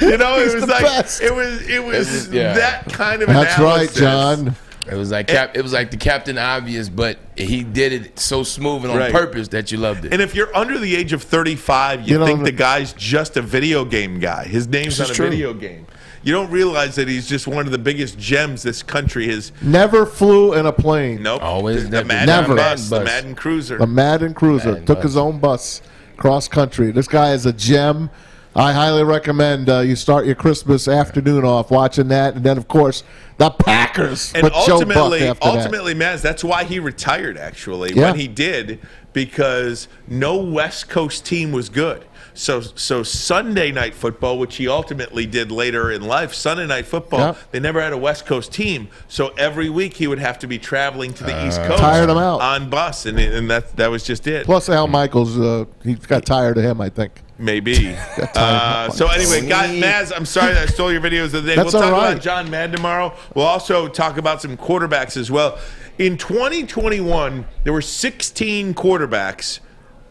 It was the like best. it was Yeah. that kind of That's right, analysis. John. It was like the Captain Obvious, but he did it so smooth and on purpose that you loved it. And if you're under the age of 35, you think the guy's just a video game guy. His name's on a video game. You don't realize that he's just one of the biggest gems this country has. Never flew in a plane. Nope. Always the Madden bus, the Madden Cruiser. The Madden Cruiser. Took his own bus cross country. This guy is a gem. I highly recommend you start your Christmas afternoon off watching that, and then of course the Packers. And ultimately, Maz, that's why he retired. Actually, when he did, because no West Coast team was good. So Sunday Night Football, which he ultimately did later in life, Sunday Night Football, they never had a West Coast team. So every week he would have to be traveling to the East Coast tired him out on bus, and that was just it. Plus Al Michaels, he got tired of him, I think. Maybe. So anyway, guys, Maz, I'm sorry that I stole your videos of the day. We'll talk about John Madden tomorrow. We'll also talk about some quarterbacks as well. In 2021, there were 16 quarterbacks.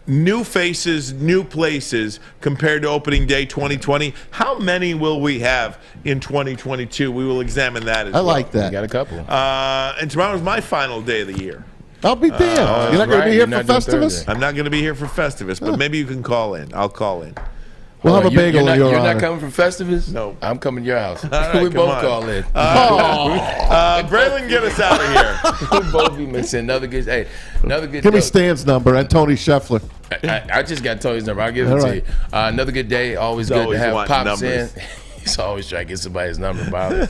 New faces, new places compared to opening day 2020. How many will we have in 2022? We will examine that as well. I like that. We got a couple. And tomorrow's my final day of the year. I'll be damned. You're not going to be here for Festivus? I'm not going to be here for Festivus, but maybe you can call in. I'll call in. We'll have a bagel in your honor. You're not coming from Festivus? No. I'm coming to your house. Right, we both call in. Braylon, get us out of here. We both be missing. Another good Give me Stan's number and Tony Scheffler. I just got Tony's number. I'll give it to you. Another good day. Always good to have Pops in. He's always trying to get somebody's number, Bob.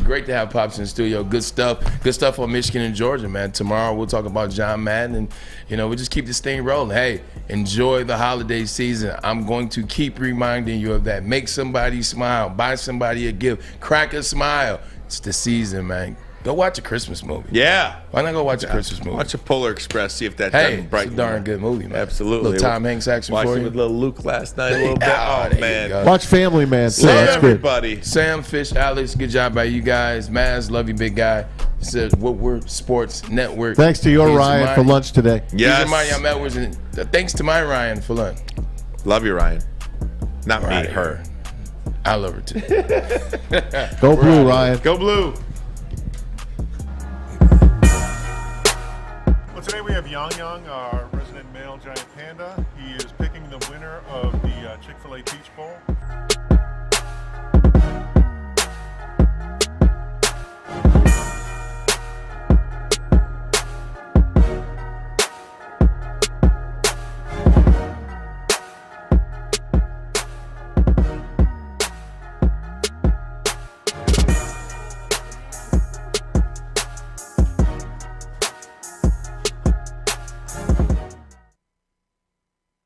Great to have Pops in the studio. Good stuff. Good stuff on Michigan and Georgia, man. Tomorrow we'll talk about John Madden, and we'll just keep this thing rolling. Hey, enjoy the holiday season. I'm going to keep reminding you of that. Make somebody smile. Buy somebody a gift. Crack a smile. It's the season, man. Go watch a Christmas movie. Yeah. Why not go watch a Christmas movie? Watch a Polar Express. See if that doesn't brighten. It's a darn good movie, man. Absolutely. Little Tom Hanks action for you. Watched it with little Luke last night a little bit. Oh, man. Watch Family Man. Love everybody. Sam, Fish, Alex, good job by you guys. Maz, love you, big guy. It says Woodward Sports Network. Thanks to your Ryan for lunch today. Yes. Ryan Edwards, and thanks to my Ryan for lunch. Love you, Ryan. Not me, her. I love her too. Go Blue, Ryan. Go Blue. Well, today we have Yang, our resident male giant panda. He is picking the winner of the Chick-fil-A Peach Bowl.